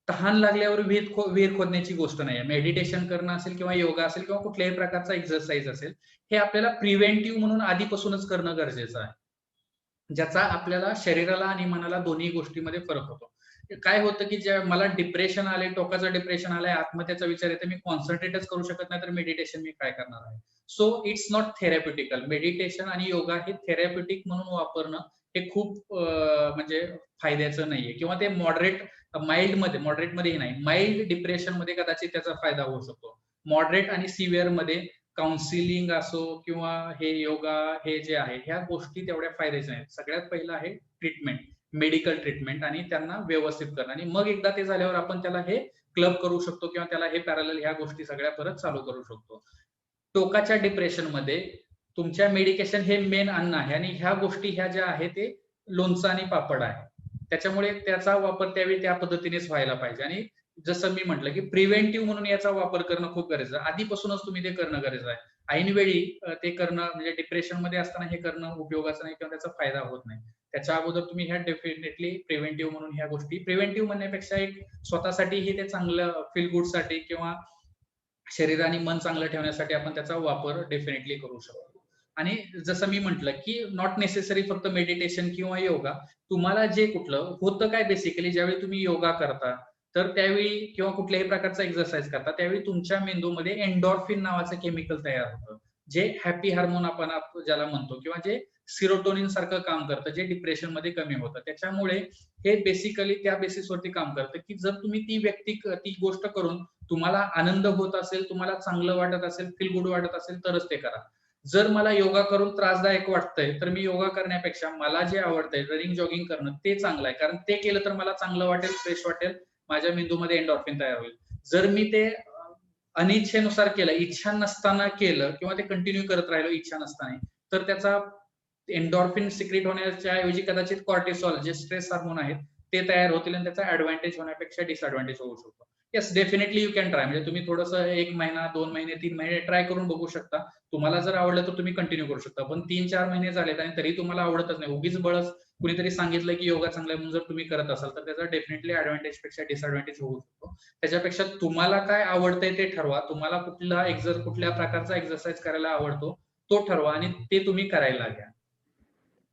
तहान लागल्यावर विहीर खोदण्याची गोष्ट नाही आहे. मेडिटेशन करणं असेल किंवा योगा असेल किंवा कुठल्याही प्रकारचा एक्सरसाइज असेल, हे आपल्याला प्रिव्हेंटिव्ह म्हणून आधीपासूनच करणं गरजेचं आहे, ज्याचा आपल्याला शरीराला आणि मनाला दोन्ही गोष्टीमध्ये फरक होतो. काय होतं की ज्या मला डिप्रेशन आले, टोकाचं डिप्रेशन आलंय, आत्महत्येचा विचार येतो, मी कॉन्सन्ट्रेटच करू शकत नाही, तर मेडिटेशन मी काय करणार आहे? So it's not therapeutical. Meditation आणि योगा हे थेरॅप्युटिक म्हणून वापरणं हे खूप म्हणजे फायद्याचं नाहीये, किंवा ते मॉडरेट मध्ये नाही, माइल्ड डिप्रेशन मध्ये कदाचित त्याचा फायदा होऊ शकतो. मॉडरेट आणि सिव्हिअर मध्ये काउन्सिलिंग असो किंवा हे योगा, हे जे आहे, ह्या गोष्टी तेवढ्या फायद्याच्या नाहीत. सगळ्यात पहिलं आहे ट्रीटमेंट, मेडिकल ट्रीटमेंट, आणि त्यांना व्यवस्थित करणं. आणि मग एकदा ते झाल्यावर आपण त्याला हे क्लब करू शकतो किंवा त्याला हे पॅरलल ह्या गोष्टी सगळ्या परत चालू करू शकतो. टोकाच्या डिप्रेशन मध्ये तुमच्या मेडिकेशन हे मेन अन्न आहे, आणि ह्या गोष्टी ह्या ज्या आहेत ते लोणचं आणि पापड आहे. त्याच्यामुळे त्याचा वापर त्यावेळी त्या पद्धतीनेच व्हायला पाहिजे. आणि जसं मी म्हटलं की प्रिव्हेंटिव्ह म्हणून याचा वापर करणं खूप गरजेचं आहे. आधीपासूनच तुम्ही ते करणं गरजेचं आहे. ऐनवेळी ते करणं, म्हणजे डिप्रेशन मध्ये असताना हे करणं उपयोगाचं नाही किंवा त्याचा फायदा होत नाही. त्याच्या अगोदर तुम्ही ह्या डेफिनेटली प्रिव्हेंटिव्ह म्हणून ह्या गोष्टी, प्रिव्हेंटिव्ह म्हणण्यापेक्षा एक स्वतःसाठीही ते चांगलं फील गुड साठी किंवा शरीर आणि मन चांगलं ठेवण्यासाठी आपण त्याचा वापर डेफिनेटली करू शकतो. आणि जसं मी म्हटलं की नॉट नेसेसरी फक्त मेडिटेशन किंवा योगा, तुम्हाला जे कुठलं होतं काय, बेसिकली ज्यावेळी तुम्ही योगा करता, तर त्यावेळी किंवा कुठल्याही प्रकारचा एक्सरसाइज करता, त्यावेळी तुमच्या मेंदूमध्ये एन्डॉर्फिन नावाचं केमिकल तयार होतं, जे हॅपी हार्मोन आपण ज्याला म्हणतो, किंवा जे सिरोटोनिन सारखं काम करतं, जे डिप्रेशन मध्ये कमी होतं. त्याच्यामुळे हे बेसिकली त्या बेसिसवरती काम करतं की जर तुम्ही ती गोष्ट करून तुम्हाला आनंद होत असेल, तुम्हाला चांगलं वाटत असेल, फील गुड वाटत असेल, तरच ते करा. जर मला योगा करून त्रासदायक वाटतंय, तर मी योगा करण्यापेक्षा मला जे आवडतंय रनिंग, जॉगिंग करणं, ते चांगलं आहे. कारण ते केलं तर मला चांगलं वाटेल, फ्रेश वाटेल, माझ्या मेंदूमध्ये एन्डॉर्फिन तयार होईल. जर मी ते अनिच्छेनुसार केलं, इच्छा नसताना केलं, किंवा ते कंटिन्यू करत राहिलो इच्छा नसताना, तर त्याचा एन्डॉर्फिन सिक्रेट होण्याच्या ऐवजी कदाचित कॉर्टिसॉल, जे स्ट्रेस हार्मोन आहेत, ते तयार होतील आणि त्याचा ऍडव्हान्टेज होण्यापेक्षा डिसएडव्हान्टेज होऊ शकतो. Yes, definitely you can try. म्हणजे तुम्ही थोडंसं 1 महिना, 2 महिने, 3 महिने ट्राय करून बघू शकता. तुम्हाला जर आवडलं तर तुम्ही कंटिन्यू करू शकता. पण 3-4 महिने झालेत आणि तरी तुम्हाला आवडतच नाही, उगीच बळच कुणीतरी सांगितलं की योगा चांगला आहे म्हणून जर तुम्ही करत असाल तर त्याचा डेफिनेटली ऍडव्हान्टेज पेक्षा डिसएडव्हान्टेज होऊ शकतो. त्याच्यापेक्षा तुम्हाला काय आवडतंय ते ठरवा. तुम्हाला कुठल्या प्रकारचा एक्सरसाइज करायला आवडतो तो ठरवा आणि ते तुम्ही करायला घ्या.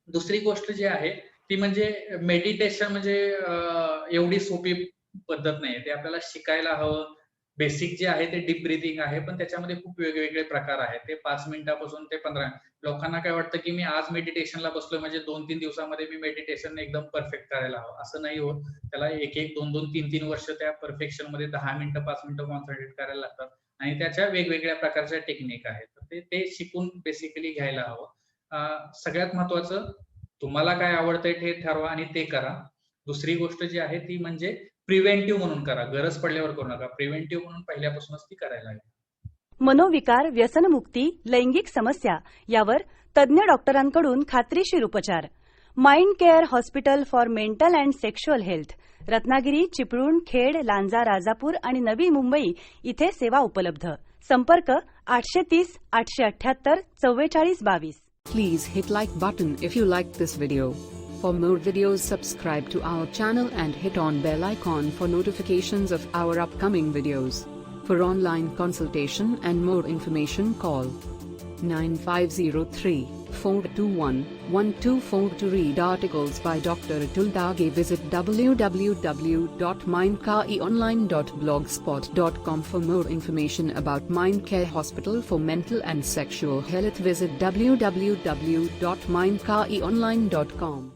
दुसरी गोष्ट जी आहे ती म्हणजे मेडिटेशन म्हणजे एवढी सोपी पद्धत नाही. ते आपल्याला शिकायला हवं. बेसिक जे आहे ते डीप ब्रीथिंग आहे, पण त्याच्यामध्ये खूप वेगवेगळे प्रकार आहेत. ते 5 मिनिटापासून ते 15. लोकांना काय वाटतं की मी आज मेडिटेशनला बसलोय म्हणजे 2-3 दिवसामध्ये मी मेडिटेशन एकदम परफेक्ट करायला हवं. असं नाही होत. त्याला 1-1, 2-2, 3-3 वर्ष त्या परफेक्शनमध्ये 10 मिनिटं, 5 मिनिटं कॉन्सन्ट्रेट करायला लागतात आणि त्याच्या वेगवेगळ्या प्रकारच्या टेक्निक आहेत. तर ते शिकून बेसिकली घ्यायला हवं. सगळ्यात महत्त्वाचं तुम्हाला काय आवडतंय ते ठरवा आणि ते करा. दुसरी गोष्ट जी आहे ती म्हणजे प्रिव्हेंटिव्ह म्हणून करा. गरज पडल्यावर करू नका. प्रिव्हेंटिव्ह म्हणून पहिल्यापासूनच ती करायला हवी. मनोविकार, व्यसनमुक्ती, लैंगिक समस्या यावर तज्ज्ञ डॉक्टरांकडून खात्रीशीर उपचार. Mind care hospital for mental and sexual health. Ratnagiri, Chiplun, Khed, Lanja, Rajapur आणि नवी मुंबई इथे सेवा उपलब्ध. संपर्क 830 878 4422. Please hit like button if you liked this video. For more videos, subscribe to our channel and hit on bell icon for notifications of our upcoming videos. For online consultation and more information, call 9503 421 124 to read articles by Dr. Atul Dage. Visit www.mindcareonline.blogspot.com. For more information about Mind Care Hospital for Mental and Sexual Health, visit www.mindcareonline.com.